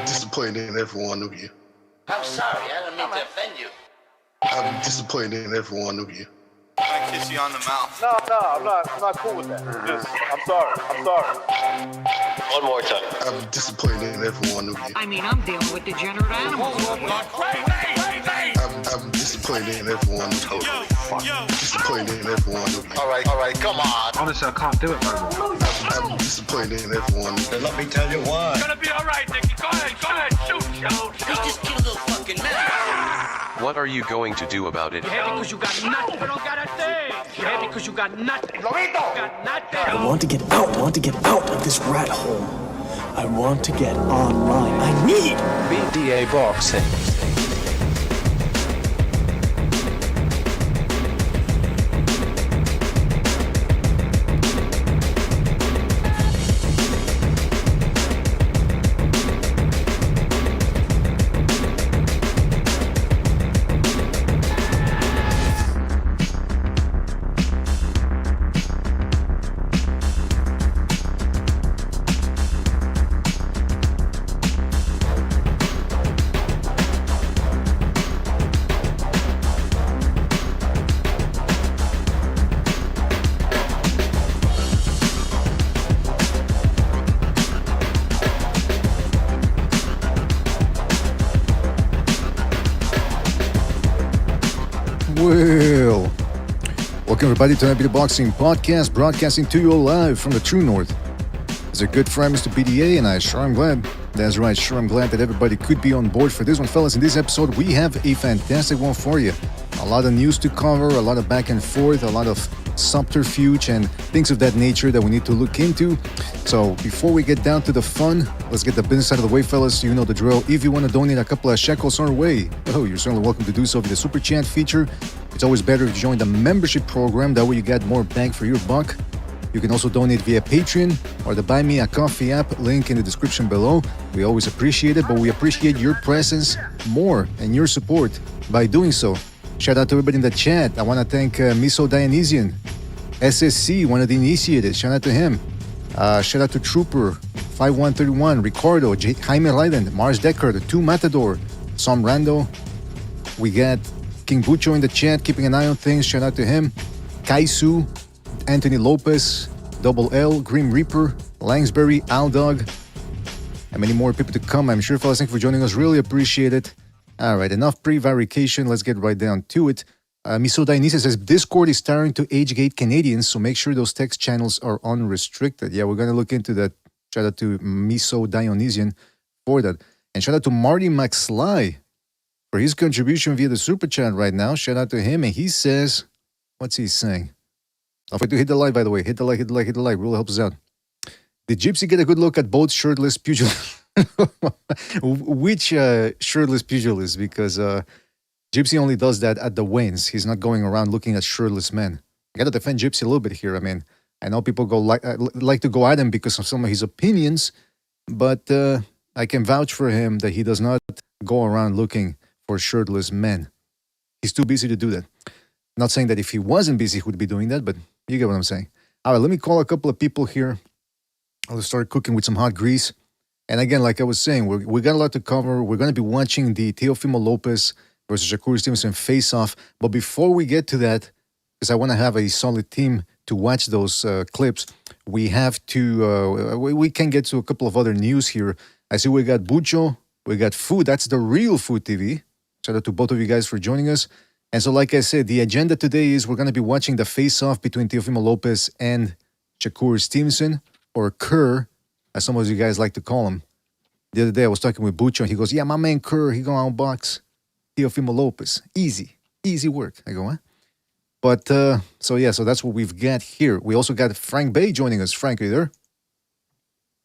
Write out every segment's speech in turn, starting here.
disappointed in every one of you. I'm sorry, I don't mean to offend you. I'm disappointed in every one of you. I kiss you on the mouth. No, I'm not cool with that. I'm sorry. One more time. I'm disappointed in every one of you. I mean, I'm dealing with degenerate animals. I'm disappointed in every one of you. Disappointed in every one of you. All right, come on. Honestly, I can't do it no more. I'm disappointed in every one of you. Let me tell you why. It's gonna be all right, Nicky. Go ahead, shoot. He's just killed a fucking man. What are you going to do about it? You're happy because you got nothing. You don't got a thing. You're happy because you got nothing. You got nothing. I want to get out of this rat hole. I want to get online. I need BDA boxing. Well, welcome everybody to the Boxing Podcast, broadcasting to you live from the True North. It's a good friend, Mr. BDA, and I sure am glad. That's right, sure I'm glad that everybody could be on board for this one, fellas. In this episode, we have a fantastic one for you. A lot of news to cover, a lot of back and forth, a lot of subterfuge and things of that nature that we need to look into. So before we get down to the fun, let's get the business out of the way, fellas. You know the drill. If you want to donate a couple of shekels our way, you're certainly welcome to do so via the Super Chat feature. It's always better if you join the membership program. That way you get more bang for your buck. You can also donate via Patreon or the Buy Me a Coffee app, link in the description below. We always appreciate it, but we appreciate your presence more and your support by doing so. Shout out to everybody in the chat. I want to thank Miso Dionysian, SSC, one of the initiated. Shout out to him. Shout out to Trooper 5131, Ricardo, Jaime Leiden, Mars Decker, the 2 Matador, Sam Rando. We got King Bucho in the chat, keeping an eye on things. Shout out to him. Kaisu, Anthony Lopez, Double L, Grim Reaper, Langsbury, Aldog, and many more people to come. I'm sure, fellas, thank you for joining us. Really appreciate it. All right, enough prevarication. Let's get right down to it. Miso Dionysius says, Discord is starting to age-gate Canadians, so make sure those text channels are unrestricted. Yeah, we're going to look into that. Shout out to Miso Dionysian for that. And shout out to Marty McSly for his contribution via the Super Chat right now. Shout out to him. And he says, what's he saying? Don't forget to hit the like, by the way. Hit the like. Really helps us out. Did Gypsy get a good look at both shirtless pugilists? Which shirtless pugilists? Because Gypsy only does that at the weigh-ins. He's not going around looking at shirtless men. I got to defend Gypsy a little bit here. I mean, I know people like to go at him because of some of his opinions, but I can vouch for him that he does not go around looking for shirtless men. He's too busy to do that. Not saying that if he wasn't busy, he would be doing that, but you get what I'm saying. All right, let me call a couple of people here. I'll start cooking with some hot grease. And again, like I was saying, we got a lot to cover. We're going to be watching the Teofimo Lopez versus Shakur Stevenson face-off. But before we get to that, because I want to have a solid team to watch those clips, we have to, we can get to a couple of other news here. I see we got Bucho, we got Food. That's the real Food TV. Shout out to both of you guys for joining us. And so, like I said, the agenda today is we're going to be watching the face-off between Teofimo Lopez and Shakur Stevenson, or Kerr, as some of you guys like to call him. The other day, I was talking with Bucho, and he goes, yeah, my man Kerr, he going to outbox Teofimo Lopez. Easy work. I go, huh? But, so that's what we've got here. We also got Frank Bay joining us. Frank, are you there?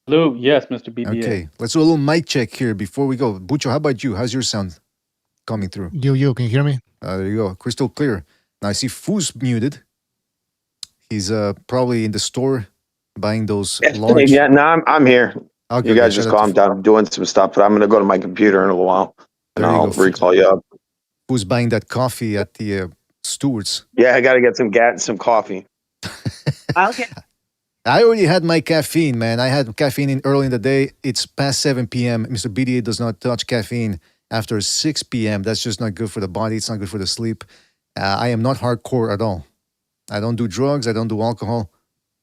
Hello, yes, Mr. BBA. Okay, let's do a little mic check here before we go. Bucho, how about you? How's your sound coming through? Yo, can you hear me? There you go, crystal clear. Now I see Foo's muted. He's probably in the store buying those large... Yeah, no, I'm here. Okay, you guys just calm down. I'm doing some stuff, but I'm going to go to my computer in a little while, and I'll recall you up. Who's buying that coffee at the Stewart's? Yeah, I got to get some coffee. I'll get I already had my caffeine, man. I had caffeine in early in the day. It's past 7 p.m. Mr. BDA does not touch caffeine after 6 p.m. That's just not good for the body. It's not good for the sleep. I am not hardcore at all. I don't do drugs. I don't do alcohol.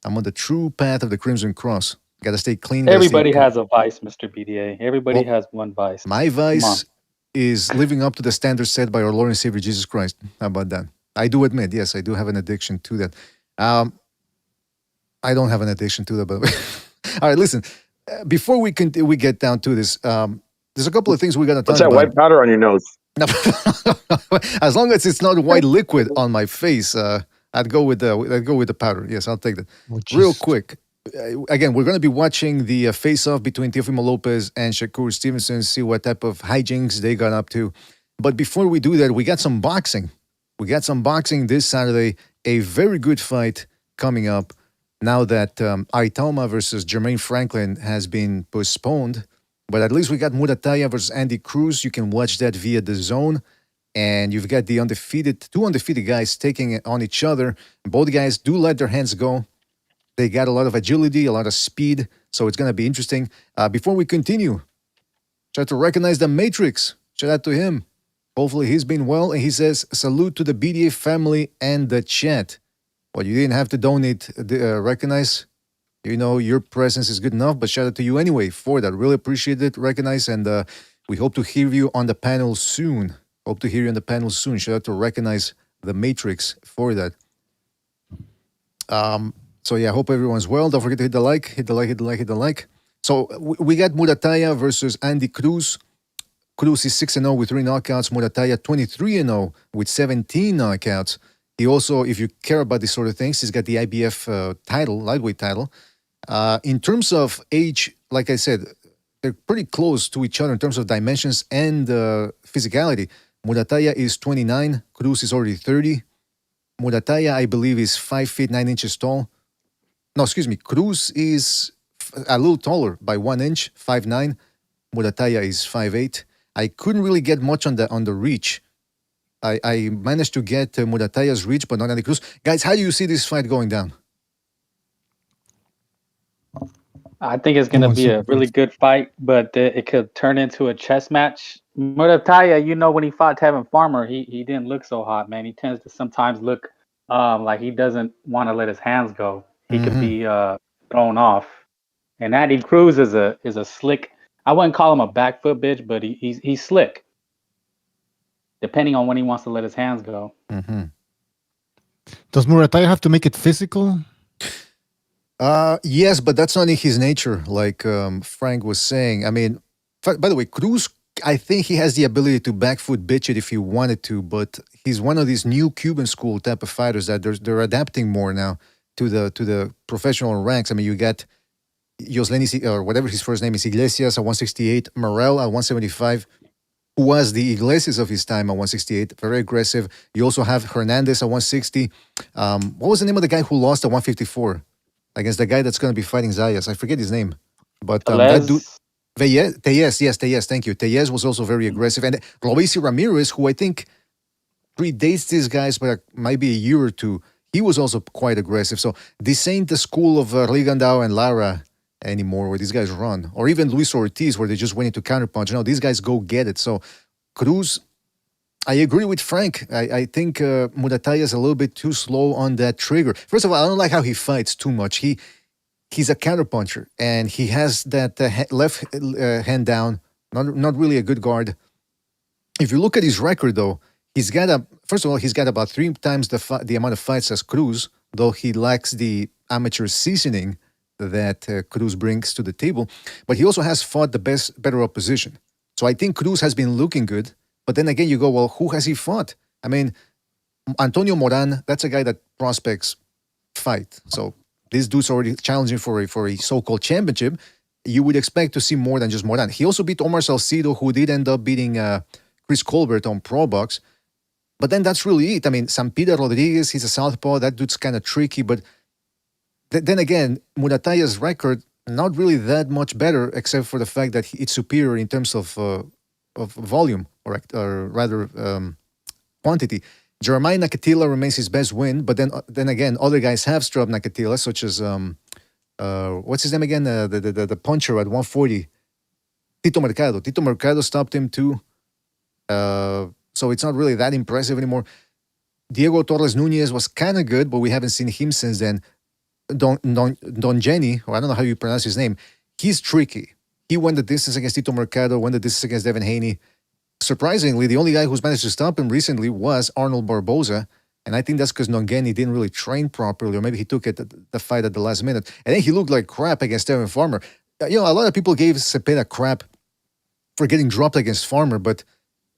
I'm on the true path of the Crimson Cross. Got to stay clean. Everybody has a vice, Mr. BDA. Everybody has one vice. My vice is living up to the standards set by our Lord and Savior Jesus Christ. How about that? I do admit, yes, I do have an addiction to that. I don't have an addiction to that, by the way. All right, listen. Before we get down to this, there's a couple of things we got to talk about. What's that white powder on your nose? As long as it's not white liquid on my face, I'd go with the powder. Yes, I'll take that. Real quick. Again, we're going to be watching the face-off between Teofimo Lopez and Shakur Stevenson, see what type of hijinks they got up to. But before we do that, we got some boxing. We got some boxing this Saturday. A very good fight coming up now that Aitama versus Jermaine Franklin has been postponed. But at least we got Murataya versus Andy Cruz. You can watch that via the Zone. And you've got the two undefeated guys taking it on each other. Both guys do let their hands go. They got a lot of agility, a lot of speed, so it's going to be interesting. Before we continue, try to recognize the Matrix. Shout out to him. Hopefully he's been well. And he says, salute to the BDA family and the chat. Well, you didn't have to donate, recognize. You know, your presence is good enough, but shout out to you anyway for that. Really appreciate it, recognize, and we hope to hear you on the panel soon. Shout out to recognize the Matrix for that. So yeah, hope everyone's well. Don't forget to hit the like. So we got Murataya versus Andy Cruz. Cruz is 6-0 with 3 knockouts. Murataya 23-0 with 17 knockouts. He also, if you care about these sort of things, he's got the IBF lightweight title. In terms of age, like I said, they're pretty close to each other in terms of dimensions and physicality. Murataya is 29. Cruz is already 30. Murataya, I believe, is 5 feet 9 inches tall. No, excuse me. Cruz is a little taller by 1 inch, 5'9". Murataya is 5'8". I couldn't really get much on the reach. I managed to get Murataya's reach, but not Andy Cruz. Guys, how do you see this fight going down? I think it's going to be a really good fight, but it could turn into a chess match. Murataya, you know, when he fought Tevin Farmer, he didn't look so hot, man. He tends to sometimes look like he doesn't want to let his hands go. He could be thrown off. And Andy Cruz is a slick. I wouldn't call him a back foot bitch, but he's slick. Depending on when he wants to let his hands go. Mm-hmm. Does Murataya have to make it physical? Yes, but that's not in his nature, like Frank was saying. I mean, by the way, Cruz, I think he has the ability to back foot bitch it if he wanted to, but he's one of these new Cuban school type of fighters that they're adapting more now to the professional ranks. I mean, you got Yosleni, or whatever his first name is, Iglesias at 168, Morel at 175, who was the Iglesias of his time at 168, very aggressive. You also have Hernandez at 160. What was the name of the guy who lost at 154 against the guy that's going to be fighting Zayas? I forget his name. But that dude, Tellez, thank you. Tellez was also very aggressive. And Robeisy Ramirez, who I think predates these guys by maybe a year or two, he was also quite aggressive. So this ain't the school of Rigandao and Lara anymore where these guys run. Or even Luis Ortiz where they just went into counterpunch. No, these guys go get it. So Cruz, I agree with Frank. I think Murataya is a little bit too slow on that trigger. First of all, I don't like how he fights too much. He's a counterpuncher, and he has that left hand down, not really a good guard. If you look at his record, though, he's got about 3 times the amount of fights as Cruz, though he lacks the amateur seasoning that Cruz brings to the table. But he also has fought the better opposition. So I think Cruz has been looking good. But then again, you go, well, who has he fought? I mean, Antonio Moran, that's a guy that prospects fight. So this dude's already challenging for a so-called championship. You would expect to see more than just Moran. He also beat Omar Salcido, who did end up beating Chris Colbert on Pro Box. But then that's really it. I mean, Sampida Rodriguez, he's a southpaw. That dude's kind of tricky. But then again, Murataya's record, not really that much better, except for the fact that it's superior in terms of volume, or rather quantity. Jeremiah Nakatila remains his best win, but then again, other guys have struck Nakatila, such as what's his name again? The puncher at 140. Tito Mercado. Tito Mercado stopped him too. So it's not really that impressive anymore. Diego Torres Nunez was kind of good, but we haven't seen him since then. Don Jenny, or I don't know how you pronounce his name, he's tricky. He won the distance against Tito Mercado, won the distance against Devin Haney. Surprisingly, the only guy who's managed to stop him recently was Arnold Barboza. And I think that's because Nongeni didn't really train properly, or maybe he took the fight at the last minute. And then he looked like crap against Devin Farmer. A lot of people gave Cepeda crap for getting dropped against Farmer, but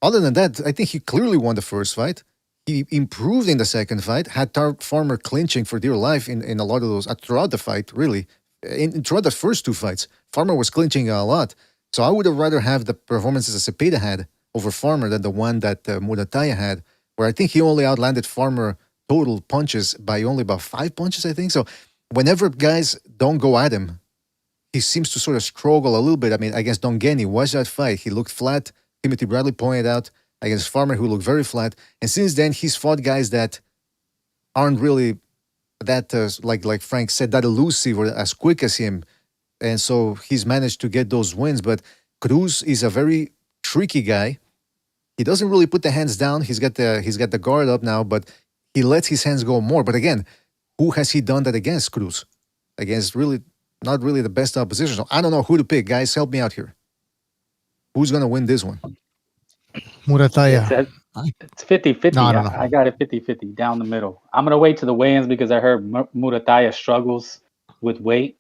other than that, I think he clearly won the first fight. He improved in the second fight, had Farmer clinching for dear life in a lot of those, throughout the fight, really. Throughout the first two fights, Farmer was clinching a lot. So I would have rather have the performances that Cepeda had over Farmer than the one that Murataya had, where I think he only outlanded Farmer total punches by only about 5 punches, I think. So whenever guys don't go at him, he seems to sort of struggle a little bit. I mean, against Dongeni, watch that fight. He looked flat. Timothy Bradley pointed out against Farmer, who looked very flat. And since then, he's fought guys that aren't really that, like Frank said, that elusive or as quick as him. And so he's managed to get those wins. But Cruz is a very tricky guy. He doesn't really put the hands down. He's got the guard up now, but he lets his hands go more. But again, who has he done that against, Cruz? Against really not really the best opposition. So I don't know who to pick. Guys, help me out here. Who's going to win this one? Murataya. It's 50-50. No, I got it 50-50 down the middle. I'm going to wait to the weigh-ins because I heard Murataya struggles with weight.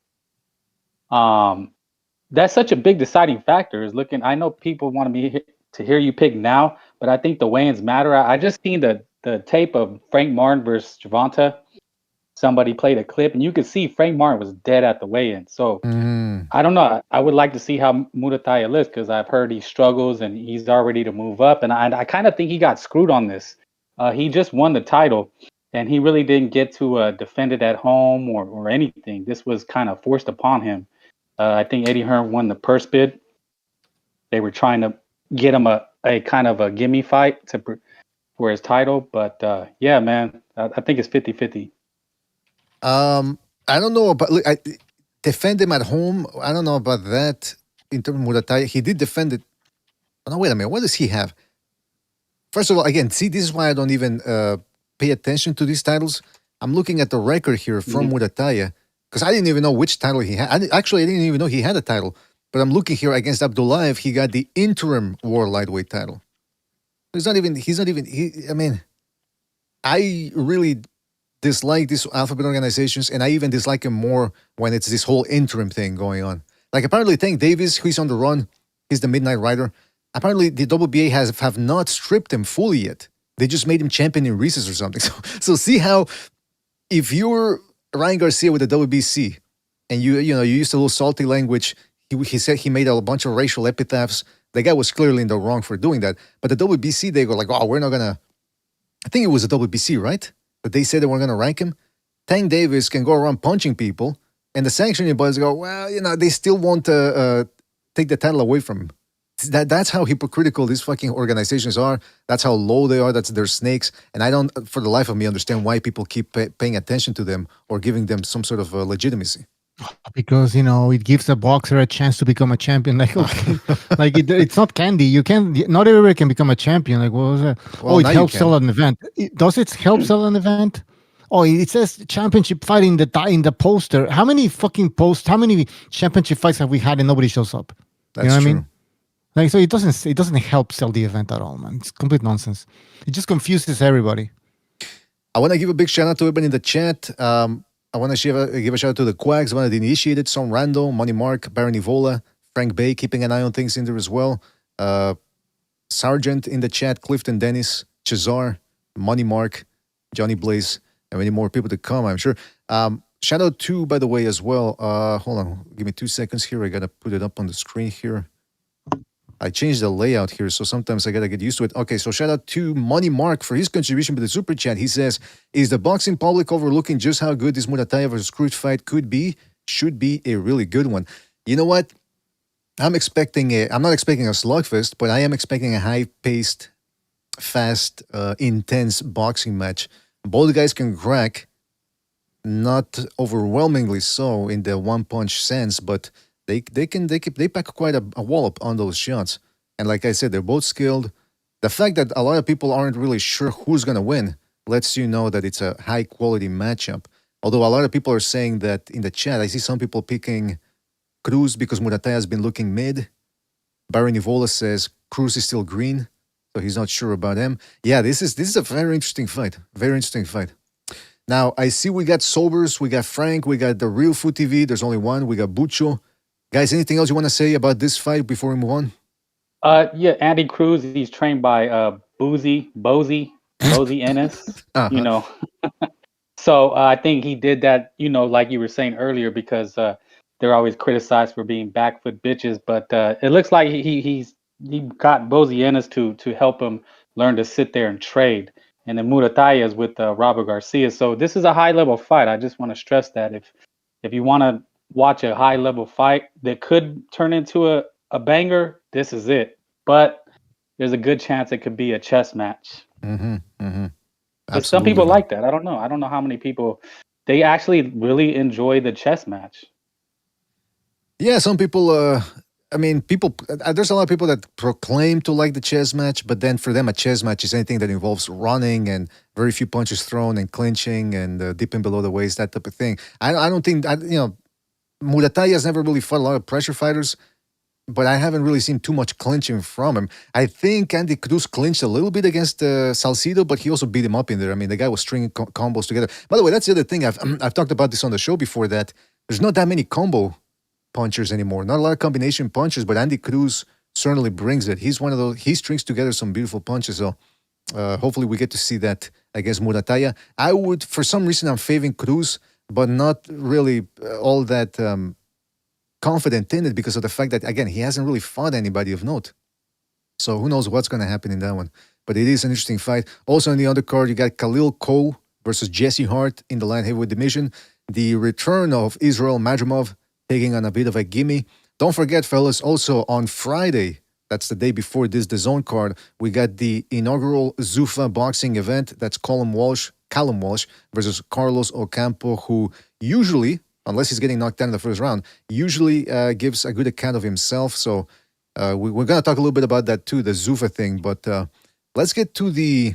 That's such a big deciding factor. I know people want me to hear you pick now, but I think the weigh-ins matter. I just seen the tape of Frank Martin versus Gervonta. Somebody played a clip, and you could see Frank Martin was dead at the weigh-in. So I don't know. I would like to see how Murataya looks because I've heard he struggles and he's already to move up. And I kind of think he got screwed on this. He just won the title, and he really didn't get to defend it at home or anything. This was kind of forced upon him. I think Eddie Hearn won the purse bid. They were trying to get him a kind of a gimme fight for his title. But yeah, man, I think it's 50-50. I don't know about defend him at home. I don't know about that in terms of Murataya. He did defend it. Oh, no, wait a minute. What does he have? First of all, again, see, this is why I don't even pay attention to these titles. I'm looking at the record here from Murataya because I didn't even know which title he had. I didn't even know he had a title. But I'm looking here against Abdullayev. He got the interim world lightweight title. I really dislike these alphabet organizations, and I even dislike him more when it's this whole interim thing going on. Like apparently Tank Davis, who's on the run, he's the Midnight Rider. Apparently the WBA have not stripped him fully yet. They just made him champion in recess or something. So see how if you're Ryan Garcia with the WBC and you used a little salty language, he said he made a bunch of racial epithets. The guy was clearly in the wrong for doing that. But the WBC, they go like, oh, we're not gonna. I think it was the WBC, right? That they said they weren't going to rank him. Tank Davis can go around punching people, and the sanctioning bodies go, well, they still won't take the title away from him. That's how hypocritical these fucking organizations are. That's how low they are. They're snakes. And I don't, for the life of me, understand why people keep paying attention to them or giving them some sort of legitimacy. Because it gives a boxer a chance to become a champion. Like, okay, it's not candy. Not everybody can become a champion. Like, what was that? Well, it helps sell an event. Does it help sell an event? Oh, it says championship fight in the poster. How many championship fights have we had and nobody shows up? That's true. I mean? Like, so it doesn't help sell the event at all, man. It's complete nonsense. It just confuses everybody. I want to give a big shout out to everybody in the chat. I want to give a shout out to the Quacks, one of the initiated, Son Rando, Money Mark, Baron Evola, Frank Bay, keeping an eye on things in there as well. Sargent in the chat, Clifton Dennis, Cesar, Money Mark, Johnny Blaze, and many more people to come, I'm sure. Shout out to, by the way, as well. Hold on, give me 2 seconds here. I got to put it up on the screen here. I changed the layout here, so sometimes I got to get used to it. Okay, so shout out to Money Mark for his contribution to the Super Chat. He says, is the boxing public overlooking just how good this Murataya versus Cruz fight could be? Should be a really good one. You know what? I'm not expecting a slugfest, but I am expecting a high-paced, fast, intense boxing match. Both guys can crack. not overwhelmingly so in the one punch sense, but they pack quite a wallop on those shots. And like I said, they're both skilled. The fact that a lot of people aren't really sure who's gonna win lets you know that it's a high quality matchup. Although a lot of people are saying that in the chat, I see some people picking Cruz because Murataya has been looking mid. Barry Nivola says Cruz is still green, so he's not sure about him. Yeah, this is a very interesting fight. Very interesting fight. Now, I see we got Sobers, we got Frank, we got the Real Food TV. There's only one. We got Bucho. Guys, anything else you want to say about this fight before we move on? Yeah, Andy Cruz, he's trained by Bozy Ennis, you know. So I think he did that, you know, like you were saying earlier, because they're always criticized for being back foot bitches. But it looks like he got Bozy Ennis to help him learn to sit there and trade. And then Murataya is with Robert Garcia. So this is a high level fight. I just want to stress that if you want to watch a high level fight that could turn into a banger, this is it. But there's a good chance it could be a chess match. But some people like that. I don't know. I don't know how many people, they actually really enjoy the chess match. Yeah, some people, I mean, people, there's a lot of people that proclaim to like the chess match, but then for them, a chess match is anything that involves running and very few punches thrown and clinching and dipping below the waist, that type of thing. I don't think, you know, Murataya has never really fought a lot of pressure fighters, but I haven't really seen too much clinching from him. I think Andy Cruz clinched a little bit against Salcido, but he also beat him up in there. I mean, the guy was stringing combos together. By the way, that's the other thing. I've talked about this on the show before, that there's not that many combo punchers anymore. Not a lot of combination punches, but Andy Cruz certainly brings it. He's one of those. He strings together some beautiful punches. So hopefully we get to see that against Murataya. I would, for some reason, I'm favoring Cruz, but not really all that confident in it because of the fact that, again, he hasn't really fought anybody of note. So who knows what's going to happen in that one. But it is an interesting fight. Also in the undercard, you got Khalil Cole versus Jesse Hart in the light heavyweight division. The return of Israel Madrimov taking on a bit of a gimme. Don't forget, fellas, also on Friday, that's the day before this DAZN card, we got the inaugural Zuffa boxing event. That's Callum Walsh versus Carlos Ocampo, who usually, unless he's getting knocked down in the first round, usually gives a good account of himself. So we're going to talk a little bit about that too, the Zuffa thing. But let's get to the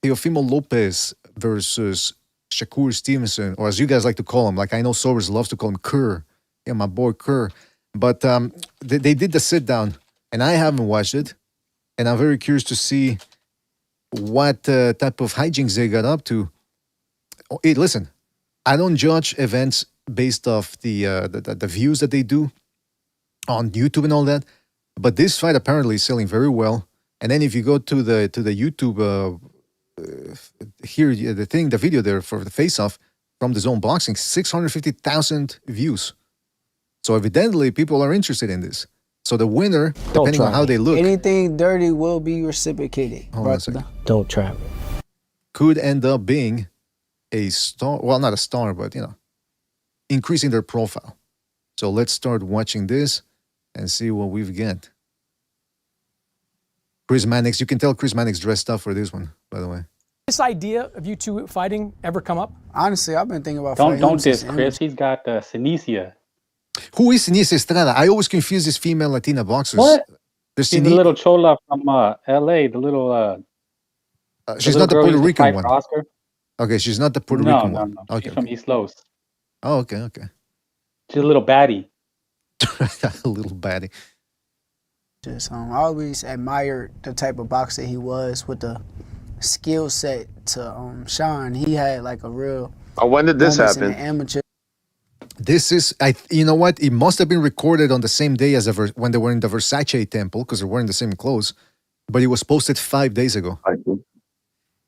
Teofimo Lopez versus Shakur Stevenson, or as you guys like to call him. Like, I know Sobers loves to call him Kerr. Yeah, my boy Kerr. But they did the sit down, and I haven't watched it. And I'm very curious to see what type of hijinks they got up to. Oh, hey, listen, I don't judge events based off the views that they do on YouTube and all that, but this fight apparently is selling very well. And then if you go to the YouTube here, the video there for the Faceoff from DAZN Boxing, 650,000 views. So evidently people are interested in this. So the winner, depending on how they look, anything dirty will be reciprocated. Hold on a second. Don't try it. Could end up being a star. Well, not a star, but increasing their profile. So let's start watching this and see what we've got. Chris Mannix, you can tell Chris Mannix dressed up for this one, by the way. This idea of you two fighting ever come up? Honestly, I've been thinking about Don't diss Chris. He's got Sinicia. Who is Sinicia Estrada? I always confuse these female Latina boxers. What? She's the little chola from L.A., the little... she's the not the girl Puerto used to Rican fight one. for Oscar. Okay, she's not the Puerto Rican No, one. no. Okay, She's from East Los. Oh, okay. She's a little baddie. A little baddie. Just I always admired the type of boxer he was with the skill set to shine. He had like a real... when did this moments in happen? the amateur. This is, you know what? It must have been recorded on the same day as when they were in the Versace temple, because they're wearing the same clothes. But it was posted 5 days ago.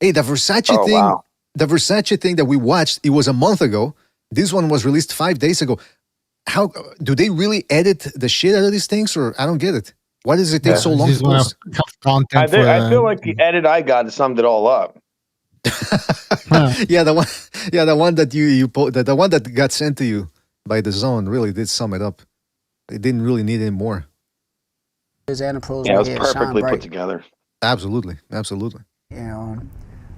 Hey, the Versace thing, wow. the Versace thing that we watched, it was a month ago. This one was released 5 days ago. How do they really edit the shit out of these things, or I don't get it? Why does it take so long to post? I feel like the edit I got summed it all up. Yeah, the one that the one that got sent to you by DAZN really did sum it up. It didn't really need any more. And the pros Yeah, it was shine perfectly bright. put together. Absolutely. You know,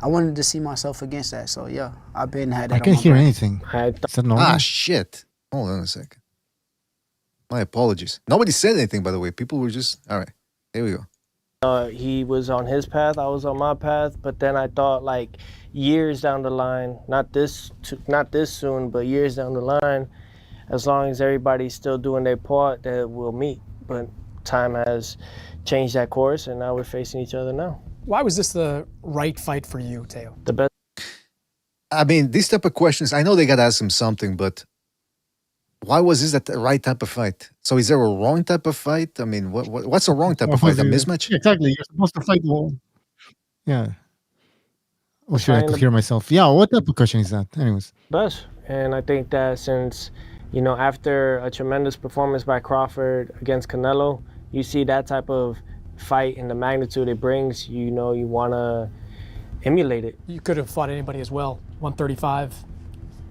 I wanted to see myself against that. So yeah, I've been had that. I can't hear anything. Is that normal? Ah, shit. Hold on a second. My apologies. Nobody said anything, by the way. People were just... All right. Here we go. He was on his path, I was on my path, but then I thought like years down the line, not this soon, but years down the line, as long as everybody's still doing their part, that we'll meet. But time has changed that course, and now we're facing each other now. Why was this the right fight for you, Teo? The best. I mean, these type of questions, I know they got to ask him something, but why was this the right type of fight? So is there a wrong type of fight? I mean, what's a wrong type of fight? A mismatch? Yeah, exactly. You're supposed to fight well. Yeah. Or should I have to hear myself? Yeah, what type of question is that? Anyways. Best. And I think that since, after a tremendous performance by Crawford against Canelo, you see that type of fight and the magnitude it brings, you want to emulate it. You could have fought anybody as well. 135,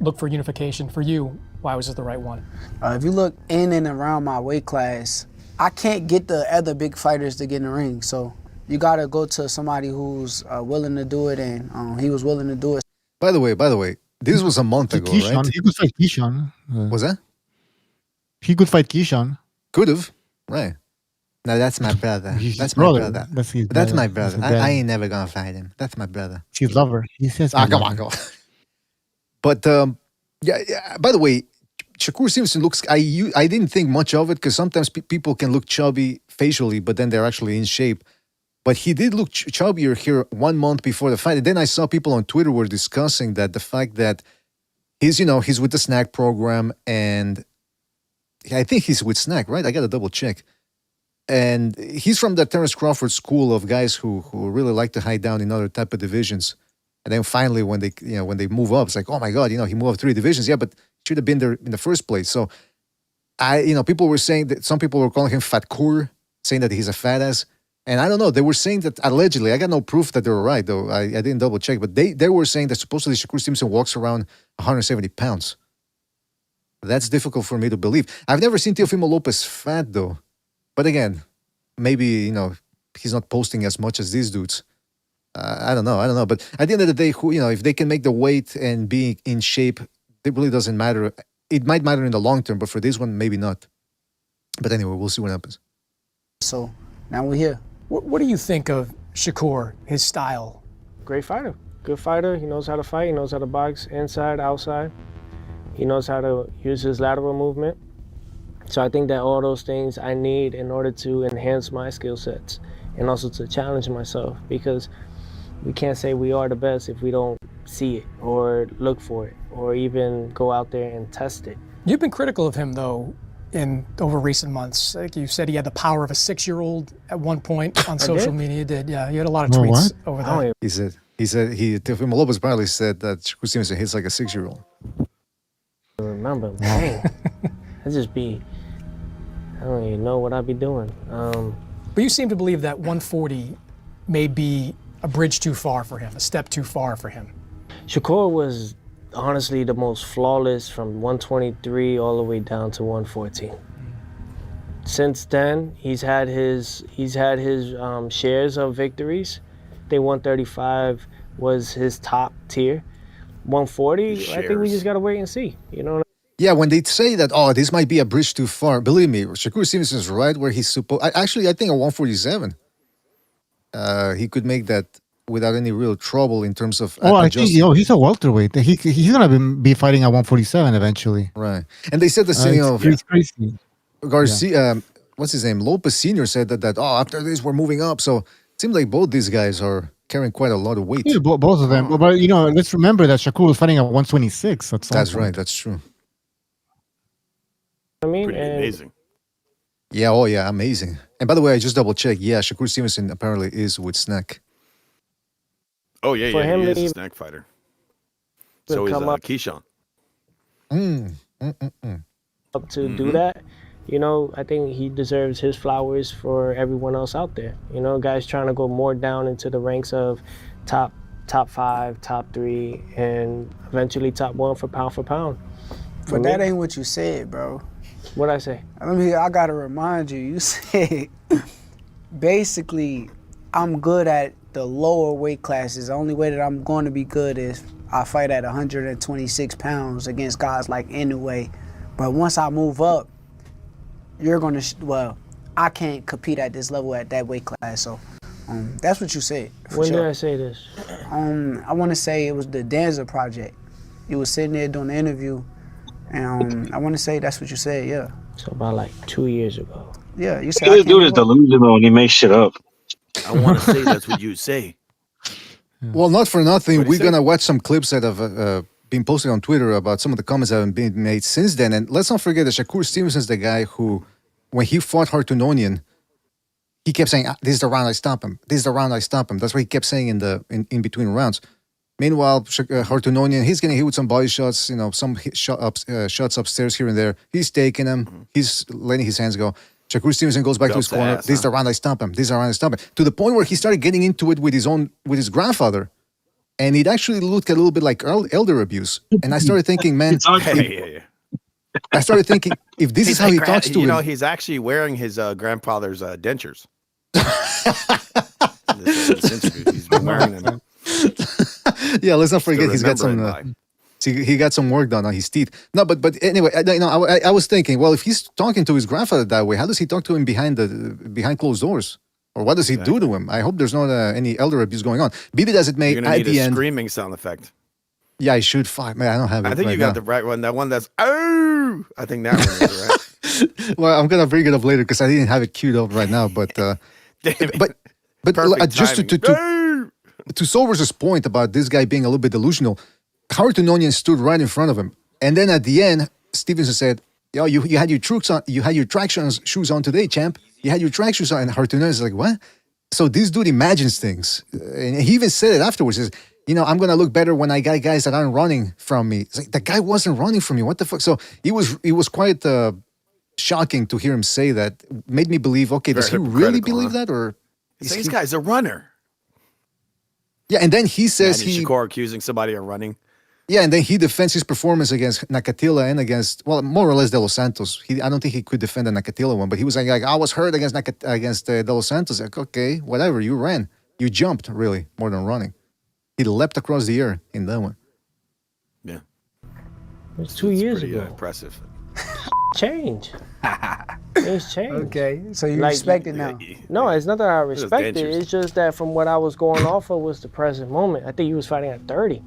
look for unification. For you, why was it the right one? If you look in and around my weight class, I can't get the other big fighters to get in the ring. So you got to go to somebody who's willing to do it, and he was willing to do it. By the way, this was a month ago, Keyshawn, right? He could fight Keyshawn. Was that? He could fight Keyshawn. Could have, right. No, that's my brother. That's my brother. That's my brother. I ain't never gonna fight him. That's my brother. It's his lover. He says, come on. But yeah. By the way, Shakur Stevenson looks. I didn't think much of it because sometimes people can look chubby facially, but then they're actually in shape. But he did look chubbier here 1 month before the fight. And then I saw people on Twitter were discussing that the fact that he's with the snack program, and I think he's with snack, right? I got to double check. And he's from the Terence Crawford school of guys who really like to hide down in other type of divisions. And then finally, when they move up, it's like, oh my God, he moved up 3 divisions. Yeah, but should have been there in the first place. So people were saying that some people were calling him Fatkur, saying that he's a fat ass. And I don't know, they were saying that allegedly, I got no proof that they were right, though. I didn't double check, but they were saying that supposedly Shakur Stevenson walks around 170 pounds. That's difficult for me to believe. I've never seen Teofimo Lopez fat, though. But again, maybe, he's not posting as much as these dudes. I don't know. But at the end of the day, if they can make the weight and be in shape, it really doesn't matter. It might matter in the long term, but for this one, maybe not. But anyway, we'll see what happens. So now we're here. What do you think of Shakur, his style? Great fighter. Good fighter. He knows how to fight. He knows how to box inside, outside. He knows how to use his lateral movement. So I think that all those things I need in order to enhance my skill sets and also to challenge myself, because we can't say we are the best if we don't see it or look for it or even go out there and test it. You've been critical of him, though, over recent months. Like you said, he had the power of a 6-year-old at one point on social media. You did, yeah. You had a lot of tweets over that. Teofimo Lopez apparently said that Shakur Stevenson hits like a 6-year-old. Remember, man, I don't even know what I'd be doing. But you seem to believe that 140 may be a bridge too far for him, a step too far for him. Shakur was honestly the most flawless from 123 all the way down to 114. Since then, he's had his shares of victories. I think 135 was his top tier. 140, I think we just gotta wait and see. Yeah, when they say that, this might be a bridge too far, believe me, Shakur Stevenson is right where he's supposed. I think at 147, he could make that without any real trouble in terms of. I think he's a welterweight. He's gonna be fighting at 147 eventually. Right, and they said the same of crazy. Garcia. What's his name? Lopez Senior said that after this we're moving up. So it seems like both these guys are carrying quite a lot of weight. Yeah, both of them. But let's remember that Shakur was fighting at 126. That's right. That's true. Pretty amazing. Yeah, amazing. And by the way, I just double checked. Yeah, Shakur Stevenson apparently is with Snack. Oh yeah, he is a Snack fighter. So is Keyshawn. Up to do that, I think he deserves his flowers for everyone else out there. Guys trying to go more down into the ranks of top 5, top 3, and eventually top 1 for pound. But that ain't what you said, bro. What'd I say? I gotta remind you. You said basically I'm good at the lower weight classes. The only way that I'm going to be good is I fight at 126 pounds against guys like Inoue. But once I move up, you're going to, I can't compete at this level at that weight class. So that's what you said. When did I say this? I want to say it was the Danza Project. You was sitting there doing the interview, and I want to say that's what you said, yeah. So about like 2 years ago. Yeah, you said This dude is delusional and he makes shit up. I want to say that's what you say. Well, not for nothing. We're going to watch some clips that have been posted on Twitter about some of the comments that have been made since then. And let's not forget that Shakur Stevenson's the guy who, when he fought Hartunonian, he kept saying, this is the round I stomp him. This is the round I stomp him. That's what he kept saying in between rounds. Meanwhile, Hartunonian, he's getting hit with some body shots, some shots upstairs here and there. He's taking them. He's letting his hands go. Shakur Stevenson goes back to his corner. This is the round I stomp him. This is the round I stomp him. To the point where he started getting into it with his grandfather. And it actually looked a little bit like elder abuse. And I started thinking, man, I started thinking, if this is how he talks to him. He's actually wearing his grandfather's dentures. this interview, he's been wearing them. Yeah, let's not forget he's got some. He got some work done on his teeth. No, but anyway, I was thinking, well, if he's talking to his grandfather that way, how does he talk to him behind closed doors, or what does he do to him? I hope there's not any elder abuse going on. Be it as it may, You're gonna at need the a end, screaming sound effect. Yeah, I should fight. Man, I don't have it. I think right you got now. the right one. That one that's oh. I think that one is right. Well, I'm gonna bring it up later because I didn't have it queued up right now. But just to Solver's point about this guy being a little bit delusional, Hartunonian stood right in front of him, and then at the end, Stevenson said, "Yo, you had your traction shoes on today, champ. You had your track shoes on." And Hartunonian's like, "What?" So this dude imagines things, and he even said it afterwards. He says, I'm gonna look better when I got guys that aren't running from me. It's like the guy wasn't running from you. What the fuck? So it was quite shocking to hear him say that. Made me believe, okay, does he really believe that, or this guy's a runner? Yeah, and then he says Shakur accusing somebody of running. Yeah, and then he defends his performance against Nakatila and against, more or less De Los Santos. I don't think he could defend the Nakatila one, but he was like I was hurt against De Los Santos. Like, okay, whatever, you ran. You jumped, really, more than running. He leapt across the air in that one. Yeah. It's 2 years ago. Impressive. Change. It's changed. Okay, so you respect it now? No, it's not that I respect it. It's just that from what I was going off of was the present moment. I think he was fighting at 30.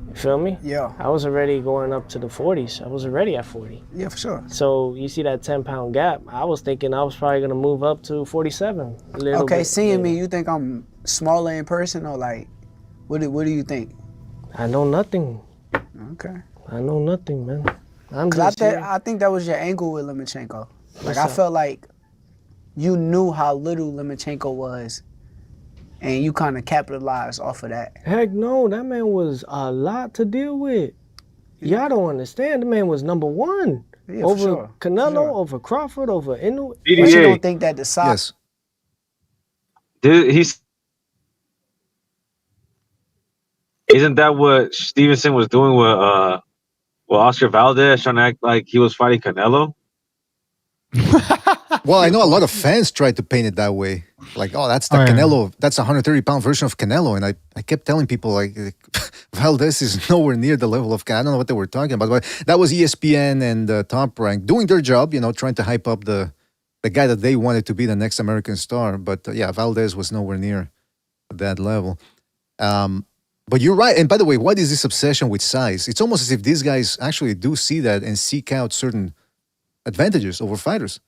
You feel me? Yeah. I was already going up to the 40s. I was already at 40. Yeah, for sure. So you see that 10-pound gap. I was thinking I was probably going to move up to 47. Okay, seeing me, you think I'm smaller in person, or like, what do you think? I know nothing. Okay. I know nothing, man. I think that was your angle with Lomachenko. Like, I felt like you knew how little Lomachenko was, and you kind of capitalized off of that. Heck no, that man was a lot to deal with. Y'all don't understand. The man was number one. Yeah, over Canelo, over Crawford, over Inoue. But you don't think that the size... Yes. Isn't that what Stevenson was doing with Oscar Valdez, trying to act like he was fighting Canelo? Well, I know a lot of fans tried to paint it that way. Like, oh, that's the Canelo, that's a 130-pound version of Canelo. And I kept telling people, like Valdez is nowhere near the level of Canelo. I don't know what they were talking about. But that was ESPN and Top Rank doing their job, trying to hype up the guy that they wanted to be the next American star. But Valdez was nowhere near that level. But you're right. And by the way, what is this obsession with size? It's almost as if these guys actually do see that and seek out certain advantages over fighters.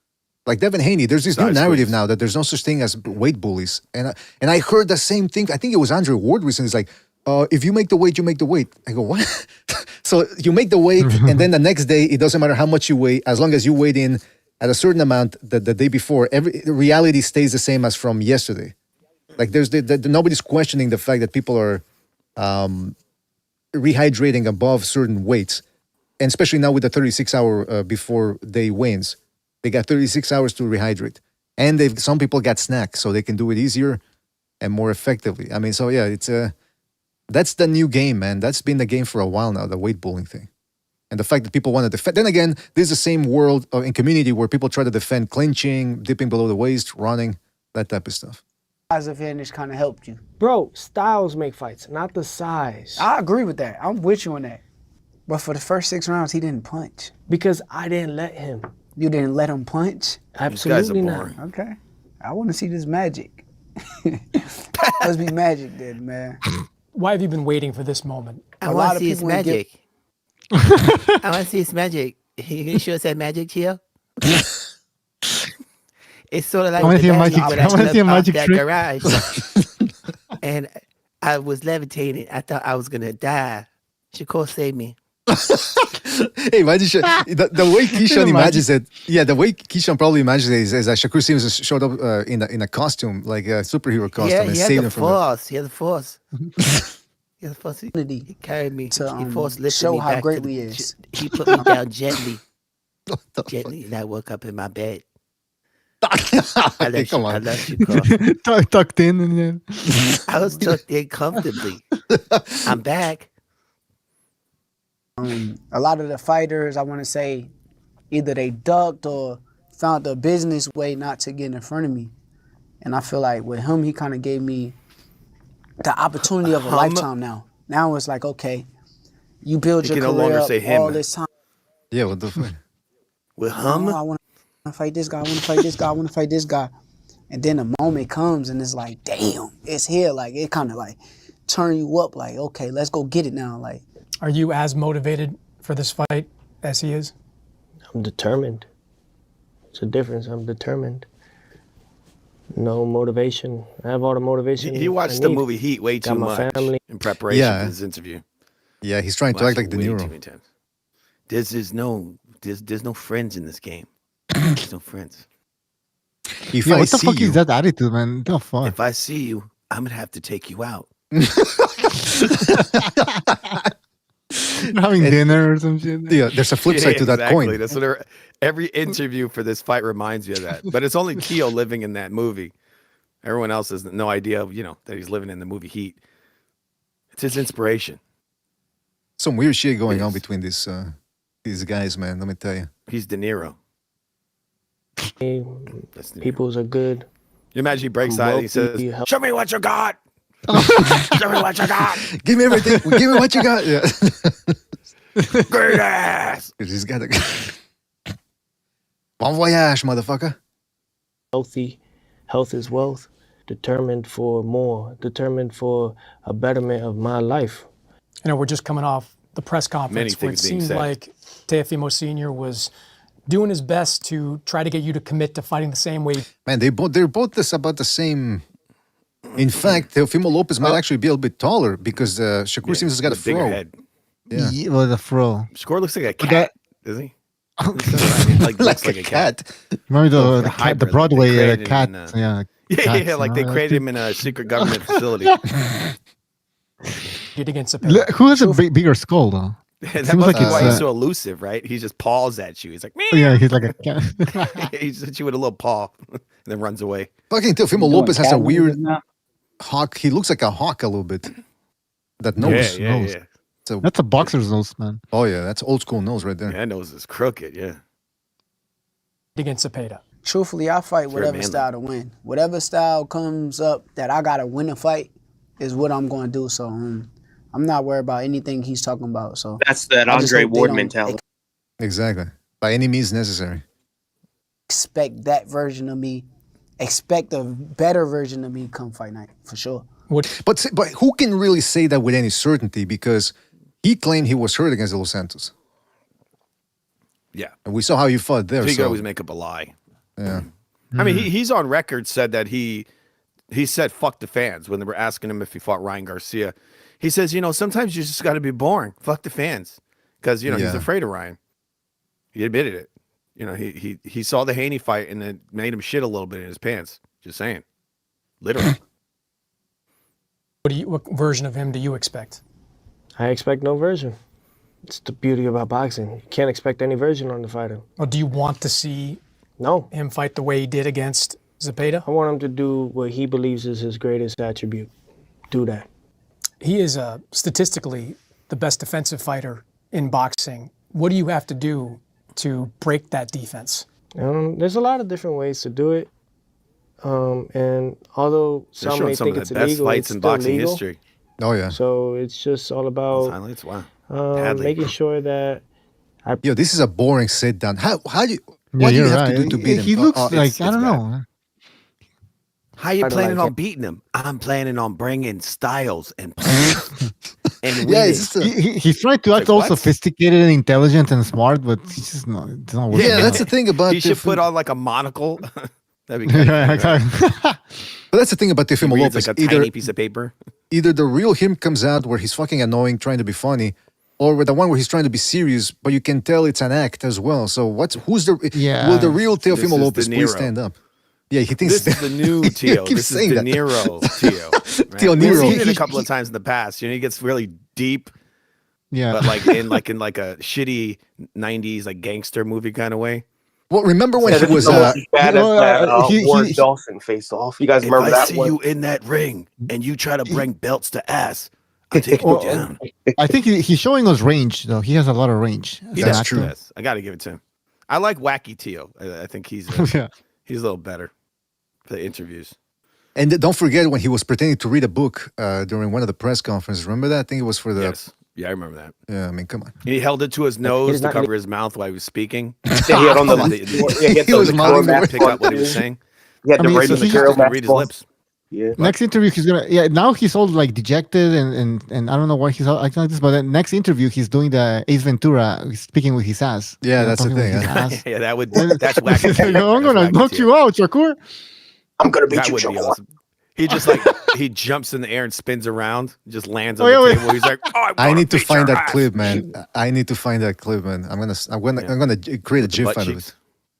Like Devin Haney, there's this new narrative now that there's no such thing as weight bullies. And I heard the same thing. I think it was Andre Ward recently. It's like, if you make the weight, you make the weight. I go, what? So you make the weight, and then the next day, it doesn't matter how much you weigh, as long as you weighed in at a certain amount the day before, reality stays the same as from yesterday. Like there's nobody's questioning the fact that people are rehydrating above certain weights, and especially now with the 36-hour before day weigh-ins. They got 36 hours to rehydrate. And some people got snacks, so they can do it easier and more effectively. I mean, so yeah, it's that's the new game, man. That's been the game for a while now, the weight bullying thing. And the fact that people want to defend. Then again, this is the same world and community where people try to defend clinching, dipping below the waist, running, that type of stuff. size advantage kind of helped you. Bro, styles make fights, not the size. I agree with that. I'm with you on that. But for the first 6 rounds, he didn't punch. Because I didn't let him. You didn't let him punch? Absolutely not. Okay. I want to see this magic. Must be magic then, man. Why have you been waiting for this moment? I want to see his magic. I want to see his magic. You can show us that magic here? It's sort of like the magic that garage. And I was levitating. I thought I was going to die. Shakur saved me. Hey, imagine the way Keyshawn imagines it. Yeah, the way Keyshawn probably imagines it is that Shakur Stevenson showed up in a costume, like a superhero costume, and saved him from it. He had the force. He had the force. He carried me. He forced lifted show me how back great to the, we is. He put me down gently. Gently, and I woke up in my bed. I love Come on. I love Shakur. Tucked in and then. I was tucked in comfortably. I'm back. A lot of the fighters, I want to say, either they ducked or found a business way not to get in front of me. And I feel like with him, he kind of gave me the opportunity of a lifetime now. Now it's like, okay, you build your career up all this time. Yeah, what the fuck? With him? I want to fight this guy, I want to fight this guy, I want to fight this guy. And then the moment comes and it's like, damn, it's here. Like, it kind of like turn you up like, okay, let's go get it now. Like, are you as motivated for this fight as he is? I'm determined. It's a difference. I'm determined. No motivation. I have all the motivation. He watched the movie Heat way too much in preparation for this interview. Yeah, he's trying to act like De Niro. There's no friends in this game. There's no friends. Yeah, what the fuck is that attitude, man? The fuck? If I see you, I'm gonna have to take you out. Having dinner or some shit. Yeah, there's a flip side to that coin. That's what every interview for this fight reminds you of that. But it's only Keo living in that movie. Everyone else has no idea, that he's living in the movie Heat. It's his inspiration. Some weird shit going on between these guys, man. Let me tell you. He's De Niro. People's are good. You imagine he breaks out and he says, "Show me what you got. Show me what you got. Give me everything. Give me what you got." Yeah. Great ass. He's got a bon voyage, motherfucker. Healthy. Health is wealth. Determined for more. Determined for a betterment of my life. We're just coming off the press conference where it seemed like Teofimo Sr. was doing his best to try to get you to commit to fighting the same way. Man, they're both about the same. In fact, Teofimo Lopez might actually be a little bit taller because Shakur Stevenson's got a fro. Head. Yeah, with a fro. Shakur looks like a cat, does he? Like a cat. Remember the cat, the Broadway cat? Yeah, like they created him in a secret government facility. Get against Who has a bigger skull, though? That must be why he's so elusive, right? He just paws at you. He's like, "Meow." Yeah, he's like a cat. He just hits you with a little paw and then runs away. Fucking Teofimo Lopez has a weird hawk. He looks like a hawk a little bit. That nose. Yeah. So, that's a boxer's nose, man. Oh, yeah. That's old school nose right there. Yeah, that nose is crooked, yeah. Against Cepeda. Truthfully, I fight whatever style to win. Whatever style comes up that I got to win a fight is what I'm going to do. So I'm not worried about anything he's talking about. So that's that Andre Ward mentality. Exactly. By any means necessary. Expect that version of me. Expect a better version of me come fight night, for sure. But who can really say that with any certainty? Because he claimed he was hurt against Los Santos. Yeah. And we saw how he fought there. So he could always make up a lie. Yeah. I mean, he's on record said that he said fuck the fans when they were asking him if he fought Ryan Garcia. He says, sometimes you just got to be boring. Fuck the fans. Because, he's afraid of Ryan. He admitted it. He saw the Haney fight and it made him shit a little bit in his pants. Just saying. Literally. What version of him do you expect? I expect no version. It's the beauty about boxing. You can't expect any version on the fighter. Or do you want to see him fight the way he did against Cepeda? I want him to do what he believes is his greatest attribute. Do that. He is statistically the best defensive fighter in boxing. What do you have to do to break that defense? There's a lot of different ways to do it. And although They're some showing may some think of it's the best illegal, fights it's in still boxing legal. history. Oh yeah. So it's just all about Highlights, wow. making sure that Yo, this is a boring sit down. How do you? Yeah, What do you you're have right. to do to beat him? He looks like it's I don't bad. know. How you Kinda planning like on beating him? I'm planning on bringing styles and plans and winning. Yeah, it's just He's trying to act like, all what? sophisticated and intelligent and smart, but he's just not. It's not working. yeah. That's the thing about. He should put on like a monocle. That'd be kind Yeah, of funny, right? But that's the thing about Teofimo He reads Lopez. like a tiny piece of paper. Either the real him comes out where he's fucking annoying, trying to be funny, or with the one where he's trying to be serious, but you can tell it's an act as well. So who's the? Yeah. Will the real This Teofimo is Lopez De please Niro. stand up? Yeah, he thinks This is the new He Tio. keeps This is saying De that. Niro Tio. Right? Tio We've Niro. seen it a couple of times in the past. You know, he gets really deep, Yeah. but like in a shitty '90s like gangster movie kind of way. Well, remember when he was as bad as that he- Ward he- Dawson face off. You guys If remember I that see one? you in that ring and you try to bring belts to ass, I'm taking you down. I think he's showing us range though. He has a lot of range. He as an does. actor. Yes, I got to give it to him. I like Wacky Tio. I think he's Yeah. he's a little better for the interviews. And don't forget when he was pretending to read a book during one of the press conferences. Remember that? I think it was for the. Yes. Yeah, I remember that. Yeah, I mean, come on. He held it to his nose to not cover his mouth while he was speaking. He had on the, He was mouthing to the pick up what he was saying. He had I the mean, right so of the he He girl just didn't read his lips. Yeah. Next interview he's gonna now he's all like dejected and I don't know why he's all acting like this, but the next interview he's doing the Ace Ventura, he's speaking with his ass. Yeah, You know, that's the talking with thing, his huh? ass. Yeah, that's Wacky He's Tio. like, I'm gonna That's Wacky knock Tio. you out, Shakur. I'm gonna beat That you, would be Joe. awesome. He just like he jumps in the air and spins around, just lands on Oh, yeah, the wait. table. He's like, "Oh, I need to beat find your that ass." clip, man. I need to find that clip, man. I'm gonna create a With the gif butt out of cheeks.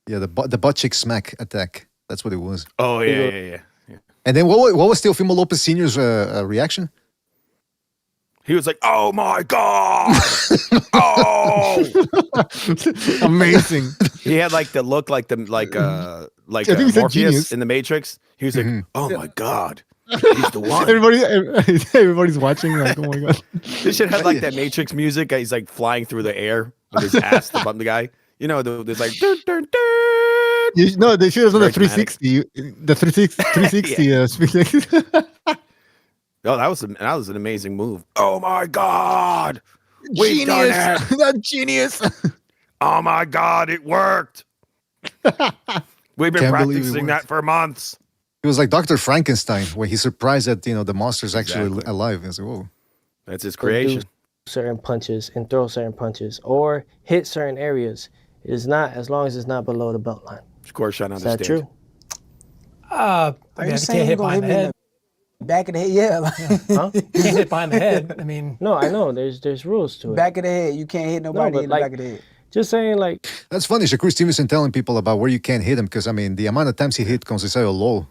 it. Yeah, the butt cheek smack attack. That's what it was. Oh yeah. And then what was Teofimo Lopez Senior's reaction? He was like, "Oh my god! Oh!" Amazing. He had like the look like I think he said Morpheus genius. in the Matrix. He was like, "Oh my god, he's the one." Everybody's watching like, oh my god. This shit had like that Matrix music. He's like flying through the air with his ass to bump the guy. You know, there's like, dun, dun, dun. No, they should have done the Very dramatic. 360. The 360 speaking. Oh, that was an amazing move. Oh my god, we've done Genius. it. That genius. Oh my god, it worked. We've been Can't believe it practicing worked. that for months. It was like Dr. Frankenstein when he's surprised that the monster's actually Exactly. alive. He's like, whoa. That's his do creation. certain punches and throw certain punches or hit certain areas. It is not as long as it's not below the belt line. Of course, I Is understand. that true? I Are mean, you you saying can't you hit gonna behind hit the me in head. the back of the head? Yeah, like, Huh? You can't hit behind the head. I mean, No, I know. There's rules to it. back of the head. You can't hit nobody but in the like- back of the head. Just saying, like, That's funny. Shakur Stevenson telling people about where you can't hit him because, I mean, the amount of times he hit Conceição low.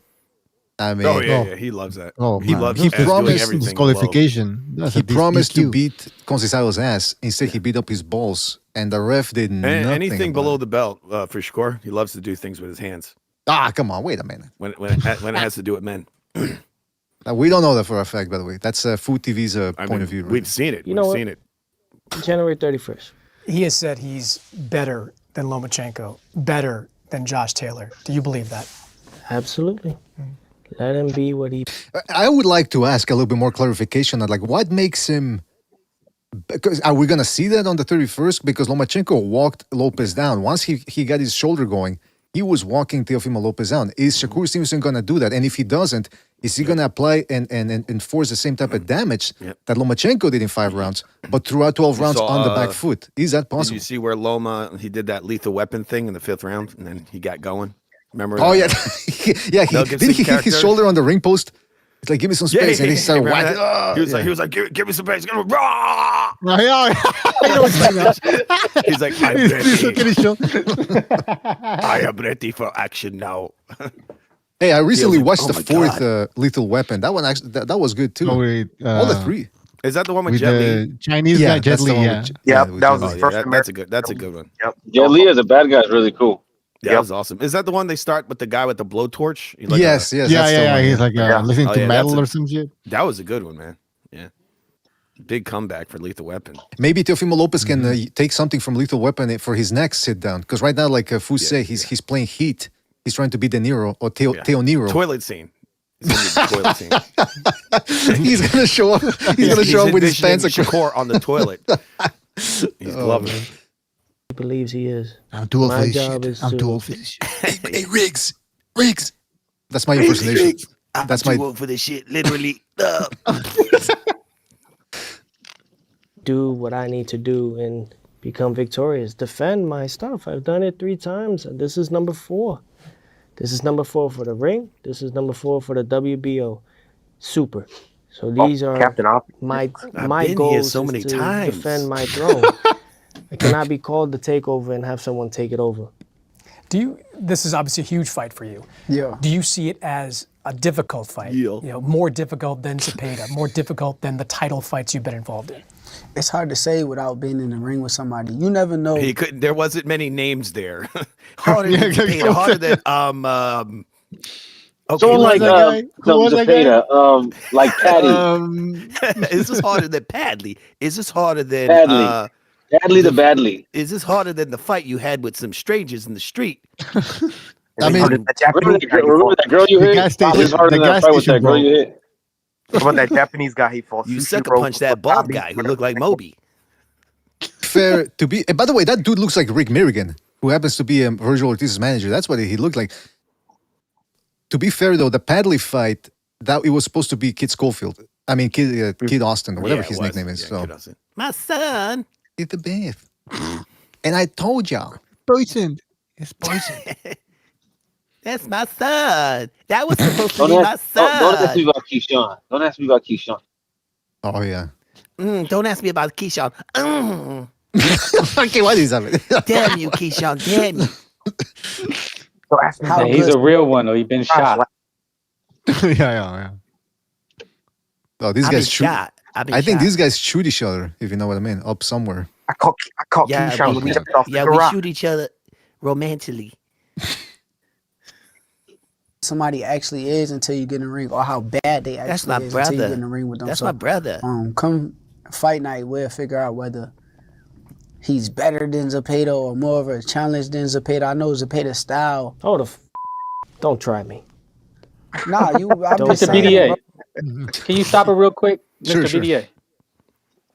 I mean, Oh yeah, he loves that. Oh, he man. loves He us doing promised everything disqualification. That's he a promised to DQ. beat Conceição's ass. Instead, he beat up his balls, and the ref did below. nothing. Anything about below it. the belt for Shakur, he loves to do things with his hands Ah, come on. Wait a minute. when it has to do with men. We don't know that for a fact, by the way. That's Food TV's I point mean, of view. we've seen it. You know We've what? seen it. January 31st. he has said he's better than Lomachenko, better than Josh Taylor. Do you believe that? Absolutely. Let him be what he. I would like to ask a little bit more clarification on, like, what makes him... Because are we going to see that on the 31st? Because Lomachenko walked Lopez down. Once he got his shoulder going, he was walking Teofimo Lopez down. Is Shakur Stevenson going to do that? And if he doesn't, is he going to apply and enforce the same type of damage that Lomachenko did in 5 rounds, but throughout 12 rounds saw, on the back foot? Is that Did possible? you see where Loma he did that lethal weapon thing in the 5th round, and then he got going? Remember? Oh, yeah. that? Yeah, Mel did Gibson he hit his character? shoulder on the ring post? It's like, give me some space. And he started remember whacking. that? Oh, He was like, give me some space. Rah! I know what's going on. He's like, I'm He's looking at ready. his shoulder. I am ready for action now. Hey, I recently like, watched oh the my 4th God. Lethal Weapon. That one actually, that was good too. Oh, wait, All the 3. Is that the one with with Jet the Li? Chinese guy, Jet that's the Li, one yeah. with Yep, with that was Jet the Li. first That's a good one. Yep. Yeah, Lee as a bad guy is really cool. That was awesome. Is that the one they start with the guy with the blowtorch? He's like Yes, yes. Yeah, that's the yeah, one. he's like listening Oh, to yeah, metal that's or some shit. that was a good one, man. Yeah. Big comeback for Lethal Weapon. Maybe Teofimo Lopez can take something from Lethal Weapon for his next sit down. Because right now, like Fu say, he's playing heat He's trying to be De Niro or Teo Nero. Toilet scene. It's gonna be the toilet scene. He's gonna show up. He's gonna show up with his pants Shakur on the toilet. He's loving it. He believes he is. I'm too old for My this job shit. is I'm to- too old for this shit. Hey, Riggs. That's my impersonation. That's my. too old for this shit. Literally. Do what I need to do and become victorious. Defend my stuff. I've done it 3 times. And this is number 4. This is number 4 for the ring. This is number 4 for the WBO. Super. So these are Captain Op. my been goals here so is many to times. defend my throne. I cannot be called to take over and have someone take it over. This is obviously a huge fight for you. Yeah. Do you see it as a difficult fight? Yeah. You know, more difficult than Zepeda, more difficult than the title fights you've been involved in? It's hard to say without being in the ring with somebody. You never know. He couldn't. There wasn't many names there. Harder than Zepeda. Harder than Okay, Someone like Zepeda, like Paddy. Is this harder than Padley? Is this harder than Padley? Padley the Badly. Is this harder than the fight you had with some strangers in the street? I mean, remember that girl you hit? It's harder than that fight with that girl you hit. What about that Japanese guy he fought? You Sushi sucker roll punched for that bald Bobby. guy who looked like Moby. fair to be. By the way, that dude looks like Rick Milligan, who happens to be Virgil Ortiz's manager. That's what he looked like. To be fair, though, the Padley fight, that it was supposed to be Kid Schofield. I mean, Kid Austin, or whatever his nickname is. Yeah, so my son. It's the best. And I told y'all. Poison. It's poison. That's my son. That was supposed to Don't be my ask, son. don't ask me about Keyshawn. Don't ask me about Keyshawn. Oh, yeah. Don't ask me about Keyshawn. Okay, what is that? Damn you, Keyshawn. Damn you. So ask me Yeah, he's a real one, though. He's been shot. yeah. Oh, these I've guys been shoot. shot. I've been I think shot. these guys shoot each other, if you know what I mean, up somewhere. I caught Keyshawn when we jumped off the we garage. shoot each other romantically. Somebody actually is until you get in the ring, or how bad they actually That's my is until you brother. get in the ring with them. That's So, my brother. Come fight night, we'll figure out whether he's better than Zepeda or more of a challenge than Zepeda. I know Zepeda's style. Don't try me. Nah, you. I'm Don't just Mr. saying, BDA, can you stop it real quick? Sure, Mr. sure. BDA.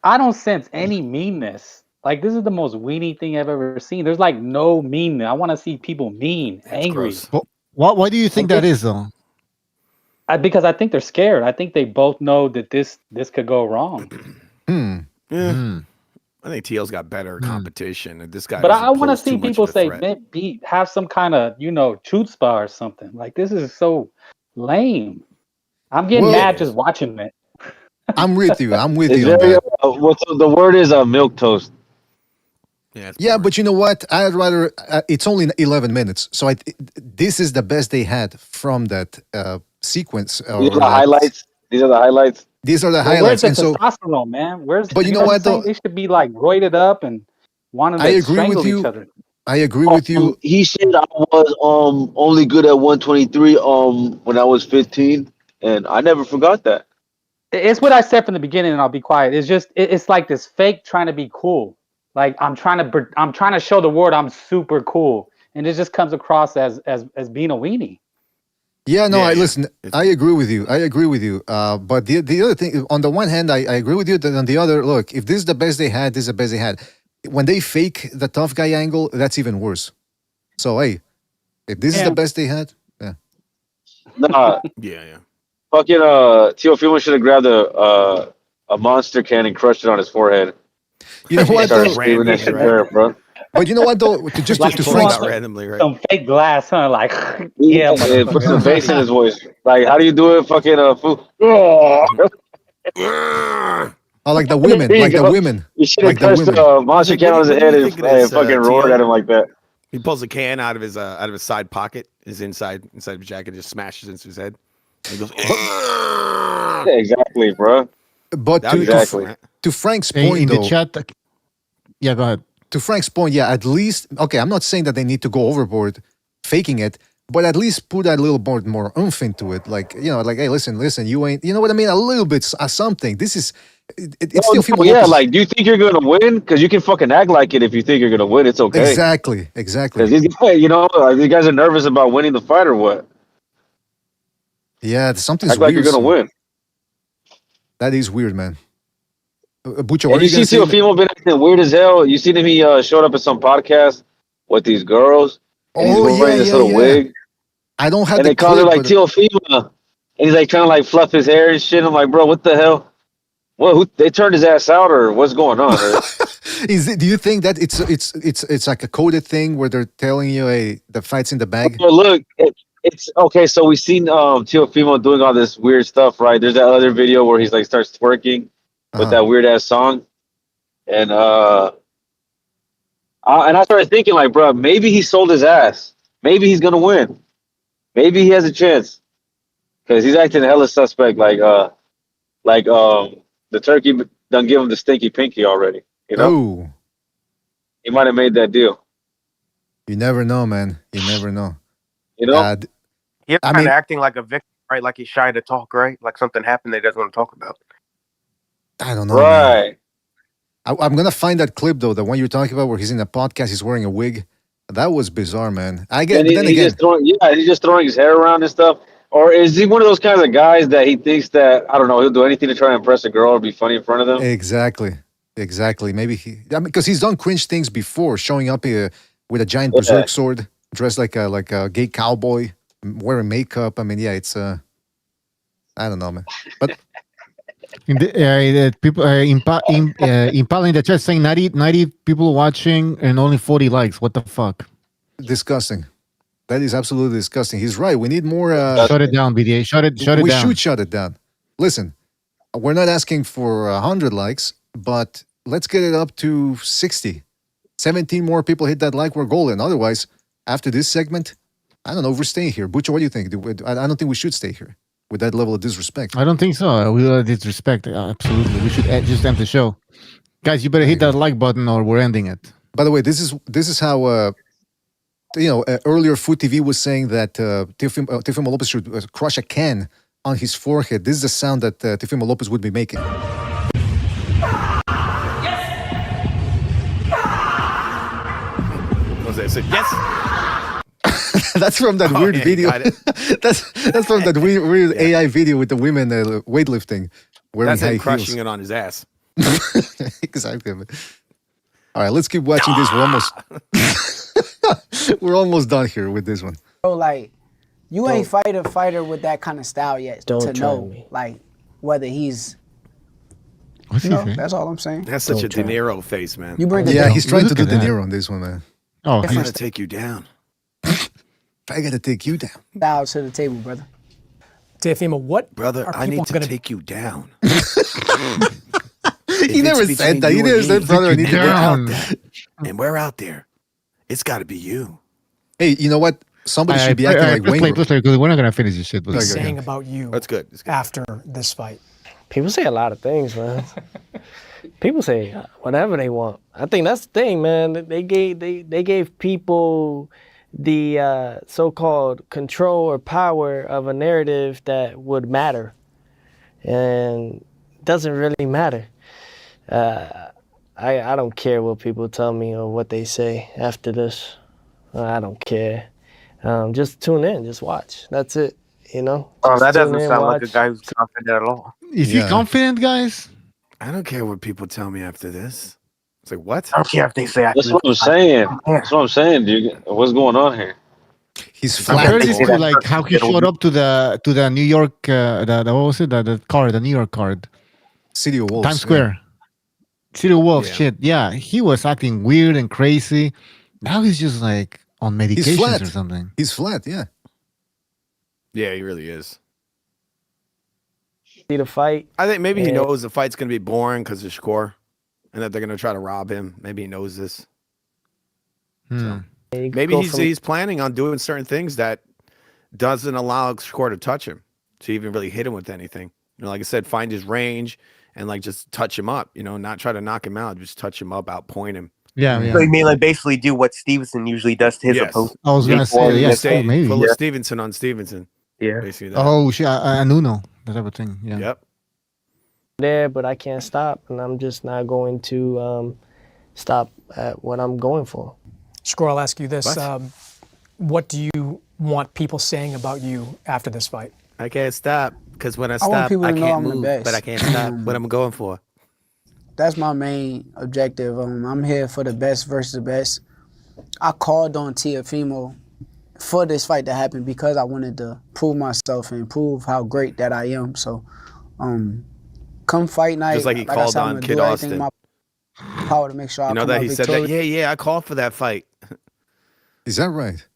I don't sense any meanness. Like, this is the most weenie thing I've ever seen. There's like no meanness. I want to see people mean, angry. Why do you think that is, though? Because I think they're scared. I think they both know that this could go wrong. Yeah. I think TL's got better competition. And this guy. But I doesn't want to pose too see much people of a say, threat. man, have some kind of, truth spa or something. Like, this is so lame. I'm getting mad just watching it. I'm with you. I'm with It's you on very, that. what's the word is milk toast. Yeah, but you know what? I'd rather. It's only 11 minutes, so this is the best they had from that sequence. These are the highlights. These are the highlights. These are the But highlights, where's the and so testosterone, man? But you know what, though? They should be like roided up and wanting I to agree strangle with you. each other. I agree with you. He said I was only good at 123 when I was 15, and I never forgot that. It's what I said from the beginning, and I'll be quiet. It's just it's like this fake trying to be cool. Like I'm trying to show the world I'm super cool, and it just comes across as being a weenie. Yeah, no, listen. I agree with you. But the other thing, on the one hand, I agree with you. Then on the other, look, if this is the best they had, this is the best they had. When they fake the tough guy angle, that's even worse. So hey, if this is the best they had, yeah. Nah, Yeah. fucking Teofimo should have grabbed a monster can and crushed it on his forehead. You know what? Started Though? screaming that shit there, bro. But you know what though? Just Like to pulling Frank's out randomly, right? Some fake glass, huh? Like Yeah, put some bass in his voice. Like, how do you do it? Fucking fool. Oh, like the women, There you like the go. women, You should like have the touched women. the monster can on his head and fucking roared at him like that. He pulls a can out of his side pocket, his inside of his jacket, just smashes into his head. And he goes, Yeah, exactly, bro. But That'd be Exactly. to Frank's In point, the though. chat. Yeah, go ahead. To Frank's point, yeah, at least, okay, I'm not saying that they need to go overboard faking it, but at least put that little more oomph into it. Like, like, hey, listen, you ain't, you know what I mean? A little bit, something. This is, it's still female. Yeah, like, do you think you're gonna win? Because you can fucking act like it if you think you're gonna win. It's okay. Exactly. Because these guys are nervous about winning the fight or what? Yeah, something's act like weird. You're gonna win. That is weird, man. Bucho, And you see Teofimo been acting weird as hell. You seen him? He showed up at some podcast with these girls. And he's wearing this little wig. I don't have. And they call her like Teofimo, and he's like trying to like fluff his hair and shit. I'm like, bro, what the hell? What? They turned his ass out, or what's going on? Do you think that it's like a coded thing where they're telling you, hey, the fight's in the bag? Well, look, it's okay. So we've seen Teofimo doing all this weird stuff, right? There's that other video where he's like starts twerking with that weird ass song, and I started thinking like, bro, maybe he sold his ass. Maybe he's gonna win. Maybe he has a chance because he's acting hella suspect. Like the turkey done give him the stinky pinky already. You know, Ooh. He might have made that deal. You never know, man. You never know. You know, he's kind of acting like a victim, right? Like he's shy to talk, right? Like something happened that he doesn't want to talk about. I don't know. Right. I'm gonna find that clip though, the one you're talking about, where he's in a podcast, he's wearing a wig. That was bizarre, man. I get. And But then he's again, he's just throwing his hair around and stuff. Or is he one of those kinds of guys that he thinks that, I don't know, he'll do anything to try to impress a girl or be funny in front of them? exactly. Maybe because he's done cringe things before, showing up here with a giant berserk sword, dressed like a gay cowboy, wearing makeup. I mean, yeah, it's I don't know, man. But people Impala in the chat saying 90 people watching and only 40 likes. What the fuck? Disgusting. That is absolutely disgusting. He's right. We need more. Shut it down, BDA. Shut it down. We should shut it down. Listen, we're not asking for 100 likes, but let's get it up to 60. 17 more people hit that like, we're golden. Otherwise, after this segment, I don't know, we're staying here. Bucho, what do you think? I don't think we should stay here with that level of disrespect. I don't think so. We will disrespect. Absolutely. We should just end the show. Guys, you better hit that like button or we're ending it. By the way, this is how earlier Food TV was saying that Teofimo Lopez should crush a can on his forehead. This is the sound that Teofimo Lopez would be making. Jose said yes. That's from that weird video. that's from that weird AI video with the women weightlifting. That's him crushing it on his ass. Exactly. All right, let's keep watching this. We're almost done here with this one. Bro, like, you ain't fight a fighter with that kind of style yet to know, like, whether he's. That's all I'm saying. That's such a De Niro face, man. You bring he's trying to do De Niro on this one, man. Oh, I'm gonna take you down. I gotta take you down. Bow to the table, brother. Teofimo, what? Brother, I need to take you down. He never said that. He never said, brother, I need to down. And we're out there. It's got to be you. Hey, you know what? Somebody should be acting like Wayne. Let's play, we're not gonna finish this shit. He's saying about you. That's good. After this fight. People say a lot of things, man. People say whatever they want. I think that's the thing, man. They gave people the so-called control or power of a narrative that would matter, and it doesn't really matter. I don't care what people tell me or what they say after this. I don't care. Just tune in, just watch. That's it. You know. Oh, that doesn't sound like a guy who's confident at all. Is he confident, guys? I don't care what people tell me after this. It's like, what? I don't care if they say. That's what I'm saying. That's what I'm saying, dude. What's going on here? He's flat. I heard this too, like how he showed up to the New York, what was it? The car, the New York card, City of Wolves, Times Square, City of Wolves. Shit, yeah, he was acting weird and crazy. Now he's just like on medications or something. He's flat, yeah. Yeah, he really is. See the fight. I think maybe he knows the fight's gonna be boring because of Shakur, and that they're gonna try to rob him. Maybe he knows this. So, maybe he's planning on doing certain things that doesn't allow Shakur to touch him, to even really hit him with anything. You know, like I said, find his range and like just touch him up. You know, not try to knock him out, just touch him up, outpoint him. Yeah. So he may like basically do what Stevenson usually does to his opponent. I was gonna say yes, maybe. Full of Stevenson on Stevenson. Yeah. Basically that. Oh shit, an Uno, that type of thing. Yeah. Yep. There, but I can't stop, and I'm just not going to stop at what I'm going for. Shakur, I'll ask you this: what do you want people saying about you after this fight? I can't stop because when I want stop, people I to know can't I'm the move, best. but I can't stop what I'm going for. That's my main objective. I'm here for the best versus the best. I called on Teofimo for this fight to happen because I wanted to prove myself and prove how great that I am. So, come fight night, Just like he called I said, on Kid Austin. in my power to make sure I You know come that out he said that? victorious. Yeah, I called for that fight. Is that right?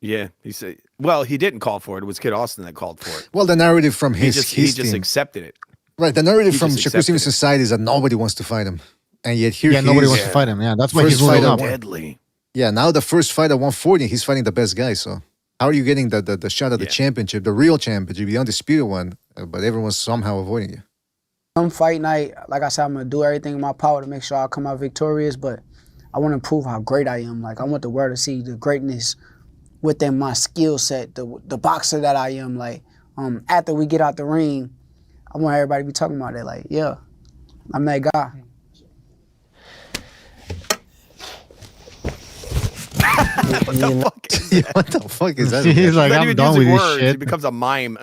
Yeah, he said. Well, he didn't call for it. It was Kid Austin that called for it. Well, the narrative from He his just team. accepted it. Right, the narrative He from just Shakur accepted Stevenson's side is that nobody wants to fight him, and yet here nobody wants to fight him. Yeah, that's why he's First moving fight up. at Deadly. Yeah, now the first fight at 140, he's fighting the best guy. So how are you getting the shot at the championship, the real championship, the undisputed one, but everyone's somehow avoiding you? Come fight night, like I said, I'm gonna do everything in my power to make sure I come out victorious. But I want to prove how great I am. Like I want the world to see the greatness within my skill set, the boxer that I am. Like after we get out the ring, I want everybody to be talking about that. Like, yeah, I'm that guy. What the fuck is that? He's like, Not I'm even done using with this words. shit. He becomes a mime.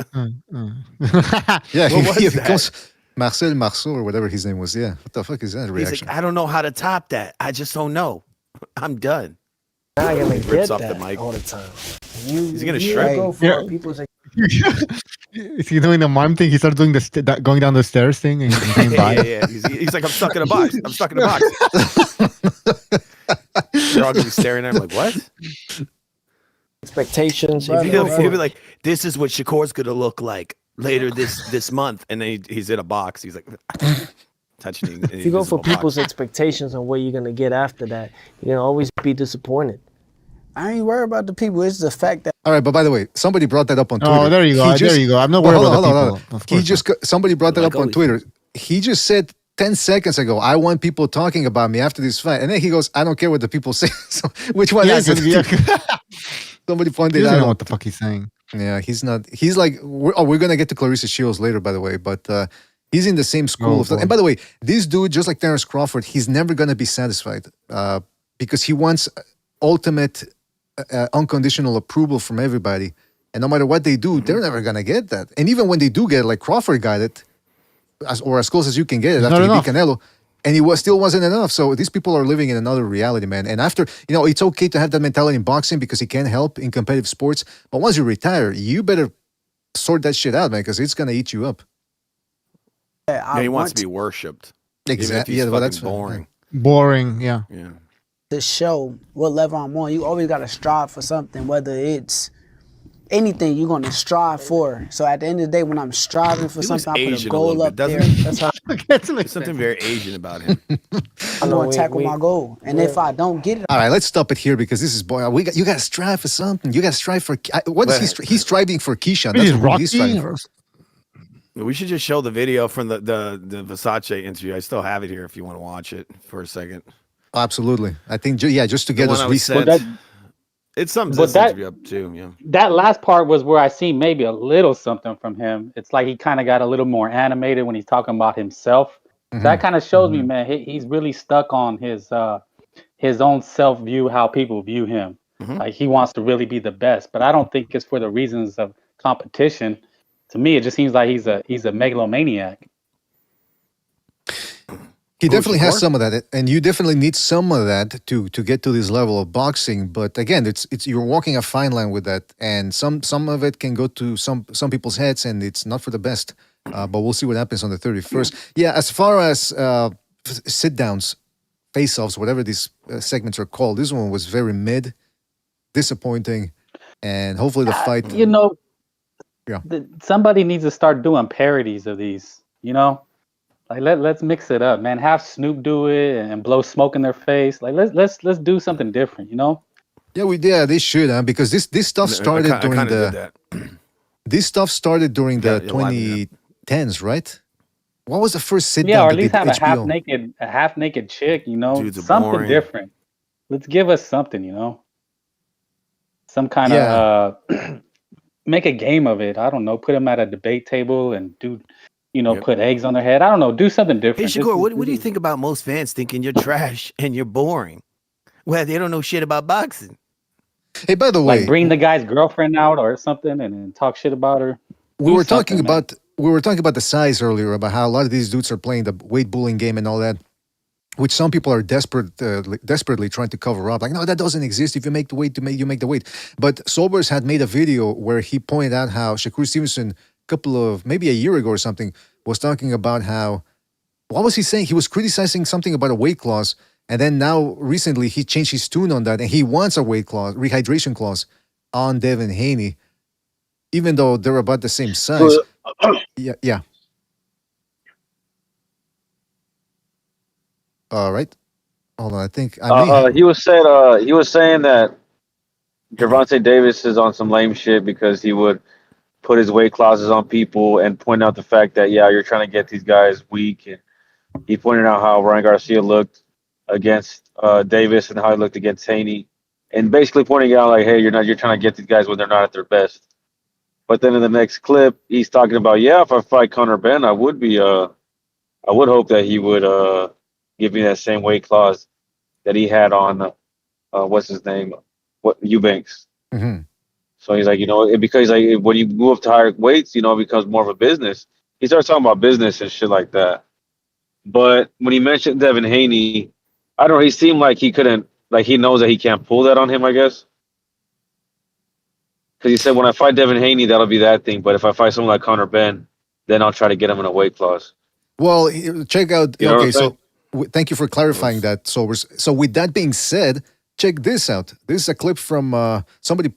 Yeah, What he was becomes Marcel Marceau or whatever his name was. Yeah, what the fuck is that He's reaction? like, I don't know how to top that. I just don't know. I'm done. Now I gotta He rips get off the that mic. all the time. He's gonna You shred. go for people's Is he doing the mime thing? He started doing going down the stairs thing and saying bye. Yeah. He's like, I'm stuck in a box. I'm stuck in a box. They're all gonna be staring at him like, what? expectations. He'll be like, this is what Shakur's gonna look like later this month, and then he's in a box. He's like touching. If you go for people's expectations and what you're gonna get after that, you're gonna always be disappointed. I ain't worried about the people. It's the fact that. All right, but by the way, somebody brought that up on Twitter. Oh, there you go. There you go. I'm not worried about the people. Of course Somebody brought that Like up on Twitter. He just said 10 seconds ago, I want people talking about me after this fight. And then he goes, I don't care what the people say. So, which one is it? Somebody pointed He out. doesn't know what the fuck he's saying. Yeah, he's not. He's like, we're going to get to Clarissa Shields later, by the way. But he's in the same school of thought. And by the way, this dude, just like Terrence Crawford, he's never going to be satisfied because he wants ultimate unconditional approval from everybody. And no matter what they do, they're never going to get that. And even when they do get it, like Crawford got it, or as close as you can get it after he beat Canelo, and it still wasn't enough. So these people are living in another reality, man. And after, it's okay to have that mentality in boxing because it can help in competitive sports. But once you retire, you better sort that shit out, man, because it's going to eat you up. He wants to be worshipped. Exactly. Yeah, well, that's boring. Boring, yeah. To show what level I'm on, you always got to strive for something, whether it's anything you're going to strive for. So at the end of the day, when I'm striving for something, I put a goal up there. That's how There's something very Asian about him. I'm going to tackle my goal. And if I don't get it, all right, let's stop it here because this is boy. You got to strive for something. You got to strive for what is he's striving for Keisha. That's what he's striving for. We should just show the video from the Versace interview. I still have it here if you want to watch it for a second. Absolutely. I think, just to get us reset. It sums this interview up too. Yeah. That last part was where I seen maybe a little something from him. It's like he kind of got a little more animated when he's talking about himself. Mm-hmm. That kind of shows me, man, he's really stuck on his own self view, how people view him. Mm-hmm. Like he wants to really be the best, but I don't think it's for the reasons of competition. To me, it just seems like he's a megalomaniac. He definitely has some of that, and you definitely need some of that to get to this level of boxing. But again, it's you're walking a fine line with that, and some of it can go to some people's heads, and it's not for the best. But we'll see what happens on the 31st. Yeah, as far as sit downs, face offs, whatever these segments are called, this one was very mid, disappointing, and hopefully the fight. Somebody needs to start doing parodies of these. Like let's mix it up, man. Have Snoop do it and blow smoke in their face. Like let's do something different, Yeah, they should, because this stuff started during the. This stuff started during the 2010s, right? What was the first sit Yeah, down or that at least did have HBO? a half naked chick. You know, Dudes are something boring. different. Let's give us something. You know, some kind Yeah. of make a game of it. I don't know. Put them at a debate table and do, put eggs on their head. I don't know. Do something Hey, different. Shakur, what do you think about most fans thinking you're trash and you're boring? Well, they don't know shit about boxing. Hey, by the way, Like bring the guy's girlfriend out or something and then talk shit about her. we were talking about the size earlier, about how a lot of these dudes are playing the weight bullying game and all that, which some people are desperately trying to cover up. Like, no, that doesn't exist. If you make the weight, you make the weight. But Sobers had made a video where he pointed out how Shakur Stevenson, maybe a year ago or something, was talking about how, what was he saying? He was criticizing something about a weight clause. And then now recently he changed his tune on that and he wants a weight clause, rehydration clause on Devin Haney, even though they're about the same size. Yeah. All right. Hold on. I think he was saying that Gervonta Davis is on some lame shit because he would put his weight clauses on people and point out the fact that you're trying to get these guys weak. And he pointed out how Ryan Garcia looked against Davis and how he looked against Haney, and basically pointing out like, hey, you're trying to get these guys when they're not at their best. But then in the next clip, he's talking about, if I fight Conor Ben, I would hope that he would give me that same weight clause that he had on what's his name, Eubanks. Mm-hmm. So he's like, because like when you move to higher weights, it becomes more of a business. He starts talking about business and shit like that. But when he mentioned Devin Haney, I don't know, he seemed like he couldn't, like he knows that he can't pull that on him, I guess. Because he said, when I fight Devin Haney, that'll be that thing. But if I fight someone like Conor Ben, then I'll try to get him in a weight class. Well, check out. You know Okay, so thank you for clarifying that, Sobers. So with that being said, check this out. This is a clip from somebody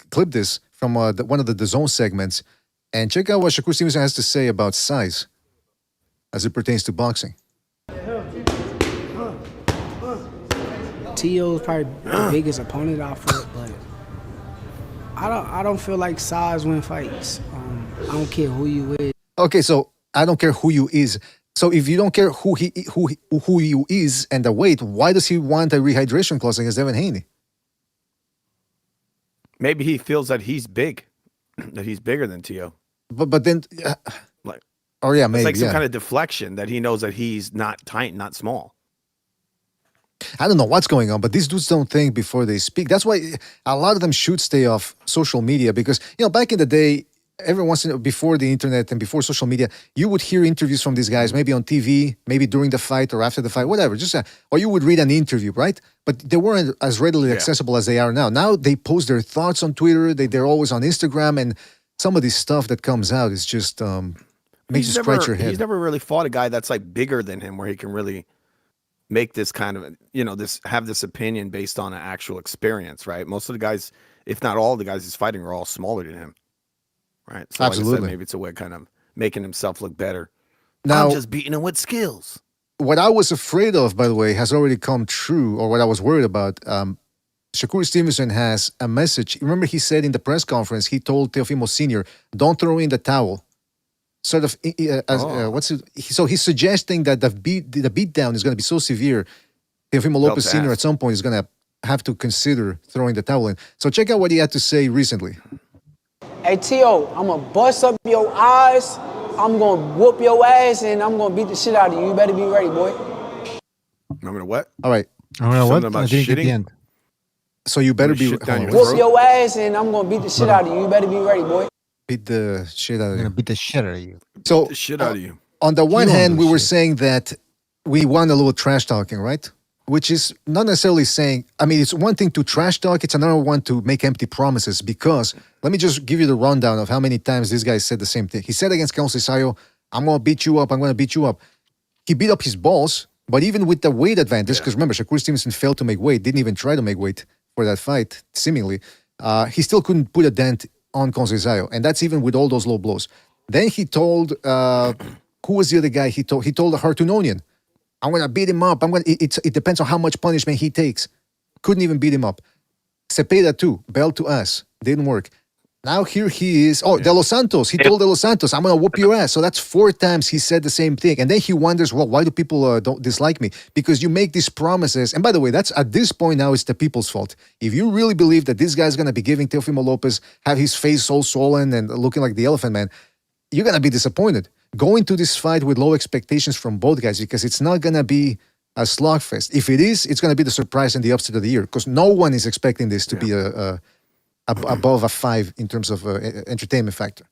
clipped this from one of the DAZN segments, and check out what Shakur Stevenson has to say about size as it pertains to boxing. T.O. is probably the biggest opponent I fought, but I don't feel like size win fights. I don't care who you is. Okay, so I don't care who you is. So if you don't care who you is and the weight, why does he want a rehydration clause against Devin Haney? Maybe he feels that he's big, that he's bigger than T.O. But then, like, maybe it's like some kind of deflection that he knows that he's not tight, not small. I don't know what's going on, but these dudes don't think before they speak. That's why a lot of them should stay off social media because, back in the day, every once in a while, before the internet and before social media, you would hear interviews from these guys, maybe on TV, maybe during the fight or after the fight, whatever. Or you would read an interview, right? But they weren't as readily accessible as they are now. Now they post their thoughts on Twitter. They're always on Instagram, and some of this stuff that comes out is just makes you scratch your head. He's never really fought a guy that's like bigger than him, where he can really make this kind of, have this opinion based on an actual experience, right? Most of the guys, if not all the guys he's fighting, are all smaller than him, right? So absolutely. Like I said, maybe it's a way of kind of making himself look better. Now, I'm just beating him with skills. What I was afraid of, by the way, has already come true, or what I was worried about. Shakur Stevenson has a message. Remember, he said in the press conference, he told Teofimo Sr., don't throw in the towel. Sort of, so he's suggesting that the beatdown is going to be so severe, Teofimo Lopez Sr. at some point is going to have to consider throwing the towel in. So check out what he had to say recently. Hey, T.O., I'm going to bust up your eyes, I'm going to whoop your ass, and I'm going to beat the shit out of you. You better be ready, boy. I'm going to what? All right. What? About I didn't get the end. So you better be whoop your ass, and I'm going to beat the shit out of you. You better be ready, boy. Beat the shit out of you. I'm going to beat the shit out of you. So, beat the shit out of you. On the one hand, we were saying that we want a little trash talking, right? Which is not necessarily saying, it's one thing to trash talk, it's another one to make empty promises, because let me just give you the rundown of how many times this guy said the same thing. He said against Carlos Cesario, I'm going to beat you up, I'm going to beat you up. He beat up his balls, but even with the weight advantage, because remember, Shakur Stevenson failed to make weight, didn't even try to make weight for that fight, seemingly, he still couldn't put a dent on Carlos Cesario, and that's even with all those low blows. Then he told, who was the other guy? He told Hartunonian, I'm going to beat him up. It depends on how much punishment he takes. Couldn't even beat him up. Cepeda too, belt to ass. Didn't work. Now here he is. Oh, De Los Santos. He told De Los Santos, I'm going to whoop your ass. So that's 4 times he said the same thing. And then he wonders, well, why do people don't dislike me? Because you make these promises. And by the way, that's at this point now it's the people's fault. If you really believe that this guy's going to be giving Teofimo Lopez, have his face all swollen and looking like the Elephant Man, you're going to be disappointed. Go into this fight with low expectations from both guys because it's not going to be a slugfest. If it is, it's going to be the surprise and the upset of the year because no one is expecting this to be above a 5 in terms of entertainment factor.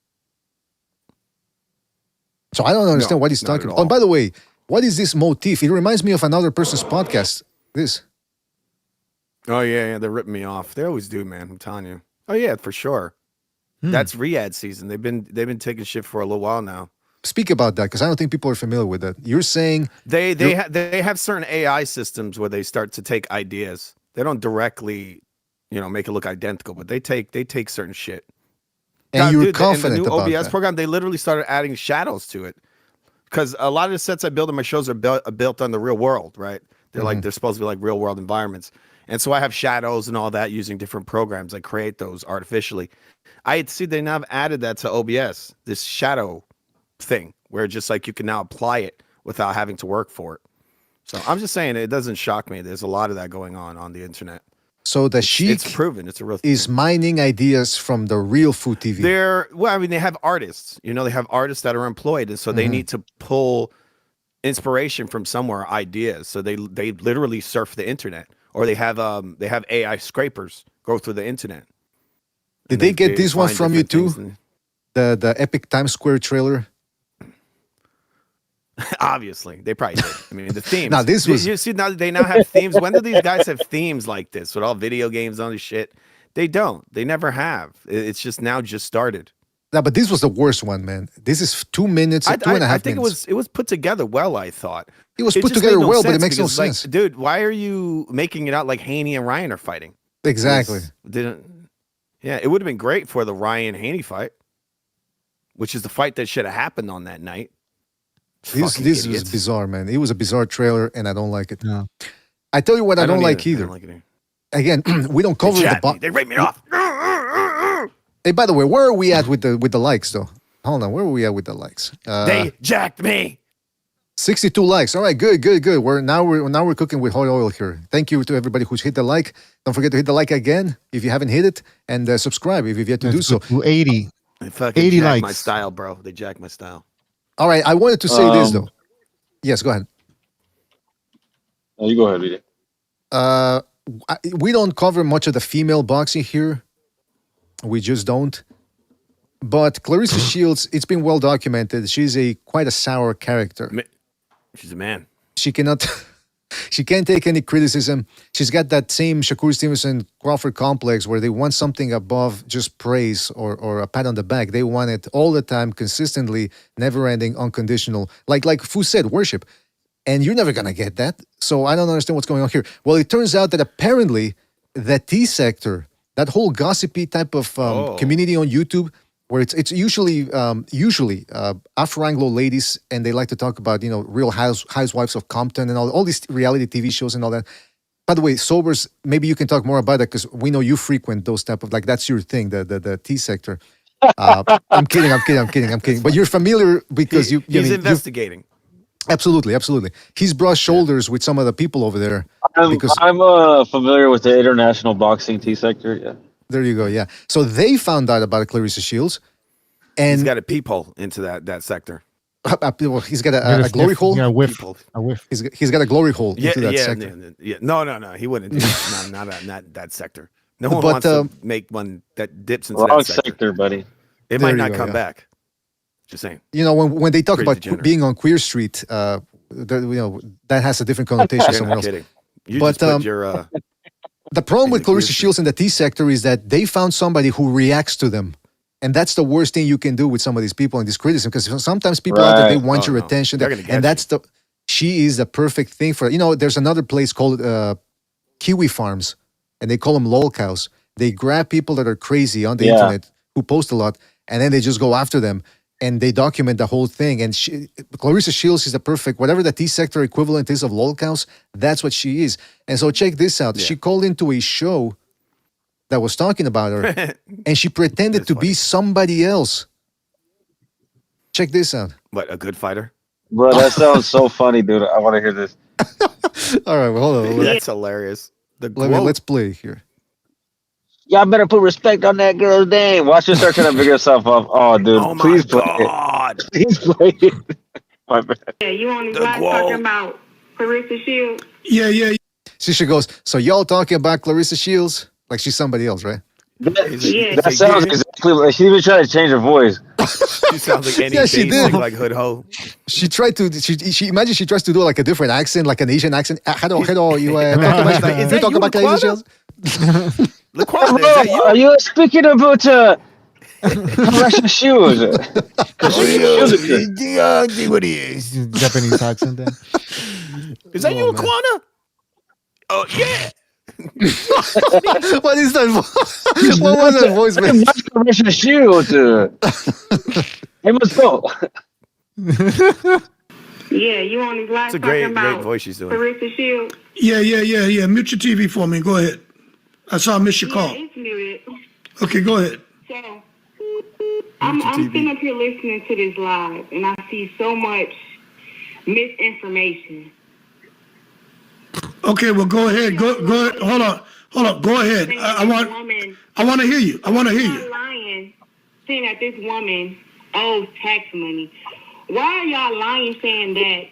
So I don't understand what he's talking about. Oh, by the way, what is this motif? It reminds me of another person's podcast. This. Oh yeah, they're ripping me off. They always do, man. I'm telling you. Oh yeah, for sure. That's Riyadh season. They've been taking shit for a little while now. Speak about that because I don't think people are familiar with that. You're saying they have certain AI systems where they start to take ideas. They don't directly, make it look identical, but they take certain shit. And you're confident in the new about OBS that. program, they literally started adding shadows to it because a lot of the sets I build in my shows are built on the real world, right? They're like they're supposed to be like real world environments, and so I have shadows and all that using different programs. I create those artificially. I see they now have added that to OBS, this shadow thing, where just like you can now apply it without having to work for it. So I'm just saying it doesn't shock me. There's a lot of that going on the internet. So the Sheik it's proven. It's a real thing. is mining ideas from the real food TV. They have artists. They have artists that are employed, and so they need to pull inspiration from somewhere, ideas. So they literally surf the internet, or they have AI scrapers go through the internet. Did they get this one from you too? The epic Times Square trailer. Obviously, they probably did. I mean, the themes. Now this was. You see, now they now have themes. When do these guys have themes like this with all video games and all this shit? They don't. They never have. It's just now just started. No, but this was the worst one, man. This is 2 minutes, 2.5 minutes. I think it was put together well. I thought it was put together well, but it makes no sense. Like, dude, why are you making it out like Haney and Ryan are fighting? Exactly. It would have been great for the Ryan Haney fight, which is the fight that should have happened on that night. This was bizarre, man. It was a bizarre trailer, and I don't like it. No. I tell you what, I don't like either. Like it. Again, we don't cover the box. They raped me off. Hey, by the way, where are we at with the likes, though? Hold on, where are we at with the likes? They jacked me. 62 likes. All right, good. We're cooking with hot oil here. Thank you to everybody who's hit the like. Don't forget to hit the like again if you haven't hit it, and subscribe if you've yet to do so. 80. They fucking 80 jacked likes. my style, bro. They jacked my style. All right, I wanted to say this though. Yes, go ahead. You go ahead, BJ. We don't cover much of the female boxing here. We just don't. But Clarissa Shields, it's been well documented. She's quite a sour character. She's a man. She can't take any criticism. She's got that same Shakur Stevenson Crawford complex where they want something above just praise or a pat on the back. They want it all the time, consistently, never-ending, unconditional. Like Fu said, worship. And you're never going to get that. So I don't understand what's going on here. Well, it turns out that apparently the T sector, that whole gossipy type of community on YouTube, where it's usually Afro-Anglo ladies, and they like to talk about, Real Housewives of Compton and all these reality TV shows and all that. By the way, Sobers, maybe you can talk more about that because we know you frequent those type of, that's your thing, the T sector. I'm kidding. But you're familiar because he's investigating. Absolutely. He's brushed shoulders with some of the people over there. I'm familiar with the international boxing T sector, yeah. There you go, yeah. So they found out about Clarissa Shields. And he's got a peephole into that sector. Well, he's got a glory hole. Yeah, a whiff. He's got a glory hole into that sector. Yeah. No, he wouldn't. not that sector. No one wants to make one that dips into that sector, buddy. It might not come back. Just saying. When they talk about being on Queer Street, that has a different connotation somewhere else. You just put your... The problem with Clarissa Shields in the T sector is that they found somebody who reacts to them. And that's the worst thing you can do with some of these people in this criticism, because sometimes people out there, they want your attention. And she is the perfect thing for it. There's another place called Kiwi Farms, and they call them lol cows. They grab people that are crazy on the internet who post a lot, and then they just go after them. And they document the whole thing. And Clarissa Shields is the perfect, whatever the T sector equivalent is of lol cows, that's what she is. And so check this out. Yeah. She called into a show that was talking about her, and she pretended to be somebody else. Check this out. What, a good fighter? Bro, that sounds so funny, dude. I want to hear this. All right, well, hold on. That's hilarious. Let's play here. Y'all better put respect on that girl's name. Watch her start trying to figure herself up. Oh, dude, please play it. Please play it. My bad. Yeah, you on the live talking about Clarissa Shields? Yeah. She goes, so y'all talking about Clarissa Shields? Like she's somebody else, right? That sounds exactly like she even tried to change her voice. She sounds like any she did. like Hood Ho. She tried to. She imagine she tries to do like a different accent, like an Asian accent. Hello. You talk about Clarissa Shields? Laquana, is that you? Are you speaking about Clarissa Shields? What is Japanese accent then? Is that you, Laquana? Oh yeah. What is that? What was that voice, man? Clarissa Shields. Hey, let's go. Yeah, you on his live It's a talking great about voice she's doing. Clarissa Shields? Yeah. Mute your TV for me. Go ahead. I saw I missed your call. It's muted. Okay, go ahead. So, I'm sitting up here listening to this live, and I see so much misinformation. Okay, well, go ahead. Go ahead. Hold on. Go ahead. I want to hear you. Y'all lying, saying that this woman owes tax money. Why are y'all lying, saying that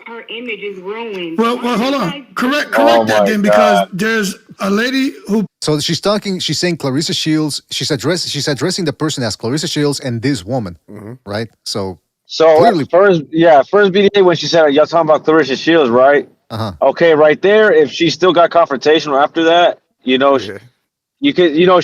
her image is ruined? Well, hold on. Correct that then, because there's a lady who. So she's saying Clarissa Shields. She's addressing the person as Clarissa Shields and this woman, right? So clearly, first BDA when she said y'all talking about Clarissa Shields, right? Okay, right there. If she still got confrontational after that, you could,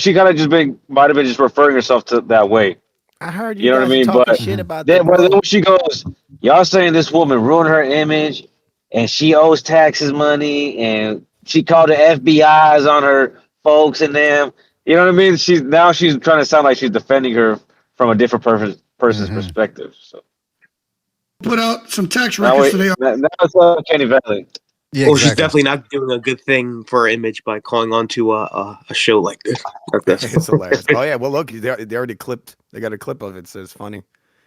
she kind of might have been just referring herself to that way. I heard you know what I mean, but shit about then when she goes, y'all saying this woman ruined her image, and she owes taxes money, and she called the FBI's on her folks and them. You know what I mean? She's trying to sound like she's defending her from a different person's perspective. So. Put out some tax records today. Now it's Kenny Valley. Yeah, well, she's definitely not doing a good thing for her image by calling on to a show like this. It's hilarious. Oh yeah, well look, they already clipped. They got a clip of it, so it's funny.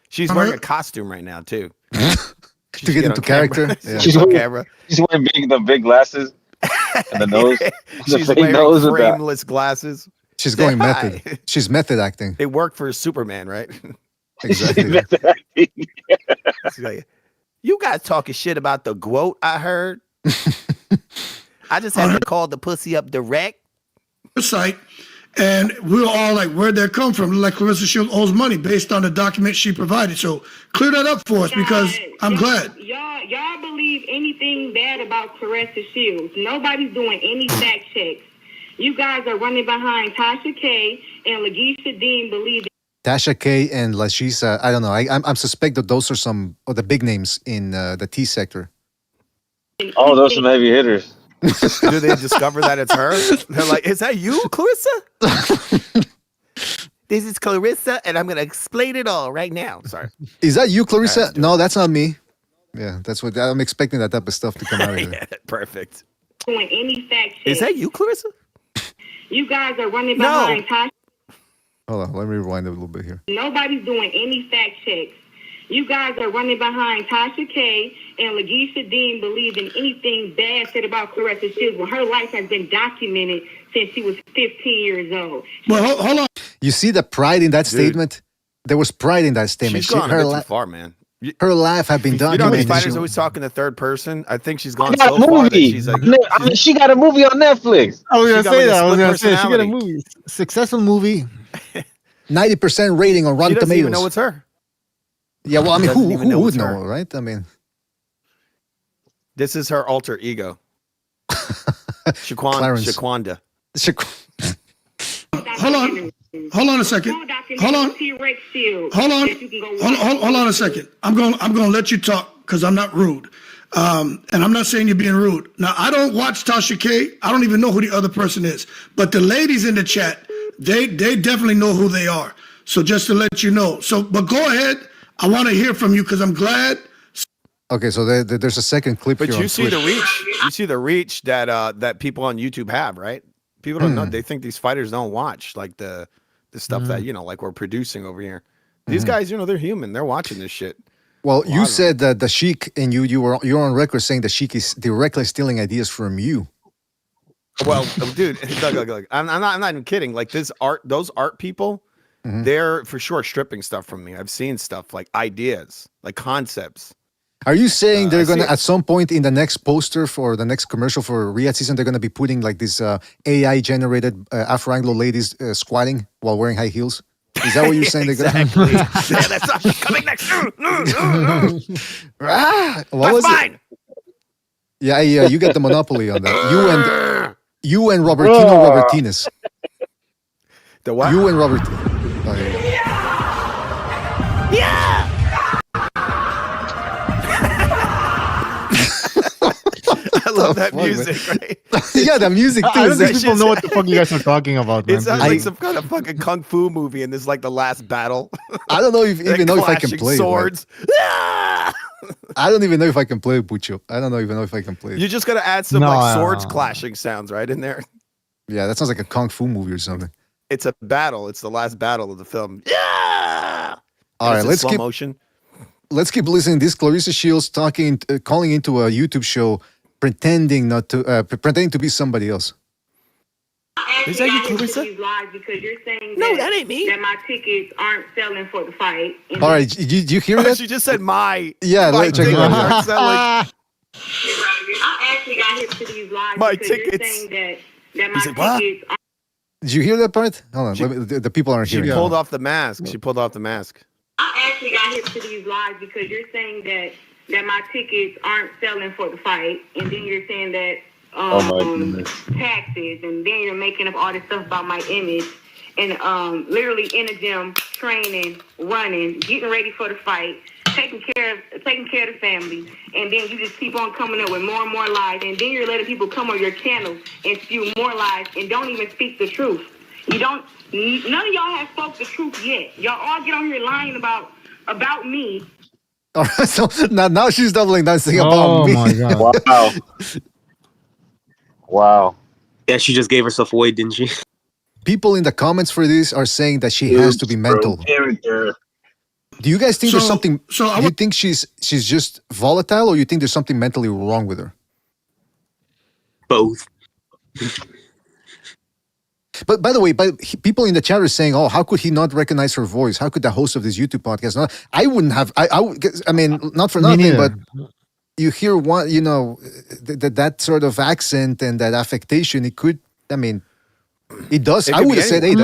She's wearing a costume right now too. To get into character. Yeah. She's wearing the big glasses and the nose. She's wearing frameless glasses. She's going method. She's method acting. It worked for Superman, right? Exactly. Like, you guys talking shit about the quote I heard. I just had to call the pussy up direct. Site, and we were all like, where'd that come from? Like Clarissa Shields owes money based on the document she provided. So clear that up for us, because I'm glad. Y'all believe anything bad about Clarissa Shields. Nobody's doing any fact checks. You guys are running behind Tasha K and Lakeisha Dean believe. Tasha K and Lashisa, I don't know. I'm suspect that those are some of the big names in the T sector. Oh, those are some heavy hitters. Do they discover that it's her? They're like, is that you, Clarissa? This is Clarissa, and I'm going to explain it all right now. Sorry. Is that you, Clarissa? No, that's not me. Yeah, that's what I'm expecting, that type of stuff to come out of here. Yeah, perfect. Doing any fact check. Is that you, Clarissa? You guys are running behind Tasha. Hold on, let me rewind a little bit here. Nobody's doing any fact checks. You guys are running behind Tasha K and Lakeisha Dean believing anything bad said about Clarissa Shields when her life has been documented since she was 15 years old. Well, hold on. You see the pride in that statement? There was pride in that statement. She's gone a bit too far, man. Her life had been documented. You know, these fighters always talking the third person. I think she's gone so far that she's like. She got a movie on Netflix. I was gonna say that. I was gonna say she got a movie, successful movie, 90% rating on Rotten Tomatoes. She doesn't even know it's her. Yeah, well, I mean, who would know, right? I mean, this is her alter ego, Shaquanda. Hold on a second. Hold on a second. I'm gonna let you talk because I'm not rude, and I'm not saying you're being rude. Now, I don't watch Tasha K. I don't even know who the other person is, but the ladies in the chat, they definitely know who they are. So just to let you know. So, but go ahead. I want to hear from you because I'm glad. Okay, so there's a second clip. But here you see the reach. You see the reach that that people on YouTube have, right? People don't know. They think these fighters don't watch like the stuff that like we're producing over here. These guys, they're human. They're watching this shit. Well, you said that the Sheik and you're on record saying the Sheik is directly stealing ideas from you. Well, dude, look, I'm not even kidding. Like those art people, they're for sure stripping stuff from me. I've seen stuff like ideas, like concepts. Are you saying they're gonna at some point in the next poster for the next commercial for Riyadh season, they're gonna be putting like this AI generated Afro Anglo ladies squatting while wearing high heels? Is that what you're saying? Exactly. Yeah, that's coming next. What was mine. It? Yeah, you get the monopoly on that. You and Robertino Robertines. The what? You and Robert. Yeah. I love that music, right? Yeah, the music too. I don't think people know what the fuck you guys are talking about, man. It sounds like some kind of fucking kung fu movie, and this is like the last battle. I don't know even know if I can play swords. I don't even know if I can play Bucho. I don't even know if I can play. You just gotta add some swords clashing sounds right in there. Yeah, that sounds like a kung fu movie or something. It's a battle. It's the last battle of the film. Yeah. All right, let's slow motion. Let's keep listening. This Clarissa Shields calling into a YouTube show, pretending to be somebody else. Is that you, Clarissa? Because you're saying that ain't me. That my tickets aren't selling for the fight. All right, did you hear that? She just said my. Yeah, let's check it out. I actually got hit to these lives my because tickets. You're saying that my tickets aren't. Did you hear that part? Hold on, the people aren't hearing. She pulled off the mask. She pulled off the mask. I actually got hit to these lives because you're saying that my tickets aren't selling for the fight, and then you're saying that taxes, and then you're making up all this stuff about my image, and literally in the gym, training, running, getting ready for the fight, taking care of the family, and then you just keep on coming up with more and more lies, and then you're letting people come on your channel and spew more lies and don't even speak the truth. None of y'all have spoke the truth yet. Y'all all get on here lying about me. All right, so now she's doubling down saying about me. My God. Wow. Wow. Yeah, she just gave herself away, didn't she? People in the comments for this are saying that she has to be mental. Character. Do you guys think there's something? So you think she's just volatile, or you think there's something mentally wrong with her? Both. But by the way, people in the chat are saying, "Oh, how could he not recognize her voice? How could the host of this YouTube podcast not?" I wouldn't have. I mean, not for nothing, but you hear one, that sort of accent and that affectation. It could. I mean, it does. I would have said, "Hey,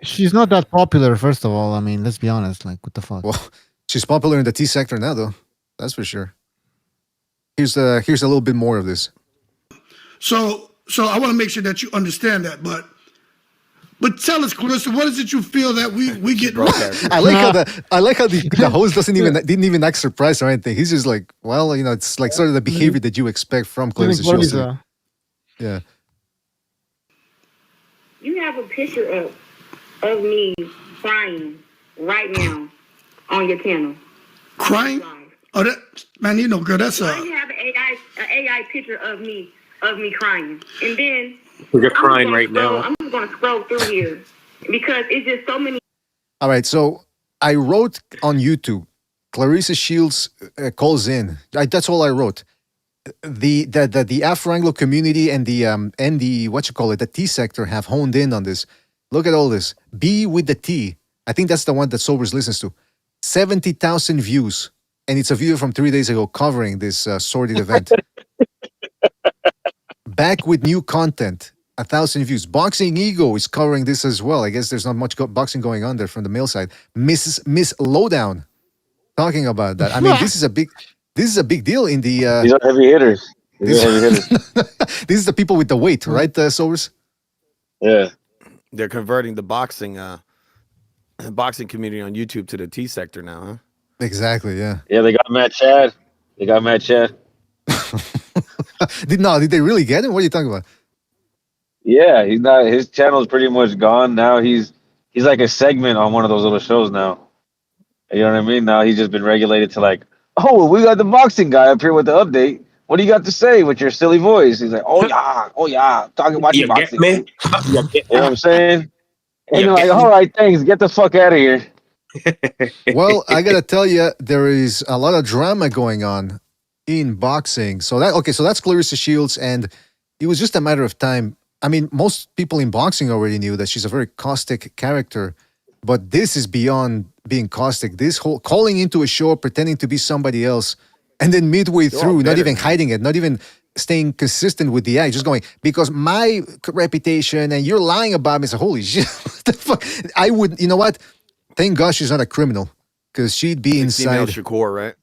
she's not that popular." First of all, I mean, let's be honest. Like, what the fuck? Well, she's popular in the T sector now, though. That's for sure. Here's a little bit more of this. So I want to make sure that you understand that, but tell us, Clarissa, what is it you feel that we get wrong? I like how the host didn't even act surprised or anything. He's just like, well, it's like sort of the behavior that you expect from Clarissa Shields. Yeah. You have a picture of me crying right now on your channel. Crying? Oh, girl, that's You have an AI picture of me crying, and then. You're crying right now. I'm just going to scroll through here because it's just so many. All right, so I wrote on YouTube, Clarissa Shields calls in. That's all I wrote. The Afro-Anglo community and the the T sector have honed in on this. Look at all this. B with the T. I think that's the one that Sobers listens to. 70,000 views, and it's a video from 3 days ago covering this sordid event. Back with new content, 1,000 views. Boxing Ego is covering this as well. I guess there's not much boxing going on there from the male side. Miss Lowdown talking about that. I mean, this is a big deal in the. These are heavy hitters. This is the people with the weight, right, Sobers? Yeah. They're converting the boxing community on YouTube to the T sector now, huh? Exactly. Yeah. Yeah, they got Matt Chad. Did they really get him? What are you talking about? Yeah, he's not. His channel is pretty much gone now. He's like a segment on one of those little shows now. You know what I mean? Now he's just been regulated to like, oh, we got the boxing guy up here with the update. what do you got to say with your silly voice? He's like, oh yeah, talking watching You get boxing. me? You get You know what I'm saying? And You you're like, get me? all right, thanks. Get the fuck out of here. Well, I gotta tell you, there is a lot of drama going on in boxing. So that's Clarissa Shields, and it was just a matter of time. I mean, most people in boxing already knew that she's a very caustic character, but this is beyond being caustic. This whole calling into a show, pretending to be somebody else, and then midway through, not even hiding it, not even staying consistent with the act, just going, because my reputation and you're lying about me. So holy shit, what the fuck? I would, you know what? Thank God she's not a criminal, because she'd be inside. Female Shakur, right?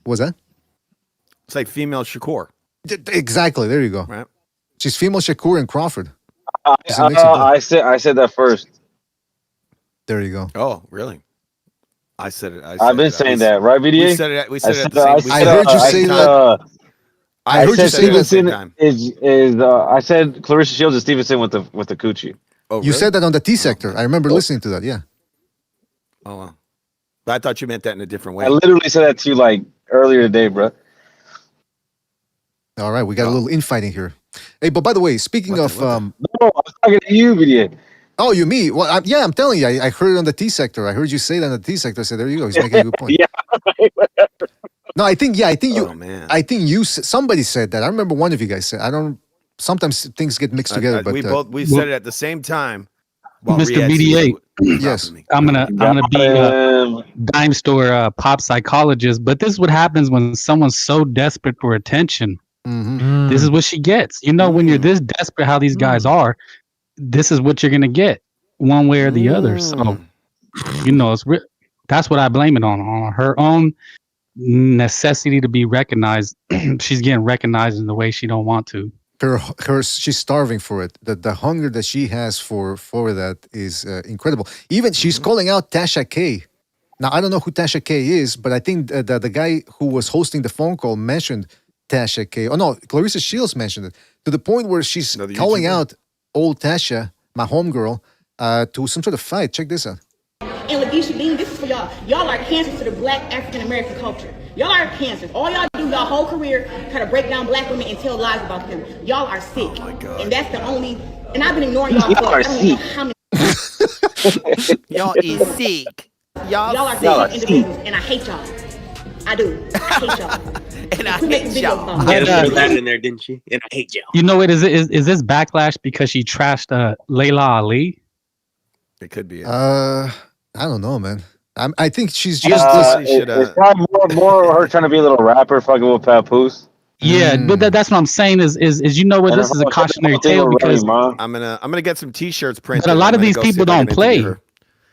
What's that? It's like female Shakur. Exactly. There you go. Right. She's female Shakur and Crawford. I said that first. There you go. Oh, really? I said it. I've been saying that, right, VDA? We said it. We said it at the same. I heard you say that. I heard you say Stevenson is. I said Clarissa Shields is Stevenson with the coochie. Oh, really? You said that on the T sector. I remember listening to that. Yeah. Oh, wow. I thought you meant that in a different way. I literally said that to you like earlier today, bro. All right, we got a little infighting here. Hey, but by the way, speaking of, no, I was talking to you, VDA. Oh, you me? Well, I'm telling you, I heard it on the T sector. I heard you say that on the T sector. I said, there you go. He's making a good point. No, I think you. Oh, man. I think you. Somebody said that. I remember one of you guys said. I don't. Sometimes things get mixed together. But we said it at the same time. Mr. BDA. Yes. I'm gonna be a dime store pop psychologist, but this is what happens when someone's so desperate for attention. Mm-hmm. This is what she gets. You know, when you're this desperate, how these guys are, this is what you're gonna get, one way or the other. So, you know, that's what I blame it on her own necessity to be recognized. She's getting recognized in the way she don't want to. She's starving for it. The hunger that she has for that is incredible. Even she's calling out Tasha K. Now I don't know who Tasha K is, but I think the guy who was hosting the phone call mentioned Tasha K. Oh no, Clarissa Shields mentioned it to the point where she's calling out old Tasha, my homegirl, to some sort of fight. Check this out. And Lakeisha Dean, this is for y'all. Y'all are cancer to the Black African American culture. Y'all are cancers. All y'all do your whole career try to break down Black women and tell lies about them. Y'all are sick. Oh my God. And that's the only. And I've been ignoring y'all for I don't know how many. Y'all is sick. Y'all are sick individuals, and I hate y'all. I do. I hate y'all. And I hate y'all. Yeah, she that in there, didn't she? And I hate y'all. You know, is this backlash because she trashed Layla Ali? It could be. I don't know, man. I think she's just. It's probably more her trying to be a little rapper, fucking with Papoose. Yeah, but that's what I'm saying. Is you know what, this is a cautionary tale because I'm gonna get some T-shirts printed. But a lot of these people don't play.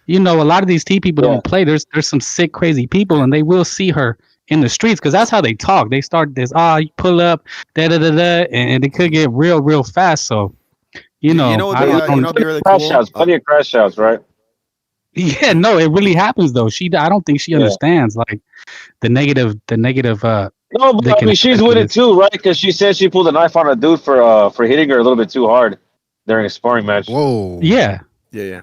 You know, a lot of these people don't play. There's some sick, crazy people, and they will see her in the streets because that's how they talk. They start this, you pull up, and it could get real fast. So, you know really cool. Plenty of crash outs, right? Yeah, no, it really happens though. I don't think she understands like the negative. No, but I mean, she's with it too, right? Because she said she pulled a knife on a dude for hitting her a little bit too hard during a sparring match. Whoa. Yeah. Yeah.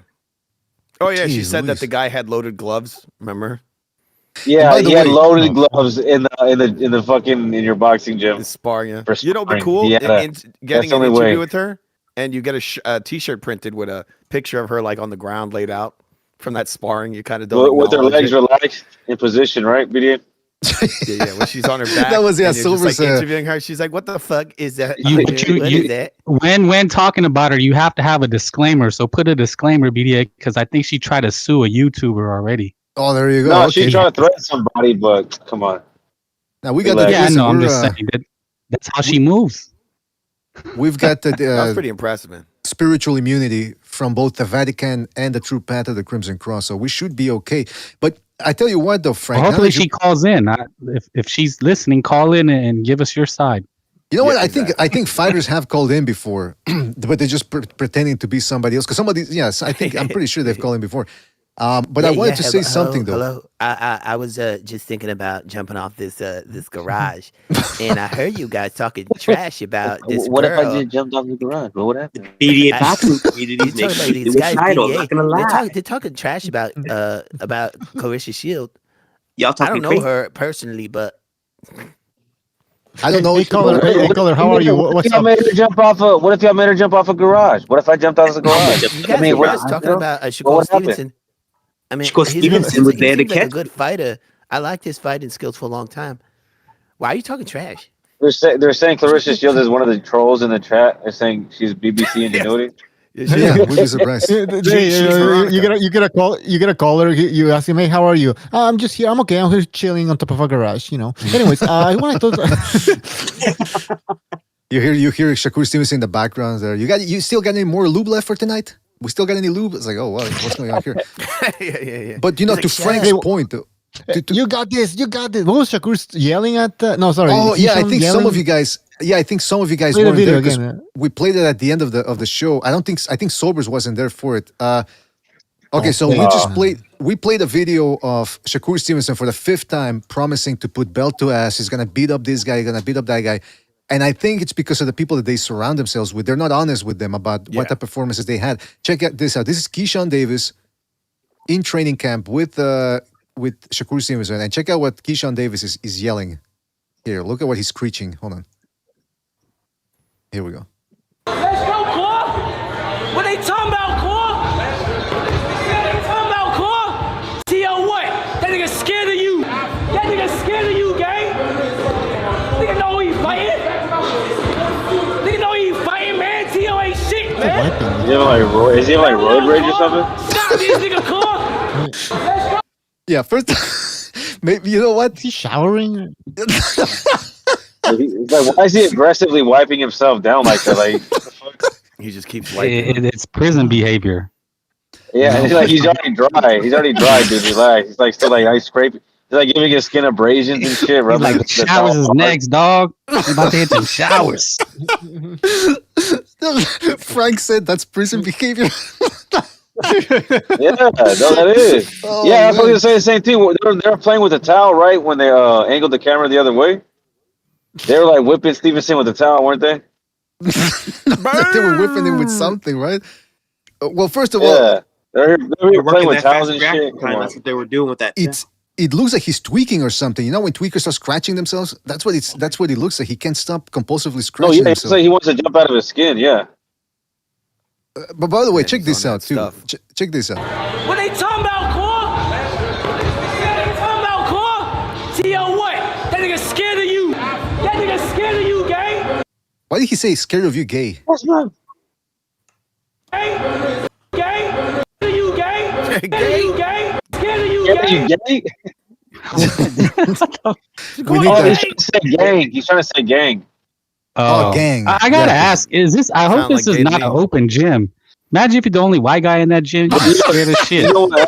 Oh yeah, she said that the guy had loaded gloves. Remember? Yeah, he had loaded gloves in the fucking in your boxing gym. Sparring, yeah. You know, it'd be cool getting an interview with her, and you get a T-shirt printed with a picture of her like on the ground laid out from that sparring. You kind of don't with her legs relaxed in position, right, BDA? Yeah. When she's on her back, that was Silver just, like, interviewing her. She's like, "What the fuck is that? What is that?" When talking about her, you have to have a disclaimer. So put a disclaimer, BDA, because I think she tried to sue a YouTuber already. Oh, there you go. No, she tried to threaten somebody, but come on. Now we got I know. I'm just saying that's how she moves. We've got the. That's pretty impressive, man. Spiritual immunity from both the Vatican and the True Path of the Crimson Cross, so we should be okay. But I tell you what, though, Frank. Well, hopefully, she calls in. If she's listening, call in and give us your side. You know what? I think fighters have called in before, but they're just pretending to be somebody else. Because somebody, yes, I'm pretty sure they've called in before. But I wanted to say something though. Hello, I was just thinking about jumping off this garage, and I heard you guys talking trash about this What girl. if I just jumped off the garage? What happened? These guys, they're talking trash about Clarissa Shields. Y'all talking I don't know crazy. her personally, but I don't know. Hey, caller, how are you? What's up? What if y'all made her jump off a garage? What if I jumped off the garage? You guys were just talking about Shakur Stevenson. I mean, Shakur Stevenson was there to like a catch. good fighter. I liked his fighting skills for a long time. Why are you talking trash? They're saying Clarissa Shields is one of the trolls in the chat. They're saying she's BBC Ingenuity. Yeah, we'd be surprised. You get a caller. You ask him, "Hey, how are you?" I'm just here. I'm okay. I'm here chilling on top of a garage. Anyways, I want to. You hear Shakur Stevenson in the background there. You still got any more lube left for tonight? We still got any lube? It's like, oh wow, what's going on here? yeah. But to Frank's point, though. You got this. What was Shakur yelling at? No, sorry. Oh yeah, I think some of you guys. Yeah, I think some of you guys weren't there because we played it at the end of the show. I think Sobers wasn't there for it. Okay, so we played a video of Shakur Stevenson for the 5th time, promising to put belt to ass. He's gonna beat up this guy. He's gonna beat up that guy. And I think it's because of the people that they surround themselves with. They're not honest with them about what type of performances they had. Check this out. This is Keyshawn Davis in training camp with Shakur Stevenson, and check out what Keyshawn Davis is yelling. Here, look at what he's screeching. Hold on. Here we go. Let's go, Core. What they talking about, Core? What they talking about, Core? T.O. what? That nigga scared of you. That nigga scared of you, gang. Nigga know he fighting. Nigga know he fighting, man. T.O. ain't shit, man. Is he like road rage or something? Stop this nigga, Core. Let's go. Yeah, first, maybe you know what? He's showering. He's like, why is he aggressively wiping himself down like that? Like, he just keeps wiping. It's prison behavior. Yeah, he's already dry. He's already dry, dude. Relax. He's like still like ice scraping. He's like giving his skin abrasions and shit. He's like showers is next, dog. He's about to hit some showers. Frank said that's prison behavior. Yeah, no, that is. Oh, yeah, I was going to say the same thing. They were playing with the towel, right? When they angled the camera the other way. They were like whipping Stevenson with the towel, weren't they? They were whipping him with something, right? Well, first of all, they're playing with that towels fast and reaction shit. time. That's what they were doing with that. It looks like he's tweaking or something. You know, when tweakers are scratching themselves, that's what it looks like. He can't stop compulsively scratching It's himself. like he wants to jump out of his skin. Yeah. But by the way, check this out too. Check this out. What they talking about, Core? What they talking about, Core? T.O. what? That nigga scared of you. That nigga scared of you, gang. Why did he say scared of you, gay? What's wrong? Gang. Gang. Scared of you, gang. Scared of you, gang. Scared of you, Are you gang. gay? We need He's trying to say gang. He's trying to say gang. Oh, gang. I gotta ask, is this? I hope this is not an open gym. Imagine if you're the only white guy in that gym. You'd be scared as shit. You know what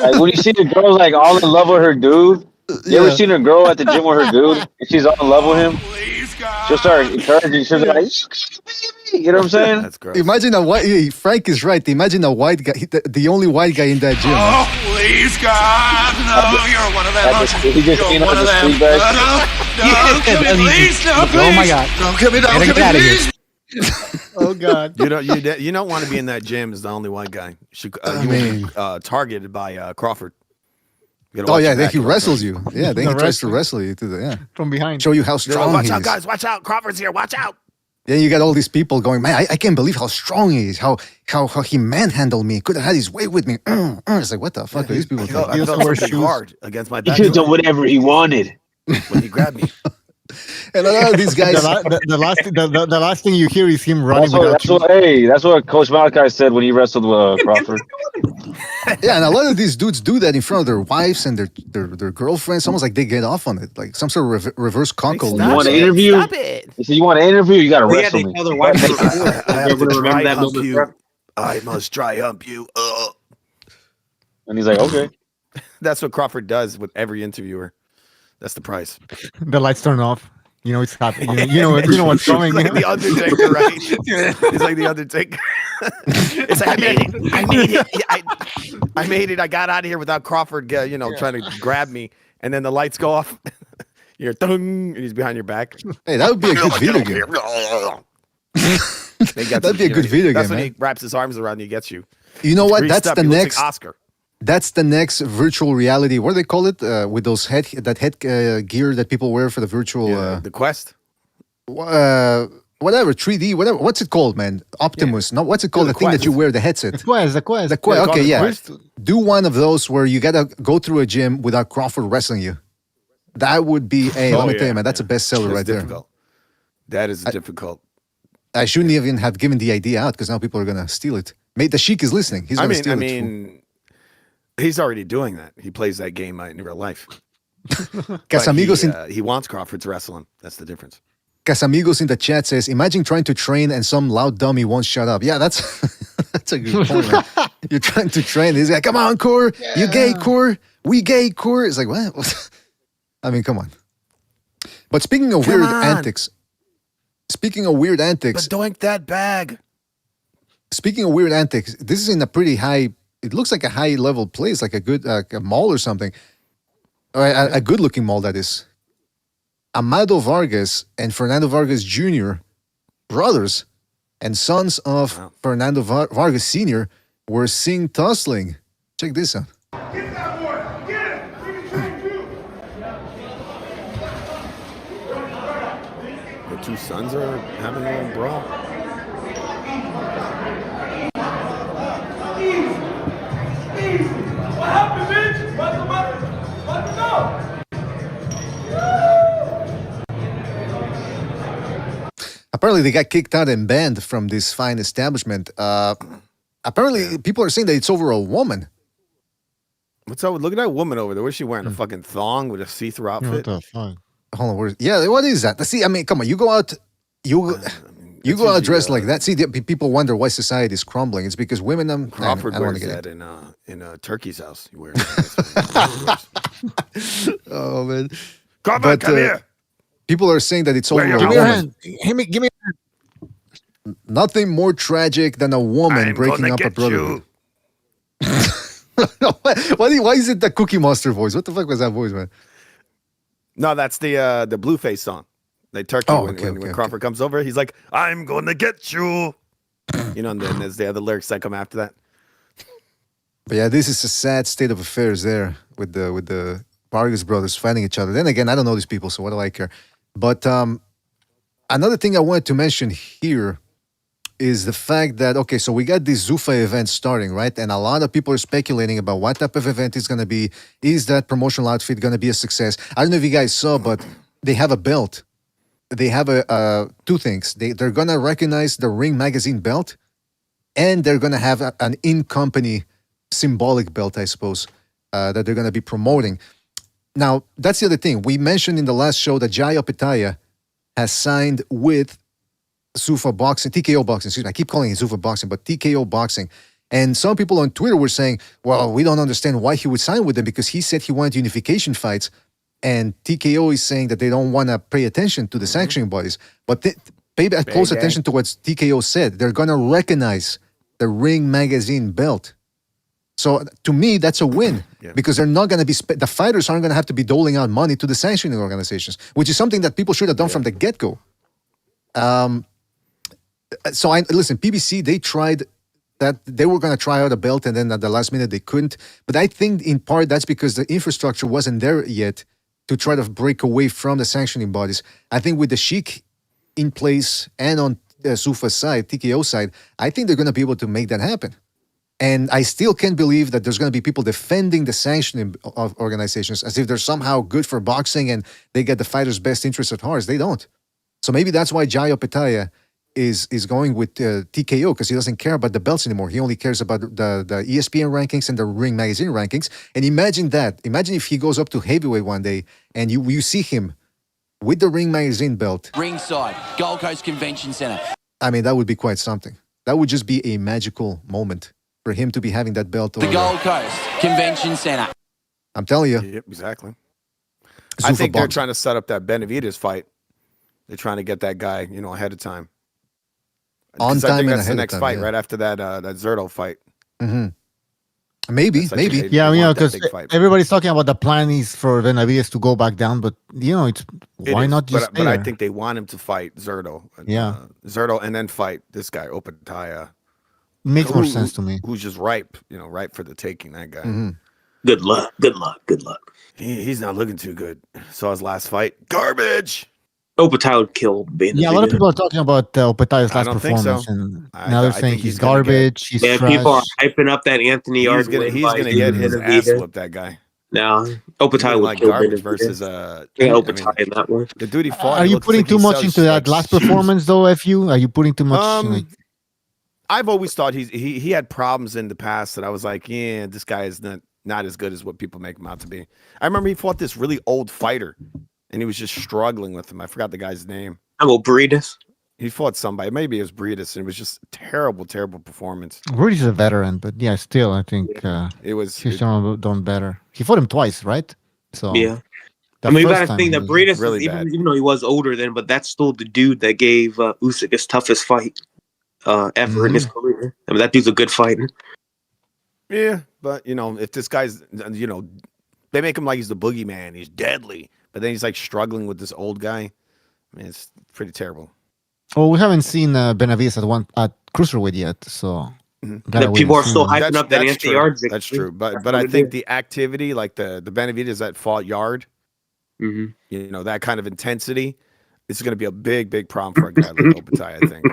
like when you see the girl like all in love with her dude. You ever seen a girl at the gym with her dude and she's all in love with him? She'll start encouraging. She'll be like, you know what I'm saying? That's gross. Imagine a white. Frank is right. Imagine a white guy, the only white guy in that gym. Oh, please, God, no, you're one of them. He just You're one of them. No, kill me, please, no, please. Oh my God! Don't kill me, don't kill me, please. Oh God! You don't want to be in that gym as the only white guy. You will be targeted by Crawford. Oh yeah, then he wrestles you. Yeah, then he tries to wrestle you from behind. Show you how strong watch he out, is. guys! Watch out! Crawford's here! Watch out! Then you got all these people going, man, I can't believe how strong he is, how he manhandled me, could have had his way with me. It's like, what the fuck are these people doing? I felt something hard against my He back. could have done whatever he wanted. When he grabbed me. And a lot of these guys. the last thing you hear is him running. That's what Coach Malachi said when he wrestled with Crawford. Yeah, and a lot of these dudes do that in front of their wives and their girlfriends. Almost like they get off on it, like some sort of reverse cockle. You want an interview? Stop it. He said, "You want an interview? You got to wrestle me." I have to dry hump you. I must dry hump you. And he's like, "Okay." That's what Crawford does with every interviewer. That's the price. The lights turn off. You know it's happening. You know what's coming. He's like the Undertaker, right? He's like the Undertaker. It's like I made it. I made it. I got out of here without Crawford, trying to grab me, and then the lights go off. You're and he's behind your back. Hey, that would be a good video game. That'd be a good video game. That's when he wraps his arms around you, gets you. You know what? That's the next Oscar. That's the next virtual reality. What do they call it? With those head gear that people wear for the virtual. The Quest. Whatever 3D, whatever. What's it called, man? Optimus. No, what's it called? The thing that you wear, the headset. The Quest. The Quest. Okay, yeah. Do one of those where you gotta go through a gym without Crawford wrestling you. That would be let me tell you, man. That's a bestseller right difficult. There. That is difficult. I shouldn't even have given the idea out because now people are gonna steal it. Mate, the Sheik is listening. He's gonna steal it. He's already doing that. He plays that game in real life. Casamigos he wants Crawford to wrestle him. That's the difference. Casamigos in the chat says, imagine trying to train and some loud dummy won't shut up. Yeah, that's that's a good point, man. You're trying to train. He's like, come on, Core. Yeah. You gay, Core. We gay, Core. It's like, what? I mean, come on. But speaking of weird antics. But doink that bag. Speaking of weird antics, this is in a pretty high, it looks like a high-level place, like a good a mall or something. A good-looking mall, that is. Amado Vargas and Fernando Vargas Jr., brothers and sons of Fernando Vargas Sr., were seen tussling. Check this out. Get that boy! Get him! We can train you! The two sons are having a little brawl. Easy! What happened, bitch? Let them go! Apparently, they got kicked out and banned from this fine establishment. Apparently, people are saying that it's over a woman. What's up? Look at that woman over there. What's she wearing? A fucking thong with a see-through outfit? What the fuck? Hold on. What is that? See, I mean, come on. You go out, you go out dressed like that. See, people wonder why society is crumbling. It's because women. Crawford wears that in Turkey's house. He wears. Oh man, Crawford, come here. People are saying that it's over a woman. Give me your hand. Give me your hand. Nothing more tragic than a woman breaking up a brotherhood. Why is it the Cookie Monster voice? What the fuck was that voice, man? No, that's the Blueface song. The Turkey when Crawford comes over, he's like, "I'm gonna get you." You know, and then there's the other lyrics that come after that. But yeah, this is a sad state of affairs there with the Vargas brothers fighting each other. Then again, I don't know these people, so what do I care? But another thing I wanted to mention here is the fact that, okay, so we got this Zuffa event starting, right? And a lot of people are speculating about what type of event it's going to be. Is that promotional outfit going to be a success? I don't know if you guys saw, but they have a belt. They have two things. They're going to recognize the Ring Magazine belt, and they're going to have an in-company symbolic belt, I suppose, that they're going to be promoting. Now, that's the other thing. We mentioned in the last show that Jai Opetaya has signed with Zuffa Boxing, TKO Boxing, excuse me. I keep calling it Zuffa Boxing, but TKO Boxing. And some people on Twitter were saying, well, we don't understand why he would sign with them because he said he wanted unification fights. And TKO is saying that they don't want to pay attention to the sanctioning bodies. But pay close attention to what TKO said. They're going to recognize the Ring Magazine belt. So to me, that's a win because they're not going to be, the fighters aren't going to have to be doling out money to the sanctioning organizations, which is something that people should have done from the get-go. So listen, PBC, they tried that, they were going to try out a belt and then at the last minute they couldn't. But I think in part that's because the infrastructure wasn't there yet to try to break away from the sanctioning bodies. I think with the Sheik in place and on Zuffa's side, TKO side, I think they're going to be able to make that happen. And I still can't believe that there's going to be people defending the sanctioning of organizations as if they're somehow good for boxing and they get the fighters' best interests at heart. They don't. So maybe that's why Jai Opetaya is going with TKO because he doesn't care about the belts anymore. He only cares about the ESPN rankings and the Ring Magazine rankings. And imagine that. Imagine if he goes up to heavyweight one day and you see him with the Ring Magazine belt. Ringside, Gold Coast Convention Centre. I mean, that would be quite something. That would just be a magical moment for him to be having that belt. The Gold Coast Convention Centre. I'm telling you. Yep, exactly. I think they're trying to set up that Benavidez fight. They're trying to get that guy, ahead of time. On time, I think and that's ahead the next of time, fight right after that Zerto fight. Mm-hmm. Maybe. Yeah, because everybody's talking about the plan is for Benavidez to go back down, but it's why not just? But I think they want him to fight Zerto. Yeah, Zerto, and then fight this guy Opetaya. makes more sense to me. Who's just ripe, ripe for the taking. That guy. Mm-hmm. Good luck. He's not looking too good. Saw his last fight. Garbage. Opataya would kill Benavidez. Yeah, a lot of people are talking about Opataya's last don't think performance, so. and now they're saying he's gonna garbage. He's trash. people are hyping up that Anthony He's Yarde. gonna get his ass whooped. That guy. Now, Opataya would like kill garbage Benavidez. versus Opataya in that one. the dude he fought. Are you putting too much into that last performance, though? FU, are you putting too much? I've always thought he had problems in the past that I was like, yeah, this guy is not as good as what people make him out to be. I remember he fought this really old fighter, and he was just struggling with him. I forgot the guy's name. Breedis. He fought somebody. Maybe it was Breedis, and it was just terrible performance. Breedis is a veteran, but yeah, still, I think it was. He's done better. He fought him twice, right? So yeah. I mean, you got to think that Breedis, really even though he was older then, but that's still the dude that gave Usyk his toughest fight ever in his career. I mean, that dude's a good fighter. Yeah, but if this guy's, they make him like he's the boogeyman. He's deadly, but then he's like struggling with this old guy. I mean, it's pretty terrible. Well, we haven't seen Benavidez at cruiserweight yet, so people are still hyping up that Anthony Yarde. That's true, but I think the activity, like the Benavidez that fought Yarde, that kind of intensity, is going to be a big problem for a guy like Opataya. I think.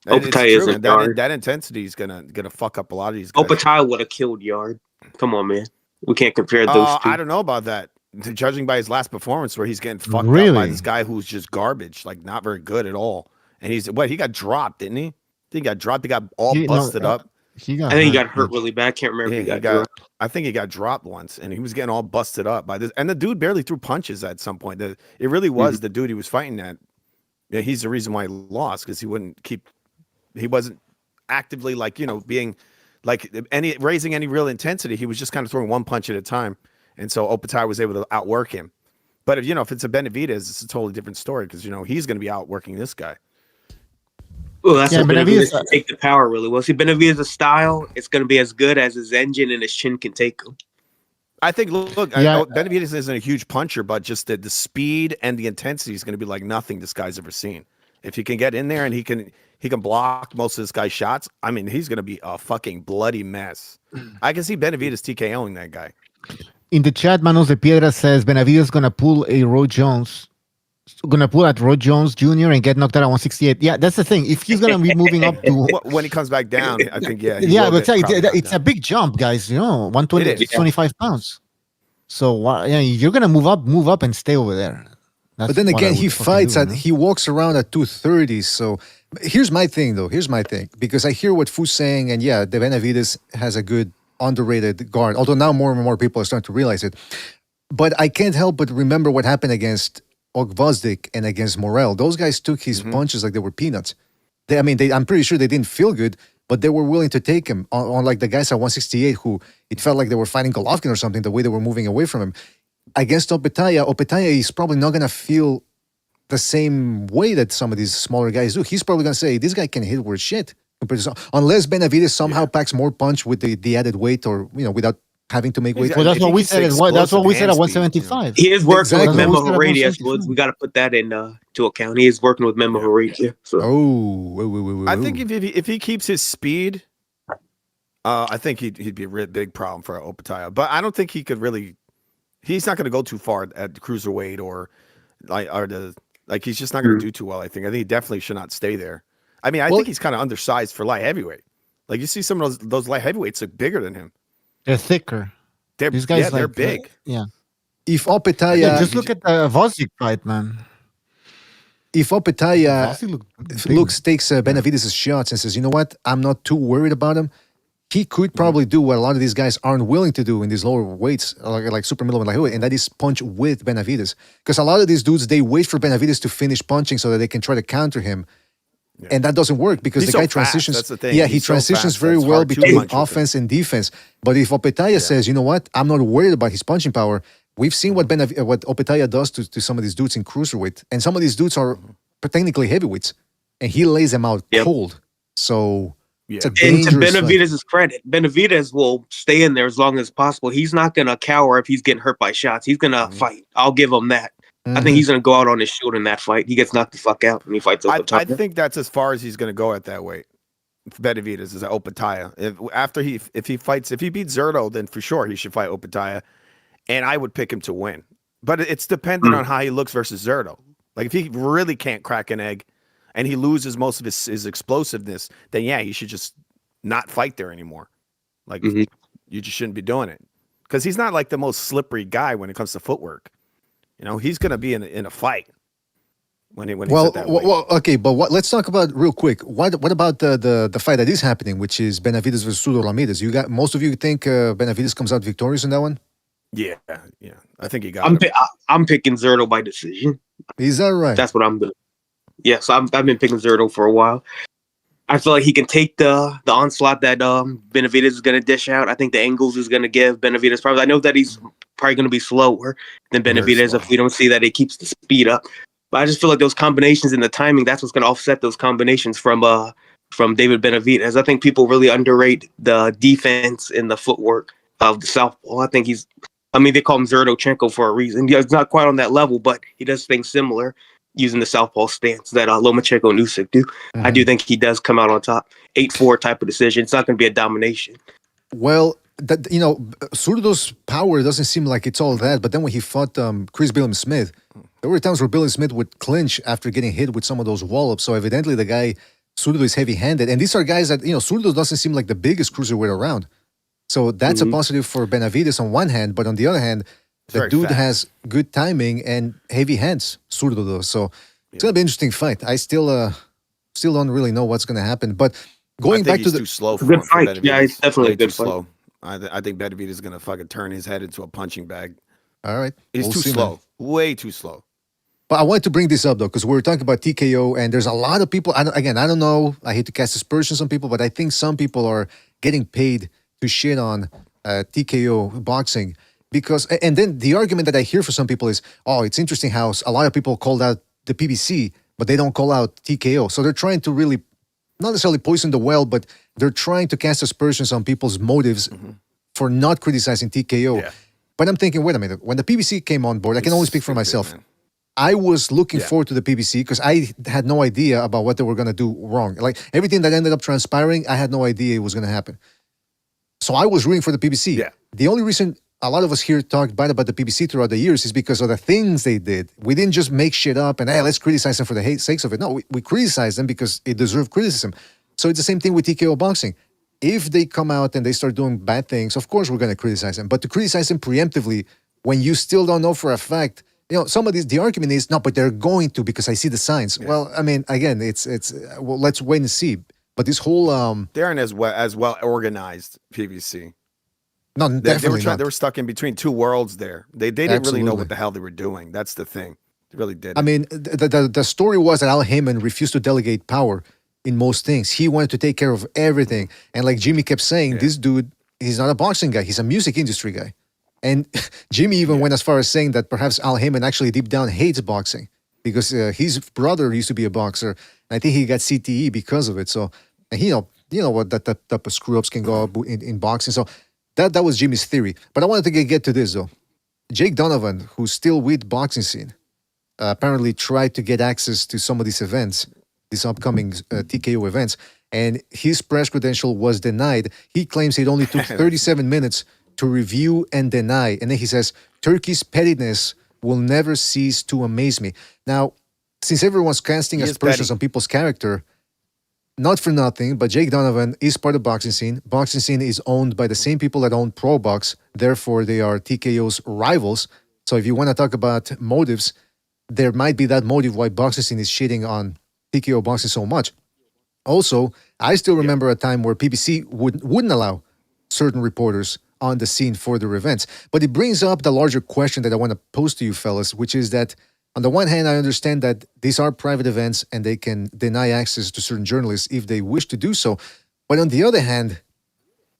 Opataya isn't Yarde. That intensity is gonna fuck up a lot of these guys. Opataya would have killed Yarde. Come on, man. We can't compare those two. I don't know about that. Judging by his last performance, where he's getting fucked up by this guy who's just garbage, like not very good at all. And he got dropped, didn't he? He got dropped. He got all busted up. I think he got hurt really bad. Can't remember. If he got I think he got dropped once, and he was getting all busted up by this. And the dude barely threw punches at some point. It really was the dude he was fighting at. Yeah, he's the reason why he lost, because he wasn't actively being raising any real intensity. He was just kind of throwing one punch at a time. And so Opataya was able to outwork him. But if it's a Benavidez, it's a totally different story, because he's going to be outworking this guy. Well, that's what Benavidez can take the power really well. See, Benavidez's style, it's going to be as good as his engine and his chin can take him. I think, Benavidez isn't a huge puncher, but just the speed and the intensity is going to be like nothing this guy's ever seen. If he can get in there and he can block most of this guy's shots, I mean, he's going to be a fucking bloody mess. I can see Benavidez TKOing that guy. In the chat, Manos de Piedra says Benavidez is gonna pull at Roy Jones Jr. and get knocked out at 168. Yeah, that's the thing. If he's gonna be moving up to when he comes back down, I think but it's a big jump, guys. 120, 25 pounds. So you're gonna move up and stay over there. But then again, he walks around at 230. So here's my thing, because I hear what Fu's saying, and the Benavidez has a good underrated guard, although now more and more people are starting to realize it. But I can't help but remember what happened against Gvozdyk and against Morel. Those guys took his punches like they were peanuts. I'm pretty sure they didn't feel good, but they were willing to take him on like the guys at 168 who it felt like they were fighting Golovkin or something, the way they were moving away from him. Against Opataya is probably not going to feel the same way that some of these smaller guys do. He's probably going to say, this guy can hit worse shit. Unless Benavidez somehow packs more punch with the added weight, or without having to make weight. Well, that's what we said. That's what we said at 175. He is working with Memo Heredia. We got to put that into account. He is working with Memo Heredia. So. I think if he keeps his speed, I think he'd be a real big problem for Opataya. But I don't think he could really. He's not going to go too far at the cruiserweight he's just not going to do too well. I think he definitely should not stay there. I mean, I think he's kind of undersized for light heavyweight. Like you see some of those light heavyweights look bigger than him. They're thicker. These guys, they're big. If Opataya, just look at the Gvozdyk fight, man. If Opataya takes Benavidez' shots and says, you know what, I'm not too worried about him, he could probably do what a lot of these guys aren't willing to do in these lower weights, like super middleweight, lightweight, and that is punch with Benavidez. Because a lot of these dudes, they wait for Benavidez to finish punching so that they can try to counter him. Yeah. And that doesn't work because the guy transitions. That's the thing. Yeah, he transitions very well between offense and defense. But if Opataya says, you know what, I'm not worried about his punching power, we've seen what Opataya does to some of these dudes in cruiserweight. And some of these dudes are technically heavyweights. And he lays them out cold. So it's a dangerous and to Benavidez' credit, Benavidez will stay in there as long as possible. He's not going to cower if he's getting hurt by shots. He's going to fight. I'll give him that. I think he's going to go out on his shield in that fight. He gets knocked the fuck out and he fights over the top. I think that's as far as he's going to go at that weight. Benavidez is Opataya. If he beats Zerto, then for sure he should fight Opataya, and I would pick him to win. But it's dependent on how he looks versus Zerto. Like if he really can't crack an egg, and he loses most of his explosiveness, then yeah, he should just not fight there anymore. Like you just shouldn't be doing it because he's not like the most slippery guy when it comes to footwork. You know, he's gonna be in a fight when he's at that weight. Well, okay, but let's talk about real quick. What about the fight that is happening, which is Benavidez versus Sudo Ramirez? Most of you think Benavidez comes out victorious in that one? Yeah. I think he got him. I'm picking Zerto by decision. Is that right? That's what I'm doing. Yes, I've been picking Zerto for a while. I feel like he can take the onslaught that Benavidez is going to dish out. I think the angles is going to give Benavidez problems. I know that he's probably going to be slower than Benavidez if we don't see that he keeps the speed up. But I just feel like those combinations and the timing, that's what's going to offset those combinations from David Benavidez. I think people really underrate the defense and the footwork of the southpaw. I think they call him Zerdochenko for a reason. He's not quite on that level, but he does things similar using the southpaw stance that Lomachenko and Usyk do. I do think he does come out on top. 8-4 type of decision. It's not going to be a domination. Well, Zurdo's power doesn't seem like it's all that, but then when he fought Chris Billam-Smith, there were times where Billam-Smith would clinch after getting hit with some of those wall-ups, so evidently the guy, Zurdo, is heavy-handed, and these are guys that, Zurdo doesn't seem like the biggest cruiserweight around. So that's a positive for Benavidez on one hand, but on the other hand, the dude has good timing and heavy hands, Zurdo does. So it's going to be an interesting fight. I still don't really know what's going to happen. But going back to the too slow for good fight. Benavidez. Yeah, it's definitely a good fight. Slow. I think Benavidez is going to fucking turn his head into a punching bag. All right. He's too slow. Man. Way too slow. But I wanted to bring this up, though, because we were talking about TKO, and there's a lot of people. I don't know. I hate to cast aspersions on people, but I think some people are getting paid to shit on TKO boxing. And then the argument that I hear for some people is, it's interesting how a lot of people called out the PBC, but they don't call out TKO. So they're trying to really, not necessarily poison the well, but they're trying to cast aspersions on people's motives for not criticizing TKO. Yeah. But I'm thinking, wait a minute, when the PBC came on board, I can only speak for myself. Man. I was looking forward to the PBC because I had no idea about what they were going to do wrong. Like everything that ended up transpiring, I had no idea it was going to happen. So I was rooting for the PBC. Yeah. The only reason a lot of us here talked bad about the PBC throughout the years is because of the things they did. We didn't just make shit up and, let's criticize them for the sakes of it. No, we criticized them because it deserved criticism. So it's the same thing with TKO boxing. If they come out and they start doing bad things, of course we're going to criticize them. But to criticize them preemptively when you still don't know for a fact, some of these, the argument is, no, but they're going to because I see the signs. Yeah. Well, I mean, again, let's wait and see. But this whole... they aren't as well organized, PBC. No, definitely not. They were stuck in between two worlds there. They didn't really know what the hell they were doing. That's the thing. They really didn't. I mean, the story was that Al Heyman refused to delegate power in most things. He wanted to take care of everything. And like Jimmy kept saying, this dude, he's not a boxing guy. He's a music industry guy. And Jimmy even went as far as saying that perhaps Al Heyman actually deep down hates boxing because his brother used to be a boxer. And I think he got CTE because of it. So, and you know what that type of screw-ups can go up in boxing. So that was Jimmy's theory. But I wanted to get to this, though. Jake Donovan, who's still with boxing scene, apparently tried to get access to some of these events, these upcoming TKO events, and his press credential was denied. He claims it only took 37 minutes to review and deny. And then he says, Turkey's pettiness will never cease to amaze me. Now, since everyone's casting aspersions on people's character, not for nothing, but Jake Donovan is part of boxing scene. Boxing scene is owned by the same people that own Pro Box. Therefore, they are TKO's rivals. So if you want to talk about motives, there might be that motive why boxing scene is shitting on TKO boxing so much. Also, I still remember a time where PBC wouldn't allow certain reporters on the scene for their events. But it brings up the larger question that I want to pose to you fellas, which is that on the one hand, I understand that these are private events and they can deny access to certain journalists if they wish to do so. But on the other hand,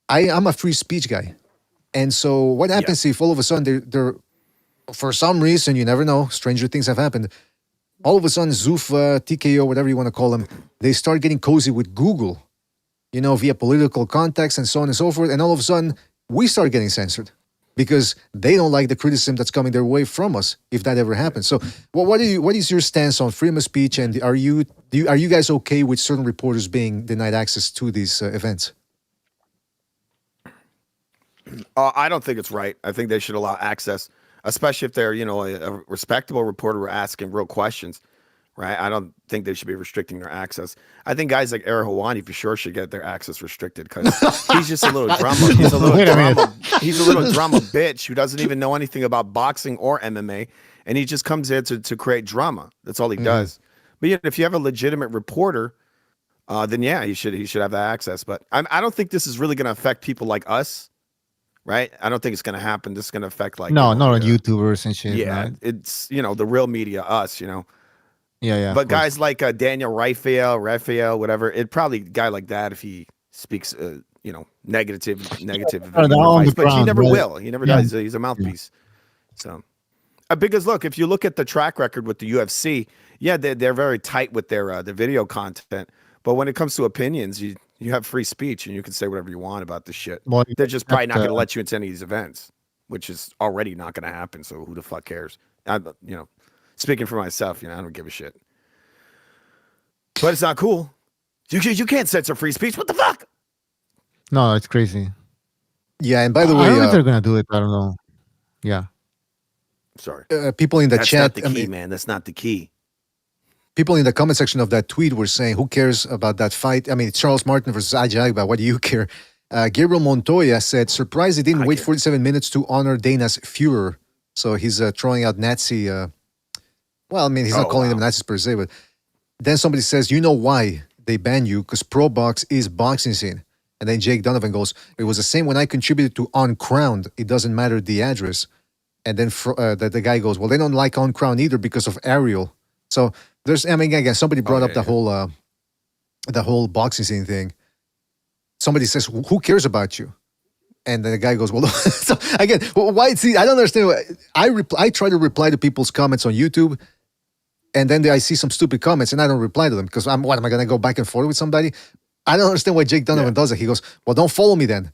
I'm a free speech guy. And so what happens if all of a sudden they're for some reason, you never know, stranger things have happened, all of a sudden Zuffa, TKO, whatever you want to call them, they start getting cozy with Google, via political contacts and so on and so forth. And all of a sudden, we start getting censored. because they don't like the criticism that's coming their way from us if that ever happens. So, what is your stance on freedom of speech, and are you guys okay with certain reporters being denied access to these events? I don't think it's right. I think they should allow access, especially if they're, a respectable reporter asking real questions, right? I don't think they should be restricting their access. I think guys like Ariel Helwani for sure should get their access restricted because he's just a little drama. He's a little drama bitch who doesn't even know anything about boxing or MMA, and he just comes there to create drama. That's all he does. But if you have a legitimate reporter, then yeah, he should have that access. But I don't think this is really going to affect people like us. Right? I don't think it's going to happen. This is going to affect not on YouTubers and shit. Yeah, right? it's, the real media, us, Yeah. But guys like Daniel Raphael, whatever, it'd probably a guy like that if he speaks, negative advice, but he never will. He never does. He's a mouthpiece. So, because look, if you look at the track record with the UFC, yeah, they're very tight with their video content. But when it comes to opinions, you have free speech and you can say whatever you want about this shit. Well, they're just probably not going to let you into any of these events, which is already not going to happen. So who the fuck cares? Speaking for myself, I don't give a shit. But it's not cool. You can't censor free speech. What the fuck? No, it's crazy. Yeah, and by the way, I don't know if they're going to do it. I don't know. Yeah. Sorry. People in the chat. That's not the key, man. That's not the key. People in the comment section of that tweet were saying, who cares about that fight? I mean, it's Charles Martin versus Ajagba. What do you care? Gabriel Montoya said, surprised he didn't wait 47 minutes to honor Dana's Führer. So he's throwing out Nazi. He's not calling them Nazis per se, but then somebody says, you know why they ban you? Because Pro Box is boxing scene. And then Jake Donovan goes, it was the same when I contributed to Uncrowned. It doesn't matter the address. And then the guy goes, well, they don't like Uncrowned either because of Ariel. So again, somebody brought up the whole boxing scene thing. Somebody says, who cares about you? And then the guy goes, well, so again, why? See, I don't understand. I try to reply to people's comments on YouTube, and then I see some stupid comments, and I don't reply to them because am I going to go back and forth with somebody? I don't understand why Jake Donovan does it. He goes, well, don't follow me then.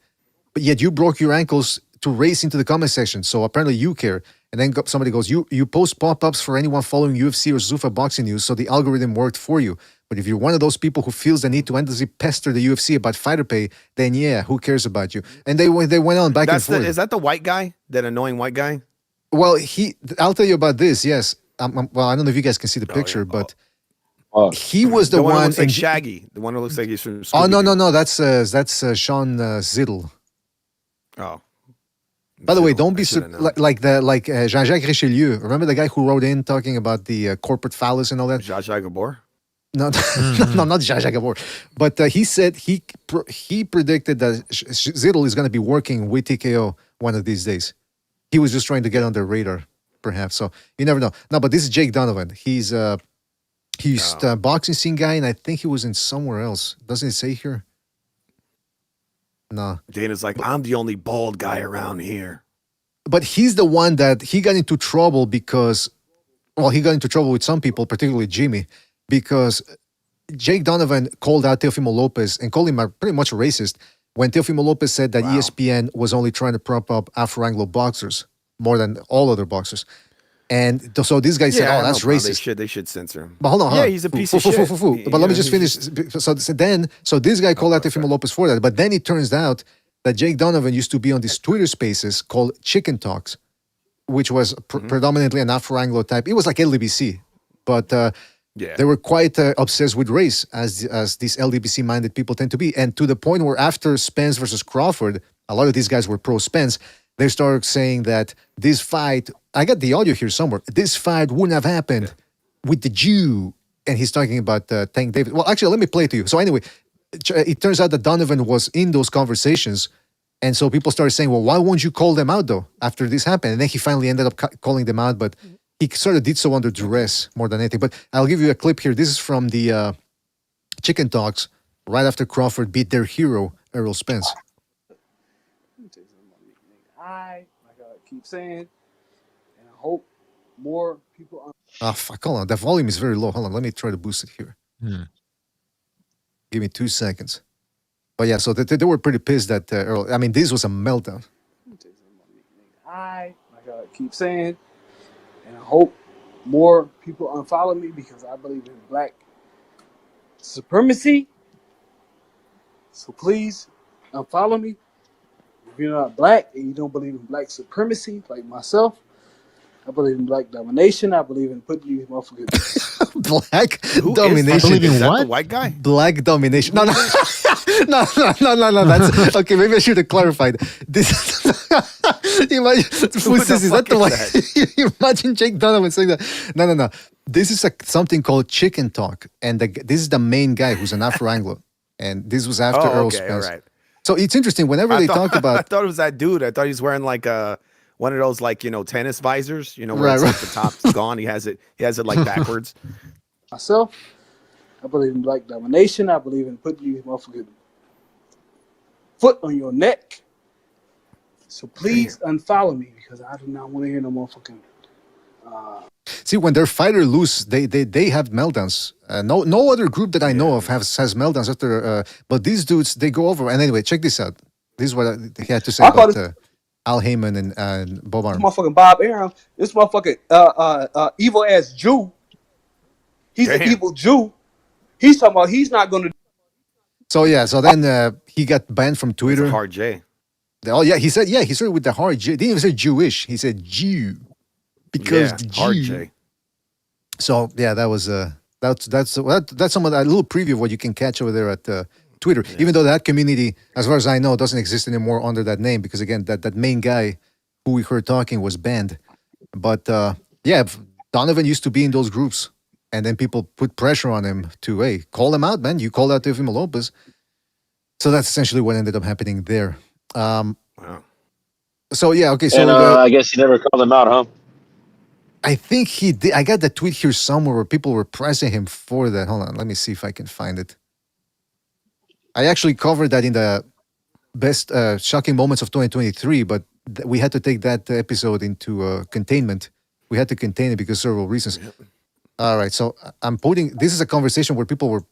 But yet you broke your ankles to race into the comment section, so apparently you care. And then somebody goes, you post pop-ups for anyone following UFC or Zuffa boxing news, so the algorithm worked for you. But if you're one of those people who feels the need to endlessly pester the UFC about fighter pay, then yeah, who cares about you? And they went on back and forth. Is that the white guy? That annoying white guy? Well, I'll tell you about this, yes. I don't know if you guys can see the picture, but he was the one who looks like Shaggy. The one who looks like he's from Scooby-Doo. Oh, no, that's Sean Ziddle. Oh. By the way, don't be like Jean-Jacques Richelieu. Remember the guy who wrote in talking about the corporate phallus and all that? Jean-Jacques Gabor? No, no, not Jean-Jacques Gabor. But he said he predicted that Ziddle is going to be working with TKO one of these days. He was just trying to get on their radar, perhaps. So you never know. No, but this is Jake Donovan. He's the boxing scene guy, and I think he was in somewhere else. Doesn't it say here? No. Dana's like, I'm the only bald guy around here. But he's the one that he got into trouble because, he got into trouble with some people, particularly Jimmy, because Jake Donovan called out Teofimo Lopez and called him pretty much a racist when Teofimo Lopez said that ESPN was only trying to prop up Afro-Anglo boxers more than all other boxers. And so this guy said, that's racist. They should censor him. But hold on. Yeah, he's a piece of shit. But let me just finish. So this guy called out Teofimo Lopez for that. But then it turns out that Jake Donovan used to be on these Twitter spaces called Chicken Talks, which was predominantly an Afro-Anglo type. It was like LDBC. But they were quite obsessed with race, as these LDBC-minded people tend to be. And to the point where after Spence versus Crawford, a lot of these guys were pro-Spence, they started saying that this fight, I got the audio here somewhere, this fight wouldn't have happened with the Jew. And he's talking about Tank Davis. Well, actually, let me play it to you. So anyway, it turns out that Donovan was in those conversations. And so people started saying, well, why won't you call them out, though, after this happened? And then he finally ended up calling them out. But he sort of did so under duress more than anything. But I'll give you a clip here. This is from the Chicken Talks right after Crawford beat their hero, Errol Spence. Like I keep saying, and I hope more people. Fuck, hold on. The volume is very low. Hold on, let me try to boost it here. Give me 2 seconds. But yeah, so they were pretty pissed that Errol. I mean, this was a meltdown. keep saying, and I hope more people unfollow me because I believe in black supremacy. So please unfollow me. If you're not black and you don't believe in black supremacy, like myself, I believe in black domination. I believe in putting these motherfuckers. Black Who domination. Is that the white guy? Black domination. No. No. That's okay. Maybe I should have clarified. This imagine is that the white? Imagine Jake Donovan saying that. No. This is something called chicken talk, and this is the main guy who's an Afro Anglo, and this was after Earl Spence. All right. So it's interesting whenever they talk about. I thought it was that dude. I thought he was wearing like one of those like tennis visors. Where it's like the top's gone. He has it like backwards. Myself, I believe in black domination. I believe in putting these motherfuckers foot on your neck. So please unfollow me because I do not want to hear no motherfucking. See, when their fighter lose, they have meltdowns. No other group that I know of has meltdowns after. But these dudes, they go over. And anyway, check this out. This is what he had to say about Al Heyman and Bob Arum. This motherfucking Bob Arum. This motherfucking evil ass Jew. He's an evil Jew. He's talking about he's not going to. So then he got banned from Twitter. Hard J. Oh yeah, he started with the hard J. He didn't even say Jewish. He said Jew. Because the hard J. So yeah, that was that's some of that little preview of what you can catch over there at Twitter. Yeah. Even though that community, as far as I know, doesn't exist anymore under that name because again, that main guy who we heard talking was banned. But Donovan used to be in those groups, and then people put pressure on him to call him out, man. You called out Teofimo Lopez, so that's essentially what ended up happening there. Wow. So yeah, okay. So and I guess he never called him out, huh? I think he did. I got the tweet here somewhere where people were pressing him for that. Hold on, let me see if I can find it. I actually covered that in the best shocking moments of 2023, but we had to take that episode into containment. We had to contain it because of several reasons. All right, so I'm putting. This is a conversation where people were.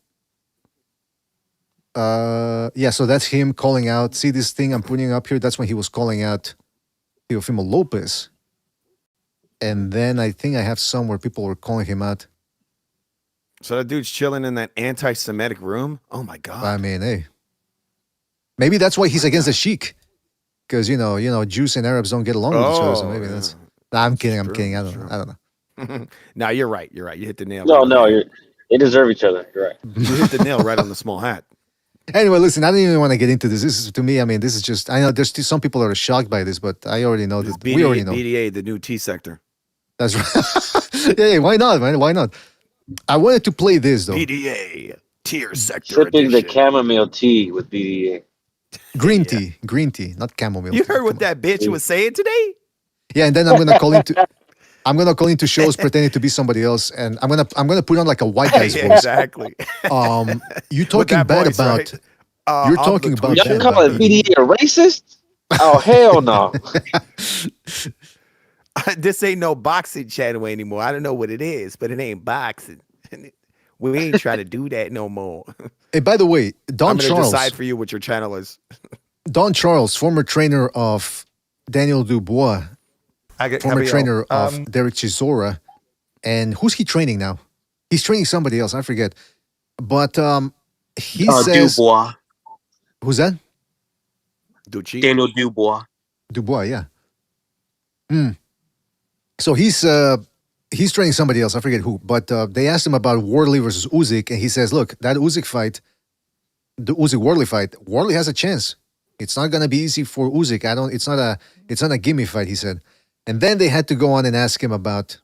So that's him calling out. See this thing I'm putting up here? That's when he was calling out Teofimo Lopez. And then I think I have some where people were calling him out. So that dude's chilling in that anti-Semitic room? Oh my God. I mean, hey. Maybe that's why he's against the Sheik. Because, Jews and Arabs don't get along with each other. So maybe that's... Nah, I'm kidding. I don't know. No, you're right. You hit the nail. They deserve each other. You're right. You hit the nail right on the small hat. Anyway, listen, I don't even want to get into this. This is, to me, I mean, this is just... I know there's still some people that are shocked by this, but I already know that... We already know. BDA, the new T sector. That's right. yeah, why not, man? Why not? I wanted to play this, though. BDA, tier sector Sipping edition. the chamomile tea with BDA. Green tea, not chamomile. You heard what that bitch was saying today? Yeah, and then I'm gonna call into... I'm gonna call into shows pretending to be somebody else, and I'm gonna put on like a white guy's voice. Exactly. You talking bad voice, about? Right? You're talking about. Y'all call it BDA a racist? Oh hell no! This ain't no boxing channel anymore. I don't know what it is, but it ain't boxing. We ain't trying to do that no more. Hey, by the way, Don Charles. I'm gonna decide for you what your channel is. Don Charles, former trainer of Daniel Dubois, former trainer of Derek Chisora, and who's he training now? He's training somebody else. I forget, but he says Dubois. Who's that? Daniel Dubois. Dubois, yeah. So he's training somebody else. I forget who, but they asked him about Wardley versus Usyk, and he says, "Look, that Usyk fight, the Usyk-Wardley fight, Wardley has a chance. It's not gonna be easy for Usyk. It's not a gimme fight," he said. And then they had to go on and ask him about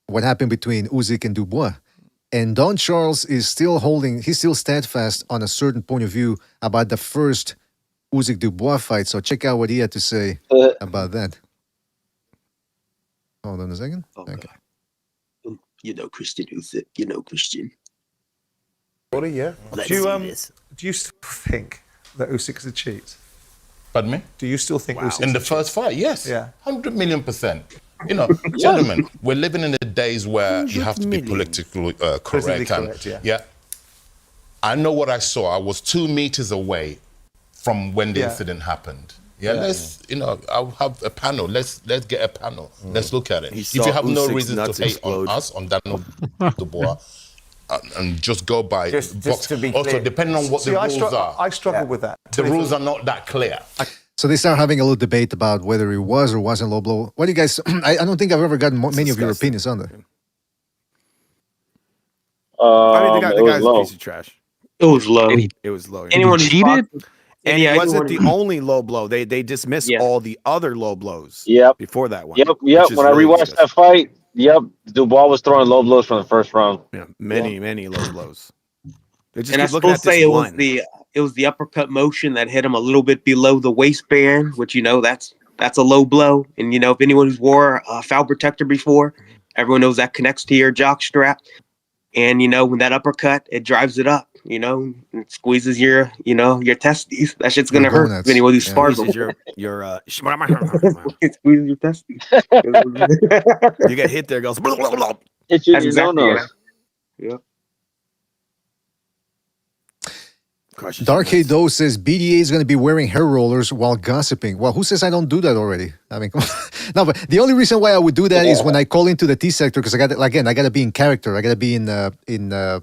what happened between Usyk and Dubois. And Don Charles is still he's still steadfast on a certain point of view about the first Usyk-Dubois fight. So check out what he had to say about that. Hold on a second. Okay. Christian Usyk. Christian. What yeah? Do you still think that Usyk's a cheat? Pardon me? Do you still think Usyk's in the first fight? Yes. Yeah. 100 million%. Gentlemen, we're living in the days where you have to be politically correct. Yeah. I know what I saw. I was 2 meters away from when the incident happened. Yeah, let's, I'll have a panel. Let's get a panel. Let's look at it. He If saw you have no Usyk's reason to nuts hate explode. on us, on Daniel Dubois, and just go by Just box. to be Also, clear. depending on what See, the I rules are. I struggle with that. The rules are not that clear. So they start having a little debate about whether it was or wasn't low blow. What do you guys? I don't think I've ever gotten many of your opinions on that. I mean, the guy's a low. piece of trash. It was low. It was low. Anyone who cheated? And Yeah, he wasn't anyone- the only low blow. They dismissed all the other low blows. Yep. Before that one. Yep. which is When I really rewatched that fight, Dubois was throwing low blows from the first round. Yeah, many low blows. They just And I keep looking still at this say it one. was the uppercut motion that hit him a little bit below the waistband, which that's a low blow. And if anyone who's wore a foul protector before, everyone knows that connects to your jock strap. And when that uppercut, it drives it up. It squeezes your testes. That shit's gonna hurt if anyone who spars them. Your It squeezes your testes. You get hit there, it goes. It's your That's exactly no-nos. Yeah. Dark Hado says BDA is going to be wearing hair rollers while gossiping. Well, who says I don't do that already? I mean, come on. No, but the only reason why I would do that is when I call into the T sector because I got to be in character. I got to be I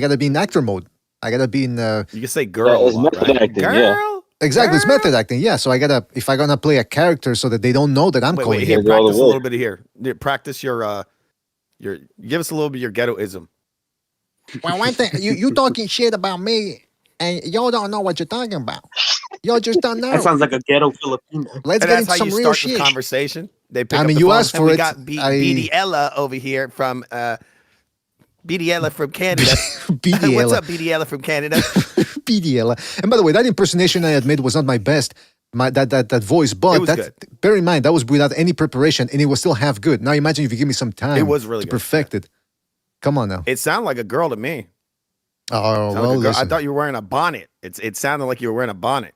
got to be in actor mode. I got to be in. You can say girl. It's method acting. Girl. Yeah. Exactly, it's method acting. Yeah, so if I'm gonna play a character so that they don't know that I'm calling. Wait, here, practice a little bit of here. Practice your give us a little bit of your ghettoism. Well, one thing, you talking shit about me, and y'all don't know what you're talking about. Y'all just don't know. That sounds like a ghetto Filipino. Let's And get that's into how some you real start the shit. conversation. They pick I up mean, the you phone, asked and for we it. got BDella over here from BDella from Canada. BDella. What's up, BDella from Canada? BDL. And by the way, that impersonation I admit was not my best. That voice, but It was good. bear in mind that was without any preparation, and it was still half good. Now imagine if you give me some time. It was really to good, perfect it. Come on now. It sounded like a girl to me. Oh Sounded well, like a girl. I listen. thought you were wearing a bonnet. It sounded like you were wearing a bonnet.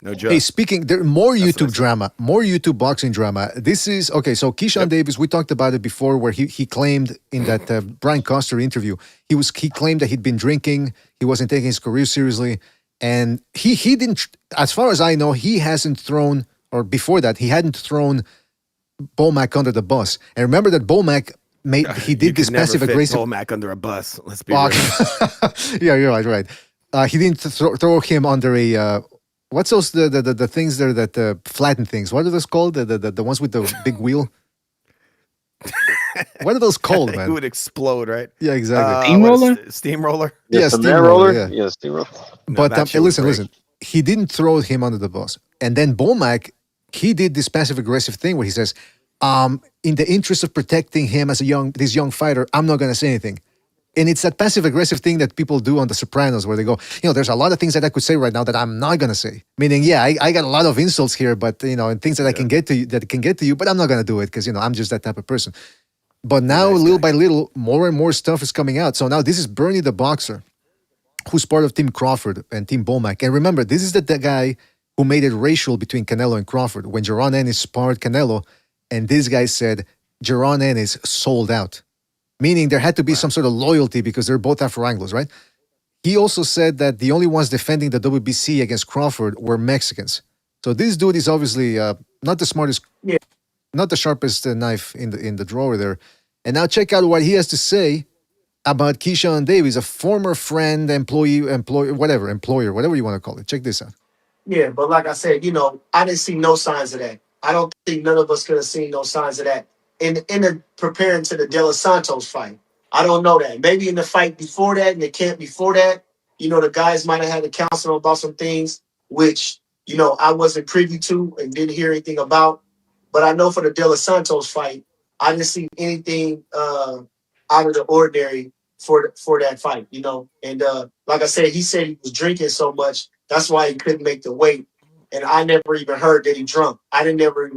No joke. Hey, there more YouTube drama, more YouTube boxing drama. This is okay. So Keyshawn Davis, we talked about it before, where he claimed in that Brian Coster interview, he claimed that he'd been drinking, he wasn't taking his career seriously, and he didn't. As far as I know, he hasn't thrown, or before that, he hadn't thrown Bomac under the bus. And remember that Bomac he did this passive aggressive. Bomac under a bus. Let's be real. Yeah, you're right. He didn't throw him under a. What's those the things there that flatten things? What are those called? The ones with the big wheel. What are those called, man? It would explode, right? Yeah, exactly. Steamroller. Steamroller. Yeah, steamroller. Yeah, steamroller. But listen. He didn't throw him under the bus, and then Bomac, he did this passive aggressive thing where he says, in the interest of protecting him as this young fighter, I'm not going to say anything. And it's that passive aggressive thing that people do on The Sopranos, where they go, there's a lot of things that I could say right now that I'm not going to say. Meaning, I got a lot of insults here, but and things that I can get to you, that can get to you, but I'm not going to do it because I'm just that type of person. But now, little by little, more and more stuff is coming out. So now this is Bernie the boxer, who's part of Team Crawford and Team Bomac. And remember, this is the guy who made it racial between Canelo and Crawford. When Jaron Ennis sparred Canelo, and this guy said Jaron Ennis sold out. Meaning there had to be some sort of loyalty because they're both Afro-Anglos, right? He also said that the only ones defending the WBC against Crawford were Mexicans. So this dude is obviously not the smartest, not the sharpest knife in the drawer there. And now check out what he has to say about Keyshawn Davis, a former friend, employer, whatever you want to call it. Check this out. Yeah, but like I said, I didn't see no signs of that. I don't think none of us could have seen no signs of that in the preparing to the De Los Santos fight. I don't know that. Maybe in the fight before that, in the camp before that, the guys might have had to counsel about some things which, I wasn't privy to and didn't hear anything about. But I know for the De Los Santos fight, I didn't see anything out of the ordinary for that fight, And like I said, he said he was drinking so much, that's why he couldn't make the weight. And I never even heard that he drunk. I never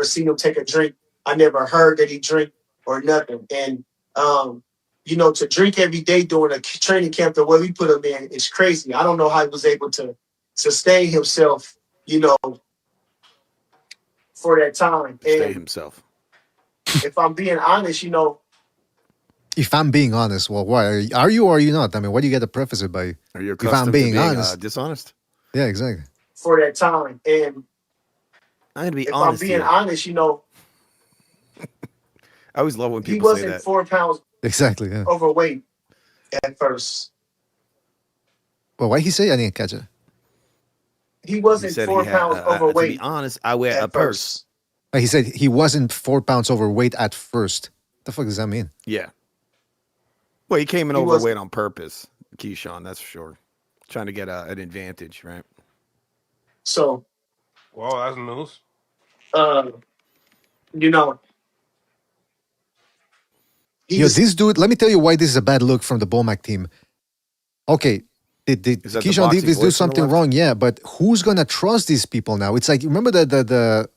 seen him take a drink. I never heard that he drank or nothing. And, to drink every day during a training camp the way we put him in is crazy. I don't know how he was able to sustain himself, for that time. Sustain himself. If I'm being honest, If I'm being honest, well, why are you or are you not? I mean, what do you got to preface it by? Are you if I'm being honest, dishonest? Yeah, exactly. For that time. And I'm gonna be if honest. I'm being honest, I always love when he people say wasn't that. 4 pounds Exactly. Yeah. overweight at first. Well, why he say? I didn't catch it. He wasn't said 4 he had, pounds to overweight. be honest, I wear a purse. He said he wasn't 4 pounds overweight at first. The fuck does that mean? Yeah. Well, he came in overweight on purpose, Keyshawn. That's for sure. Trying to get an advantage, right? So, well, that's news. This dude. Let me tell you why this is a bad look from the Bomac team. Okay. Did Keyshawn Davis do something wrong? Yeah, but who's gonna trust these people now? It's like, remember the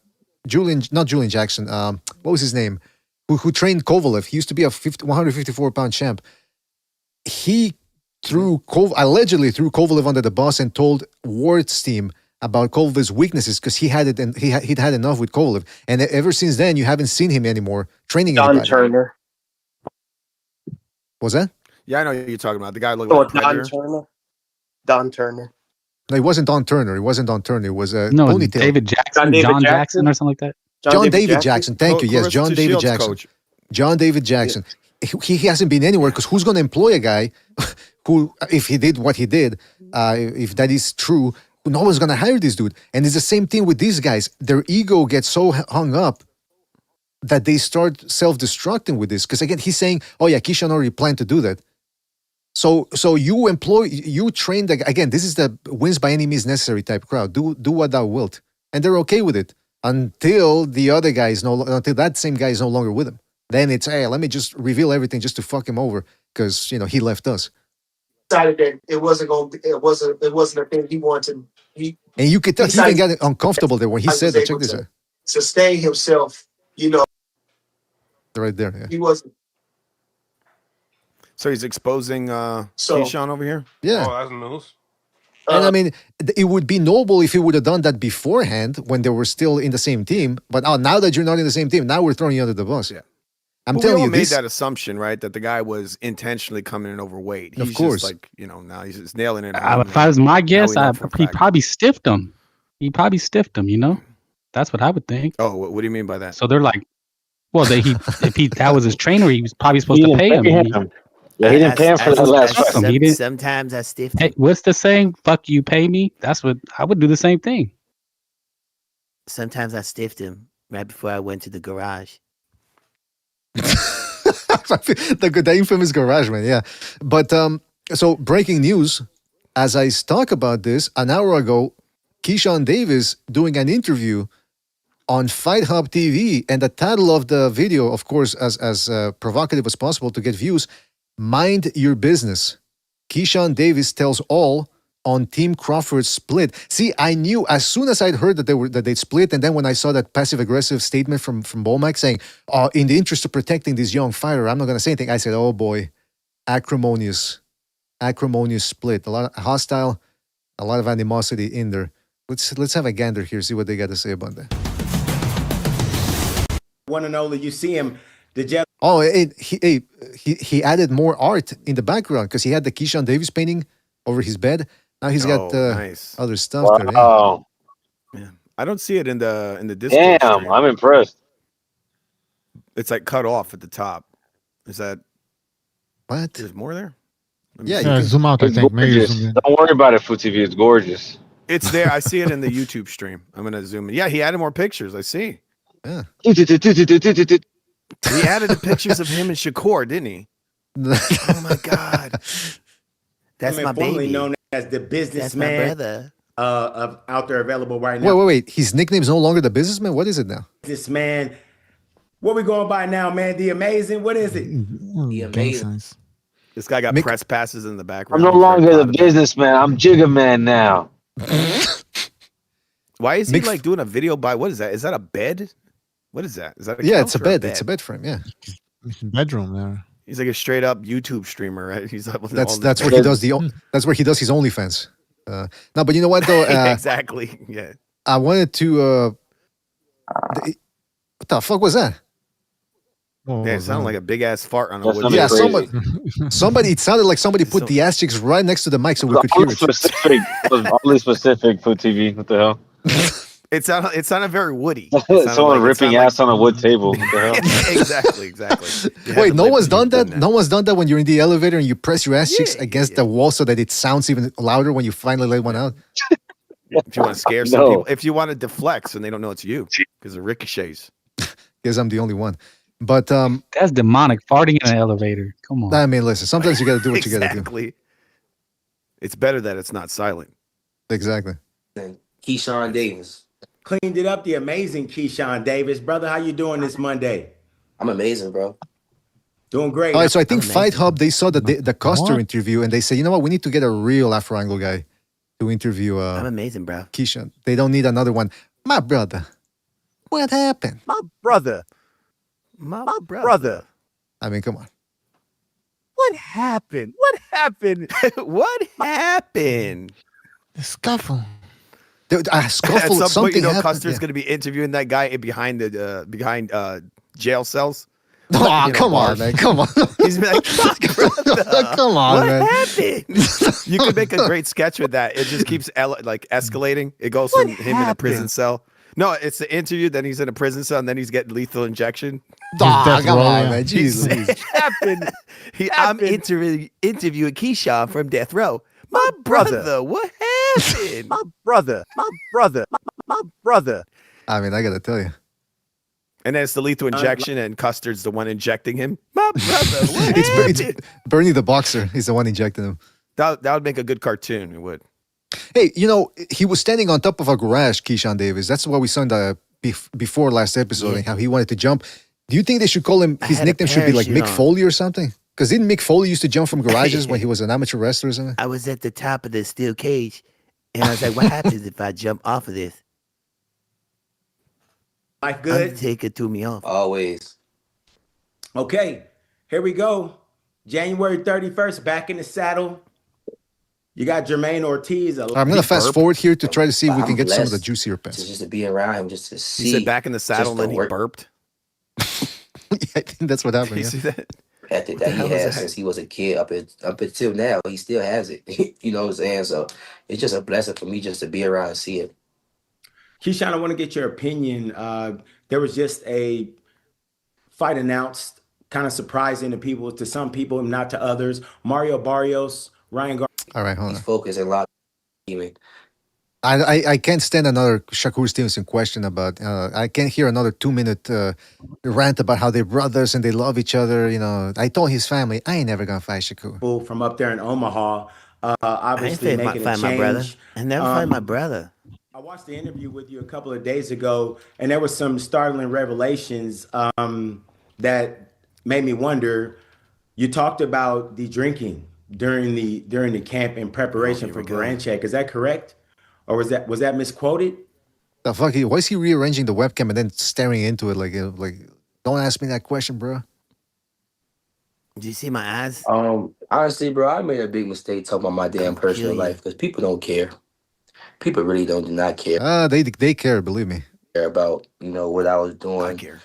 not Julian Jackson. What was his name? Who trained Kovalev? He used to be a 154-pound champ. He allegedly threw Kovalev under the bus and told Ward's team about Kovalev's weaknesses because he had it and he'd had enough with Kovalev. And ever since then, you haven't seen him anymore training anybody. Don Turner. Was that? Yeah, I know who you're talking about. The guy looked like Predator. Don Turner. No, it wasn't Don Turner. It was Ponytail. David Jackson, John Jackson or something like that. John David Jackson. Thank you. Yes, John David Jackson. Coach. John David Jackson. Yeah. He hasn't been anywhere because who's going to employ a guy who, if he did what he did, if that is true, no one's going to hire this dude. And it's the same thing with these guys. Their ego gets so hung up that they start self-destructing with this. Because again, he's saying, oh yeah, Keyshawn already planned to do that. So you train again, this is the wins by any means necessary type crowd. Do what thou wilt. And they're okay with it until the other guy until that same guy is no longer with him. Then it's, hey, let me just reveal everything just to fuck him over because, he left us. Decided that it wasn't a thing he wanted to. And you could tell he even got uncomfortable there when he said that. Check this out. Sustain himself, Right there. Yeah. He wasn't. So he's exposing Keyshawn over here? Yeah. Oh, that's news. And I mean, it would be noble if he would have done that beforehand when they were still in the same team. But now that you're not in the same team, now we're throwing you under the bus. Yeah. I'm telling you, we made that assumption, right? That the guy was intentionally coming in overweight. He's of course. Just like, now he's just nailing it. If I was my guess, he probably stiffed him. He probably stiffed him, That's what I would think. Oh, what do you mean by that? So they're like, well, if that was his trainer, he was probably supposed to pay him. Yeah, he didn't pay him for that last fight. Sometimes I stiffed him. Hey, what's the saying? Fuck you, pay me. That's what I would do the same thing. Sometimes I stiffed him right before I went to the garage. the infamous garage man, yeah. But so breaking news, as I talk about this, an hour ago, Keyshawn Davis doing an interview on Fight Hub TV, and the title of the video, of course, as provocative as possible to get views, Mind Your Business. Keyshawn Davis tells all on Team Crawford split. See, I knew as soon as I'd heard that they'd split, and then when I saw that passive-aggressive statement from Bomac saying, in the interest of protecting this young fighter, I'm not going to say anything, I said, oh boy, acrimonious split. A lot of hostile, a lot of animosity in there. Let's have a gander here, see what they got to say about that. One and only, you see him. Oh, he added more art in the background because he had the Keyshawn Davis painting over his bed. Now he's got nice. other stuff. Wow. There, yeah. I don't see it in the Discord. Damn, stream. I'm impressed. It's like cut off at the top. Is that what? There's more there? Yeah, zoom out. I think. Maybe zoom in. Don't worry about it, Food TV. It's gorgeous. It's there. I see it in the YouTube stream. I'm gonna zoom in. Yeah, he added more pictures. I see. Yeah. He added the pictures of him and Shakur, didn't he? Oh my God. That's my baby. Known as the businessman. That's my brother. Out there available right now. Wait. His nickname is no longer the businessman. What is it now? Businessman. What we going by now, man? The Amazing. What is it? The Amazing. This guy got press passes in the background. I'm no longer the businessman. I'm Jigga Man now. Why is he like doing a video by what is that? Is that a bed? What is that? Is that a it's a bed. It's a bed frame. Yeah, it's a bedroom there. He's like a straight up YouTube streamer, right? He's up with that's where he does that's where he does his OnlyFans. No, but you know what though? Exactly. Yeah. I wanted to. What the fuck was that? Yeah, it sounded like a big ass fart on a wood. Yeah, somebody. It sounded like somebody put the asterisks right next to the mic so we could hear it. Specific. It was oddly specific for TV. What the hell? It sounded very woody. Someone ripping ass on a wood table. What the hell? Exactly. Wait, no one's done that? No one's done that when you're in the elevator and you press your ass cheeks against the wall so that it sounds even louder when you finally let one out? If you want to scare some people, if you want to deflect and they don't know it's you because it ricochets. Because I'm the only one. But that's demonic, farting in an elevator. Come on. I mean, listen, sometimes you got to do what you got to do. Exactly. It's better that it's not silent. Exactly. Keyshawn Davis. Cleaned it up, the amazing Keyshawn Davis. Brother, how you doing this Monday? I'm amazing, bro. Doing great. All right, so I think Fight Hub, they saw the Custer interview and they say, you know what, we need to get a real Afro Angle guy to interview I'm amazing, bro. Keyshawn. They don't need another one. My brother, what happened? My brother. I mean, come on. What happened? What happened? What happened? The scuffle. A scuffle. At some point, happened. Custer's going to be interviewing that guy behind jail cells. Oh, come on, man. Come on. He's like, come on, what man. happened? You could make a great sketch with that. It just keeps escalating. It goes from him in a prison cell. No, it's the interview. Then he's in a prison cell, and then he's getting lethal injection. Come on, man. Jesus. What happened? I'm interviewing Keyshawn from Death Row. My brother. What happened? My brother. I mean, I got to tell you. And then it's the lethal injection, and Custer's the one injecting him. My brother. What it's Bernie the boxer. He's the one injecting him. That would make a good cartoon. It would. Hey, he was standing on top of a garage, Keyshawn Davis. That's what we saw in the before last episode, and how he wanted to jump. Do you think they should call him, his nickname should be like Mick Foley or something? Because didn't Mick Foley used to jump from garages when he was an amateur wrestler or something? I was at the top of the steel cage, and I was like, what happens if I jump off of this? Life good? Undertaker threw me off. Always. Okay, here we go. January 31st, back in the saddle. You got Jermaine Ortiz. I'm going to fast forward here to try to see if we can get some of the juicier bits. Just to be around him, just to see. He said back in the saddle and then he burped. I think that's what happened. You see that? Ethic that he has since he was a kid up until now. He still has it. You know what I'm saying? So it's just a blessing for me just to be around and see it. Keyshawn, I want to get your opinion. There was just a fight announced, kind of surprising to some people, not to others. Mario Barrios, Ryan Garcia. All right, hold on. He's focused a lot. I can't stand another Shakur Stevenson question about. I can't hear another 2-minute rant about how they're brothers and they love each other. I told his family I ain't never gonna fight Shakur. From up there in Omaha, obviously I didn't making a fight change. my brother. I never fight my brother. I watched the interview with you a couple of days ago, and there were some startling revelations that made me wonder. You talked about the drinking during the camp in preparation for Garanchek. Is that correct? Or was that misquoted? The fuck? Why is he rearranging the webcam and then staring into it like don't ask me that question, bro? Do you see my eyes? Honestly, bro, I made a big mistake talking about my damn personal life because people don't care. People really do not care. They care, believe me. Care about what I was doing. I care.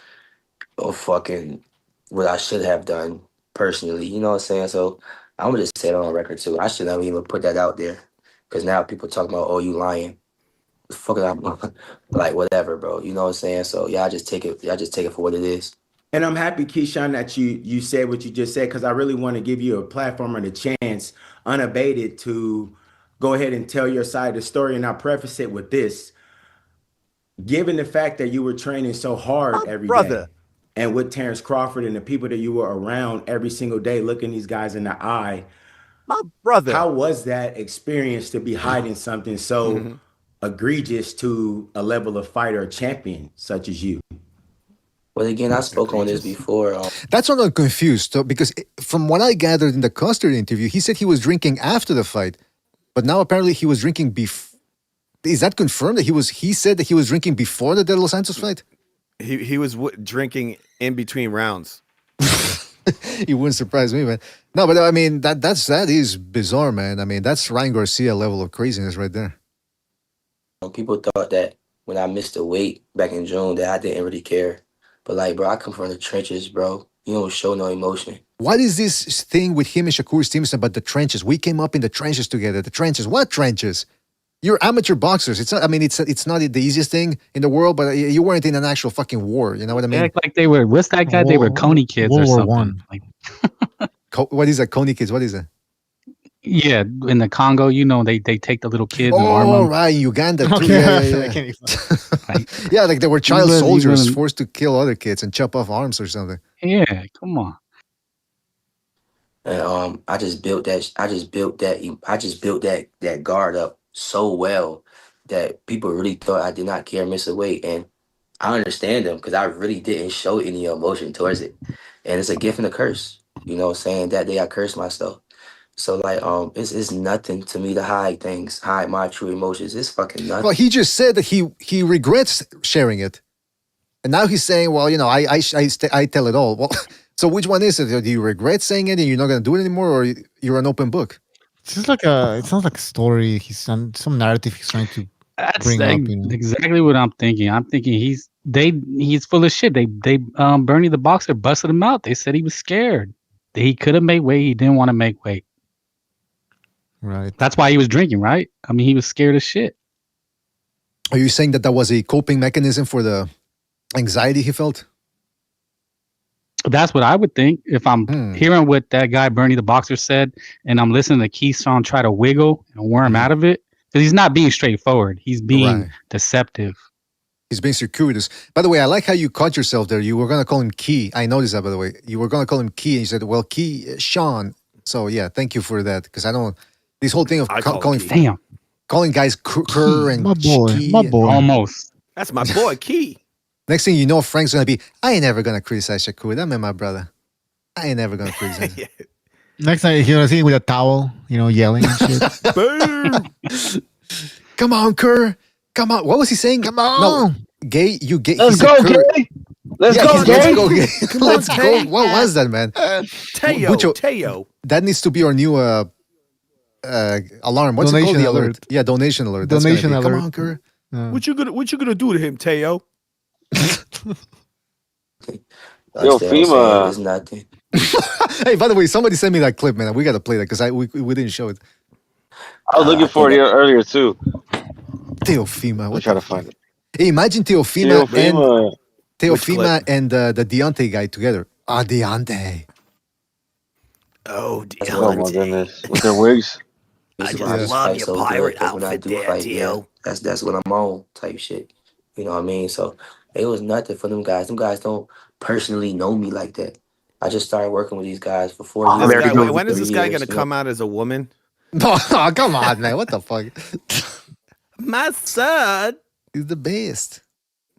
Or fucking what I should have done personally. You know what I'm saying? So I'm gonna just say it on record too. I should never even put that out there. Because now people talking about, oh, you lying. Fuck it, I'm like, whatever, bro. You know what I'm saying? So y'all just take it for what it is. And I'm happy, Keyshawn, that you said what you just said, because I really want to give you a platform and a chance, unabated, to go ahead and tell your side of the story. And I'll preface it with this. Given the fact that you were training so hard every day, and with Terrence Crawford and the people that you were around every single day, looking these guys in the eye, my brother. How was that experience to be hiding something so egregious to a level of fighter or champion such as you? Well, again, I spoke on this before. That's what I'm confused, because from what I gathered in the Custer interview, he said he was drinking after the fight, but now apparently he was drinking before. Is that confirmed that he said that he was drinking before the De Los Santos fight? He was drinking in between rounds. It wouldn't surprise me, man. No, but I mean that is bizarre, man. I mean, that's Ryan Garcia level of craziness right there. People thought that when I missed the weight back in June that I didn't really care. But like, bro, I come from the trenches, bro. You don't show no emotion. What is this thing with him and Shakur Stevenson about the trenches? We came up in the trenches together. The trenches. What trenches? You're amateur boxers. It's not. I mean, it's not the easiest thing in the world, but you weren't in an actual fucking war. You know what I They mean? act like they were. What's that guy? They were Coney kids or World War something. One. Like, What is that? Coney kids? What is that? yeah, in the Congo, you know, they take the little kids and arm Oh, them. right, Uganda too. Okay. Yeah. I can't even- Yeah, like they were child Even- soldiers even- forced to kill other kids and chop off arms or something. Yeah, come on. And I just built that guard up so well that people really thought I did not care miss a weight. And I understand them because I really didn't show any emotion towards it. And it's a gift and a curse. You know what I'm saying? That day I cursed myself. So like it's nothing to me to hide things, hide my true emotions. It's fucking nothing. Well, he just said that he regrets sharing it, and now he's saying, well, you know, I tell it all. Well, so which one is it? Do you regret saying it and you're not going to do it anymore, or you're an open book? It's just like it sounds like a story. He's some narrative he's trying to bring up. You know? Exactly what I'm thinking. I'm thinking he's full of shit. They Bernie the boxer busted him out. They said he was scared. That he could have made weight. He didn't want to make weight. Right. That's why he was drinking, right? I mean, he was scared as shit. Are you saying that was a coping mechanism for the anxiety he felt? That's what I would think if I'm hearing what that guy Bernie the boxer said, and I'm listening to Keyshawn try to wiggle and worm out of it, because he's not being straightforward. He's being deceptive. He's being circuitous. By the way, I like how you caught yourself there. You were going to call him Key. I noticed that, by the way. You were going to call him Key, and you said, well, Key, Sean. So, yeah, thank you for that, because I don't... This whole thing of calling guys Kerr and my boy. Almost. That's my boy, Key. Next thing you know, Frank's going to be, I ain't never going to criticize Shakur. That man, my brother. I ain't never going to criticize him. Next time you're seeing with a towel, you know, yelling and shit. Boom! Come on, Kerr. Come on. What was he saying? Come on. No, Gay, you gay. Let's go, Gay. Let's go, Gay. Let's go, Gay. Let's on, go. Gay. What was that, man? Teo. That needs to be our new alarm. What's donation it called? The alert. Yeah, donation alert. Donation alert. Come on, Kerr. What you gonna do to him, Teo? Yo, FEMA. It's nothing. Hey, by the way, somebody sent me that clip, man. We got to play that because we didn't show it. I was looking for it earlier too. Teofima. I'm trying to find it. Hey, imagine Teofima and the Deontay guy together. Deontay. Oh, Deontay. Oh my goodness. With their wigs. I just love your pirate outfit there, Teo. That's what I'm on type shit. You know what I mean? So it was nothing for them guys. Them guys don't personally know me like that. I just started working with these guys for 4 years. When is this guy going to come out as a woman? No, come on, man. What the fuck? My son. He's the best.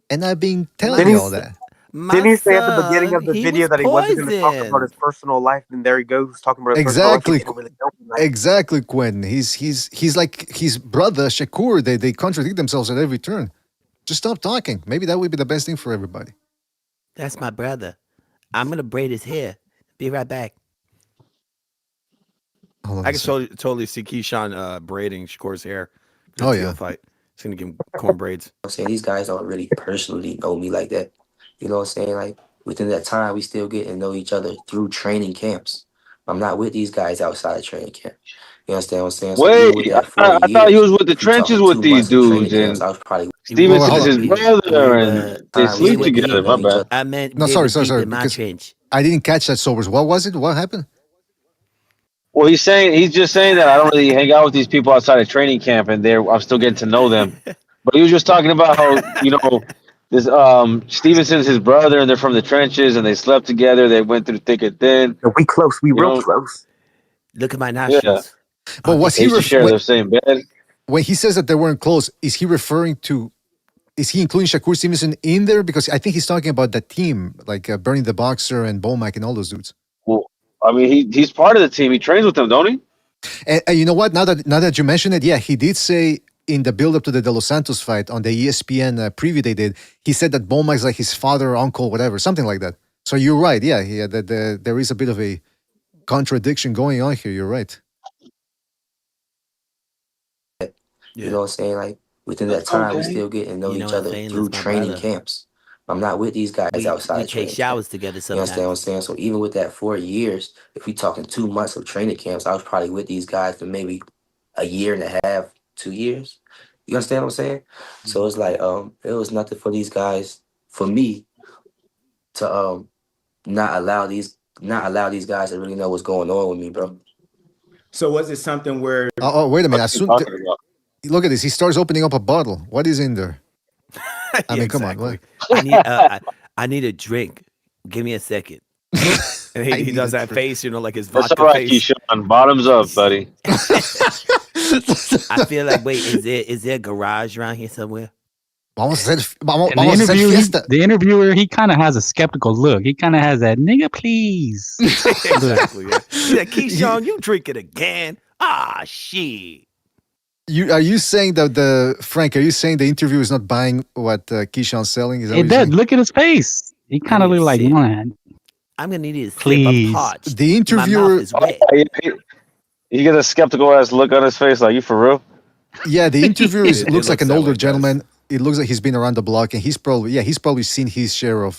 And I've been telling you all that. Didn't he say at the beginning of the video that he wasn't going to talk about his personal life? And there he goes talking about his Exactly. personal life. Exactly, Quentin. He's like his brother Shakur. They contradict themselves at every turn. Just stop talking. Maybe that would be the best thing for everybody. That's my brother. I'm gonna braid his hair. Be right back. I can totally see Keyshawn braiding Shakur's hair. Oh yeah, fight. He's gonna give him corn braids. I'm saying these guys don't really personally know me like that. You know what I'm saying? Like within that time, we still get to know each other through training camps. I'm not with these guys outside of training camp. You understand what I'm saying? So wait, I thought he was with the trenches with these dudes, and Stevenson is his brother, and they sleep together. My bad. I meant no, sorry. Because I didn't catch that sobers. What was it? What happened? Well, he's just saying that I don't really hang out with these people outside of training camp, and I'm still getting to know them. But he was just talking about how this Stevenson's his brother, and they're from the trenches, and they slept together. They went through thick and thin. We close. We real close. Look at my nostrils. Yeah. But was he share the same bed? When he says that they weren't close, is he referring to? Is he including Shakur Stevenson in there? Because I think he's talking about the team, like Bernie the Boxer and Bomac and all those dudes. Well, I mean, he's part of the team. He trains with them, don't he? And you know what? Now that you mention it, yeah, he did say in the build-up to the De Los Santos fight on the ESPN preview they did, he said that Bomac's like his father, uncle, whatever, something like that. So you're right. Yeah, there is a bit of a contradiction going on here. You're right. You know what I'm saying? Like within that time, we still get to know each other through training camps. I'm not with these guys outside. We take showers together sometimes. You understand what I'm saying? So even with that 4 years, if we talking 2 months of training camps, I was probably with these guys for maybe a year and a half, 2 years. You understand what I'm saying? So it's like it was nothing for these guys, for me, to not allow these guys to really know what's going on with me, bro. So was it something where? Oh, wait a minute. Look at this. He starts opening up a bottle. What is in there? I mean, come on. What? I need a drink. Give me a second. And he does that face, like his That's vodka all right, face. Keyshawn. Bottoms up, buddy. I feel like, wait, is there a garage around here somewhere? The interviewer, he kind of has a skeptical look. He kind of has that nigga, please. Exactly. Yeah. He's like, Keyshawn, you drink it again? Ah, shit. Are you saying that Frank? Are you saying the interviewer is not buying what Keyshawn's selling? Is that It does. Look at his face. He kind of look like, man. I'm gonna need it. Please. The interviewer. You get a skeptical ass look on his face, like, you for real? Yeah, the interviewer It looks like looks an that older way, gentleman. It looks like he's been around the block, and he's probably seen his share of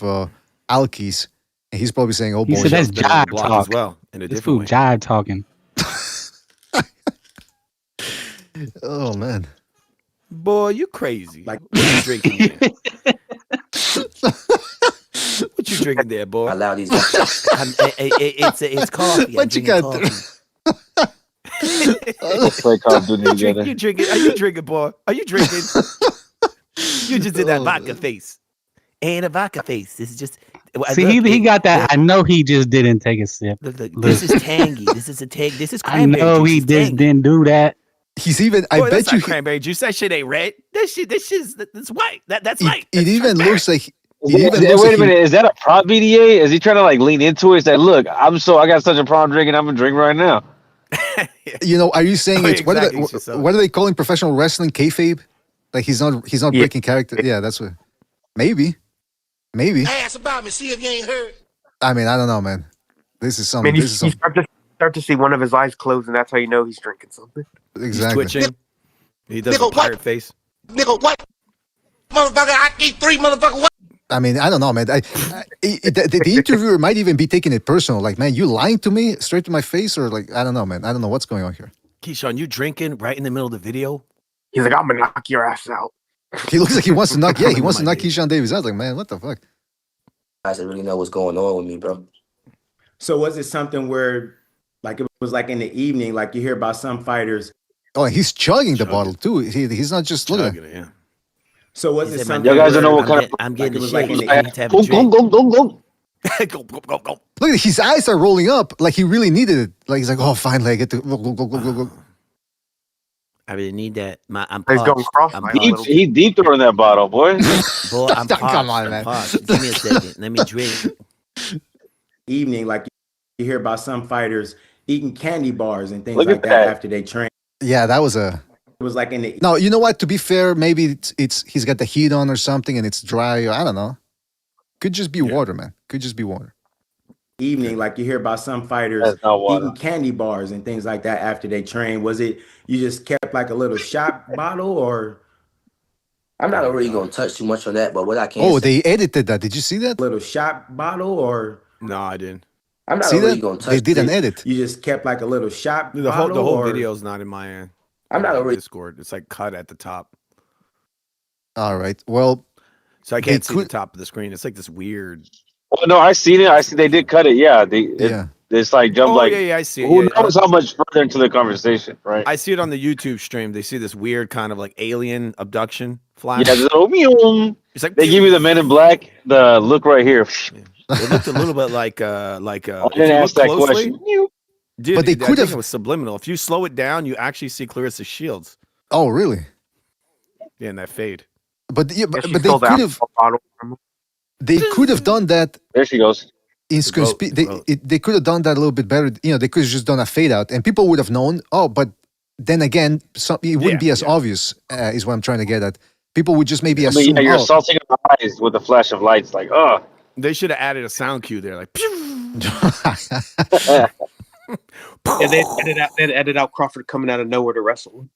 alkies, and he's probably saying, "Oh boy, He said that's jive block talk. as well, in a This different fool way. jive talking. oh man, Boy, you crazy. What you drinking there? What you drinking there, boy? Allow these guys. It's coffee. What you got there? Play Call of Duty together. You drinking? Are you drinking, boy? Are you drinking? You just did that vodka face. Ain't a vodka face. This is just. See, he got that. I know he just didn't take a sip. Look, this is tangy. This is This is I cranberry know juice. he It's just tangy. didn't do that. He's even. Boy, that's not cranberry juice. That shit ain't red. That's white. That's white. It even looks like. Wait a minute, is that a prop BDA? Is he trying to like lean into it? Say, look, I got such a problem drinking, I'm gonna drink right now. Are you saying it's exactly, what are they calling professional wrestling kayfabe? Like he's not breaking character. Yeah, that's what. Maybe. Ask about me, see if you ain't heard. I mean, I don't know, man. This is something. Man, This is something. start to see one of his eyes close, and that's how you know he's drinking something. Exactly. He's twitching. He does a pirate face. Nigga, what? Motherfucker, I eat 3 motherfucker. What? I mean, I don't know, man. The interviewer might even be taking it personal. Like, man, you lying to me straight to my face, or like, I don't know, man. I don't know what's going on here. Keyshawn, you drinking right in the middle of the video? He's like, I'm gonna knock your ass out. He looks like he wants to knock. Yeah, he wants to knock Keyshawn Davis out. Like, man, what the fuck? Guys that really know what's going on with me, bro. So was it something where, like, it was like in the evening, like you hear about some fighters? Oh, and he's chugging the bottle too. He's not just looking at it. Yeah. So was it something? You guys don't know what kind of. I'm getting the like shake. in I need to have a drink. Go. Look at his eyes are rolling up like he really needed it. Like he's like, oh, finally I get to go. I really need that. I'm He's going parched. cross-eyed. He deep throwing that bottle, boy. Boy, I'm parched. Come on, I'm man. parched. Give me a second. Let me drink. Evening, like you hear about some fighters eating candy bars and things Look like at that that. after they train. Yeah, that was a. It was like in the No, you know what? To be fair, maybe it's he's got the heat on or something, and it's dry. Or I don't know. Could just be water, man. Could just be water. evening, like you hear about some fighters That's not water. eating candy bars and things like that after they train. Was it you just kept like a little shot bottle, or? I'm not really gonna touch too much on that, but what I can Oh, say, they edited that. Did you see that? Little shot bottle, or? No, I didn't. I'm not See really that? gonna touch They did an it. edit. You just kept like a little shot The bottle, whole or? video's not in my end. I'm not already. Discord. It's like cut at the top, All right. Well, so I can't They see the could- top of the screen. It's like this weird. Oh no, I seen it. I see they did cut it. Yeah, yeah. It's like jump Oh like. yeah, I see it. Who Yeah. knows how much further into the conversation, right? I see it on the YouTube stream. They see this weird kind of like alien abduction flash. Yeah, the little meow. It's like They give you the Men in Black. The look right here. It looked a little bit like I if didn't you ask look that closely, question. dude, But they I could think have- it was subliminal. If you slow it down, you actually see Clarissa Shields. Oh, really? Yeah, in that fade. But yeah, Yeah, she but they filled could out have. a bottle from him. They could have done that. There she goes. In The boat, the boat. they could have done that a little bit better. You know, they could have just done a fade out, and people would have known. Oh, but then again, it wouldn't be as obvious. Is what I'm trying to get at. People would just maybe I assume. mean, yeah, you're oh, assaulting her eyes with a flash of lights. Like, oh. They should have added a sound cue there, like. Yeah, they edited out Crawford coming out of nowhere to wrestle.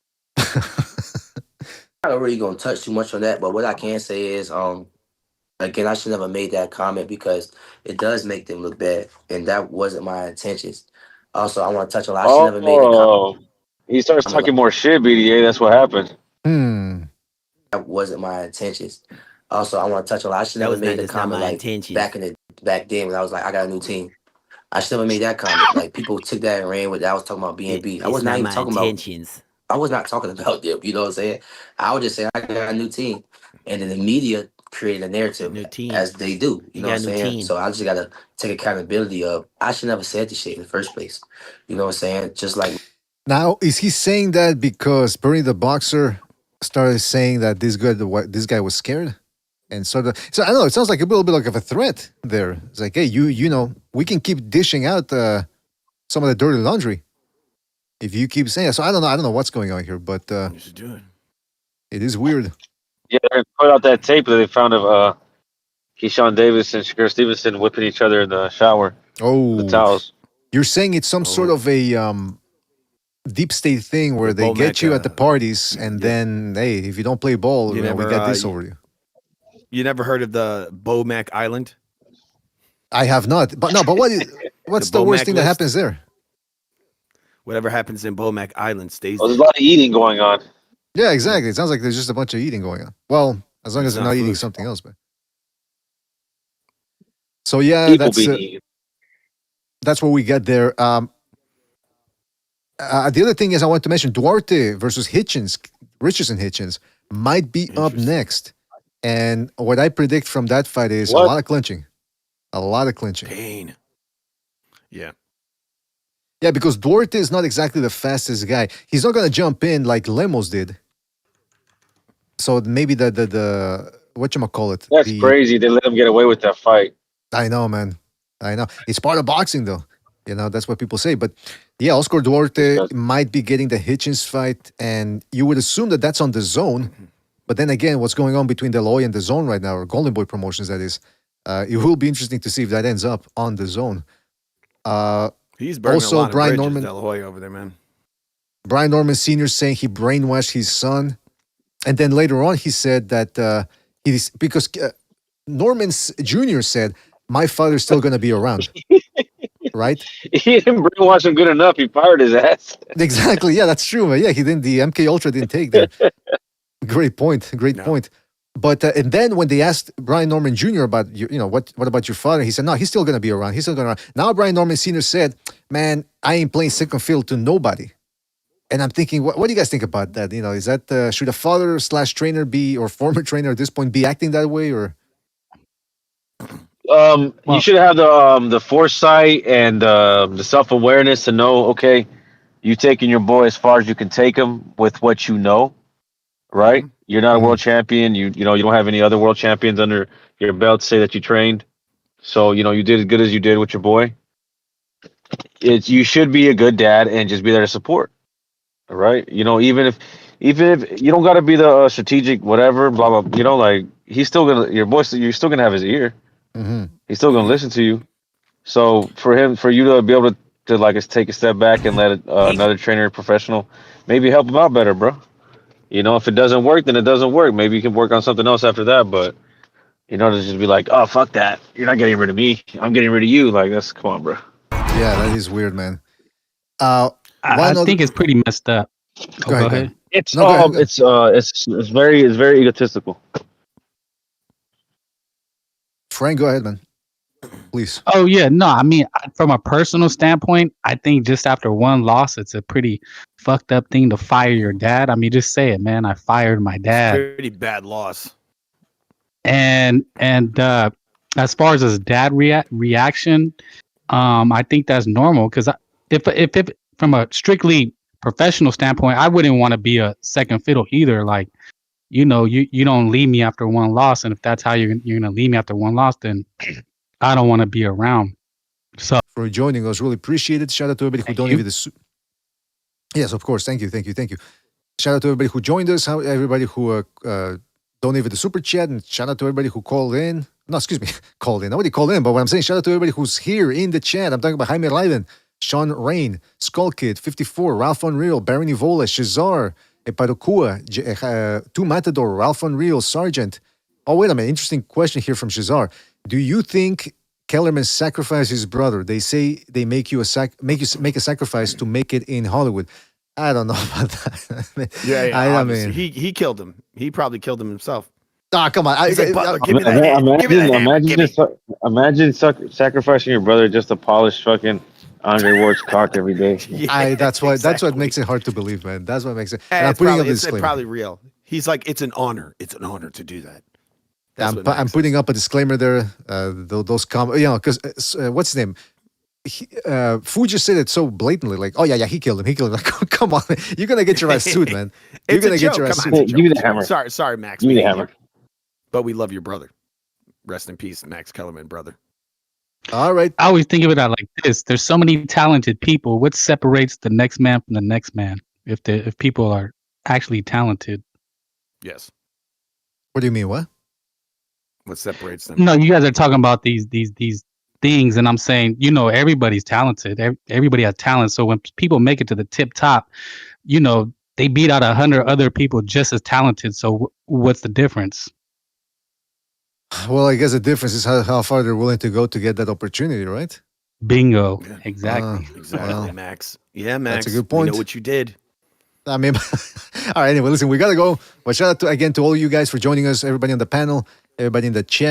I'm not really gonna touch too much on that, but what I can say is, again, I should never made that comment because it does make them look bad, and that wasn't my intentions. Also, I want to touch on. I should never made a comment. He starts talking more shit, BDA. That's what happened. That wasn't my intentions. Also, I want to touch on. I should That never was made not the that's not comment my like intentions. back then when I was like, I got a new team. I should never made that comment. Like people took that and ran with that. I was talking about BNB. I was It's not not even my talking about. intentions. I was not talking about them. You know what I'm saying? I was just saying I got a new team, and then the media created a narrative New team. as they do. You He know got what a I'm new saying? team. So I just gotta take accountability of. I should never said this shit in the first place. You know what I'm saying? Just like Now, is he saying that because Bernie the boxer started saying that this guy was scared? And so I don't know, it sounds like a little bit like of a threat there. It's like, hey, you know, we can keep dishing out some of the dirty laundry if you keep saying it. So I don't know what's going on here, but it is weird. Yeah, they put out that tape that they found of Keyshawn Davis and Shakur Stevenson whipping each other in the shower. Oh, the towels. You're saying it's some sort of a deep state thing where they get you at the parties, and then hey, if you don't play ball, we got this over you. You never heard of the Bomac Island? I have not, but what's the worst thing that happens there? Whatever happens in Bomac Island stays There's there. a lot of eating going on. Yeah, exactly. It sounds like there's just a bunch of eating going on. Well, as long as they're not eating food. something else, but so yeah, People being eaten. that's what we get there. The other thing is I want to mention Duarte versus Richardson Hitchens might be up next. And what I predict from that fight is a lot of clinching. A lot of clinching. Pain. Yeah. Yeah, because Duarte is not exactly the fastest guy. He's not going to jump in like Lemos did. So maybe the whatchamacallit. That's crazy. They let him get away with that fight. I know, man. I know. It's part of boxing, though. You know, that's what people say. But yeah, Oscar Duarte might be getting the Hitchens fight, and you would assume that that's on the zone. But then again, what's going on between Deloy and the zone right now, or Golden Boy Promotions, that is, it will be interesting to see if that ends up on the zone. He's burning also, a lot Brian of bridges, Norman, De La Hoya over there, man. Brian Norman Sr. saying he brainwashed his son. And then later on, he said that because Norman Jr. said, my father's still going to be around. Right? He didn't brainwash him good enough. He fired his ass. Exactly. Yeah, that's true. Yeah, he didn't. The MK Ultra didn't take there. Great point. Great point. But and then when they asked Brian Norman Jr. about what about your father, he said no, he's still going to be around. He's still going to. Now Brian Norman Sr. said, "Man, I ain't playing second field to nobody." And I'm thinking, what do you guys think about that? You know, is that should a father / trainer be, or former trainer at this point, be acting that way, or? You should have the foresight and the self-awareness to know, okay, you taking your boy as far as you can take him with what you know, right? Mm-hmm. You're not a world champion. You don't have any other world champions under your belt to say that you trained. So, you did as good as you did with your boy. You should be a good dad and just be there to support. All right? Even if you don't got to be the strategic whatever, blah, blah, like he's still going to, your boy, you're still going to have his ear. Mm-hmm. He's still going to listen to you. So for you to be able to like take a step back and let another trainer, professional, maybe help him out better, bro. If it doesn't work, then it doesn't work. Maybe you can work on something else after that. But to just be like, oh fuck that, you're not getting rid of me, I'm getting rid of you. Like come on, bro. Yeah, that is weird, man. I think it's pretty messed up. Go ahead. It's very egotistical. Frank, go ahead, man. Please. Oh yeah, no, I mean, from a personal standpoint, I think just after one loss, it's a pretty fucked up thing to fire your dad. I mean, just say it, man. I fired my dad. Pretty bad loss. And as far as his dad reaction, I think that's normal because if from a strictly professional standpoint, I wouldn't want to be a second fiddle either. Like, you don't leave me after one loss, and if that's how you're gonna leave me after one loss, then I don't want to be around. So for joining us, really appreciate it. Shout out to everybody who donated the. Yes, of course. Thank you. Shout out to everybody who joined us. Everybody who donated the super chat, and shout out to everybody who called in. No, excuse me, called in. Nobody called in, but what I'm saying, shout out to everybody who's here in the chat. I'm talking about Jaime Raiden, Sean Rain, Skull Kid, 54, Ralph Unreal, Baron Evola, Shazar, Eparokua, Tu Matador, Ralph Unreal, Sergeant. Oh, wait a minute. Interesting question here from Shazar. Do you think Kellerman sacrificed his brother? They say they make a sacrifice to make it in Hollywood. I don't know about that. I mean, he killed him. He probably killed him himself. Ah, come on. He's like, Butler, give me that hand. Give me that hand. Imagine sacrificing your brother just to polish fucking Andre Ward's cock every day. That's what makes it hard to believe, man. That's what makes it. And I'm it's putting probably, up this it's probably real. He's like, it's an honor. It's an honor to do that. I'm putting up a disclaimer there. Those comments, because what's his name? Fu just said it so blatantly, like, oh yeah, he killed him. Like, come on, you're gonna get your ass sued, man. You're gonna get your ass sued. Give me the hammer. Sorry, Max. Give me the hammer. But we love your brother. Rest in peace, Max Kellerman, brother. All right. I always think of it like this: there's so many talented people. What separates the next man from the next man? If people are actually talented. Yes. What do you mean? What separates them? No, you guys are talking about these things, and I'm saying, everybody's talented. Everybody has talent. So when people make it to the tip top, they beat out 100 other people just as talented. So what's the difference? Well, I guess the difference is how far they're willing to go to get that opportunity, right? Bingo. Exactly. Exactly, Max. Yeah, Max. That's a good point. You know what you did. I mean, all right. Anyway, listen, we gotta go. But shout out again to all you guys for joining us. Everybody on the panel, everybody in the chat.